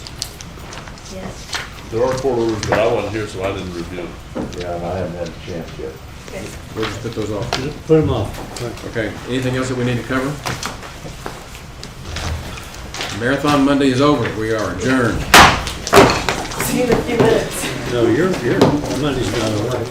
Yes. There are court orders, but I wasn't here, so I didn't review them. Yeah, and I haven't had a chance yet. Okay. We'll just put those off. Put them off. Okay, anything else that we need to cover? Marathon Monday is over. We are adjourned. See you in a few minutes. No, your Monday's not over.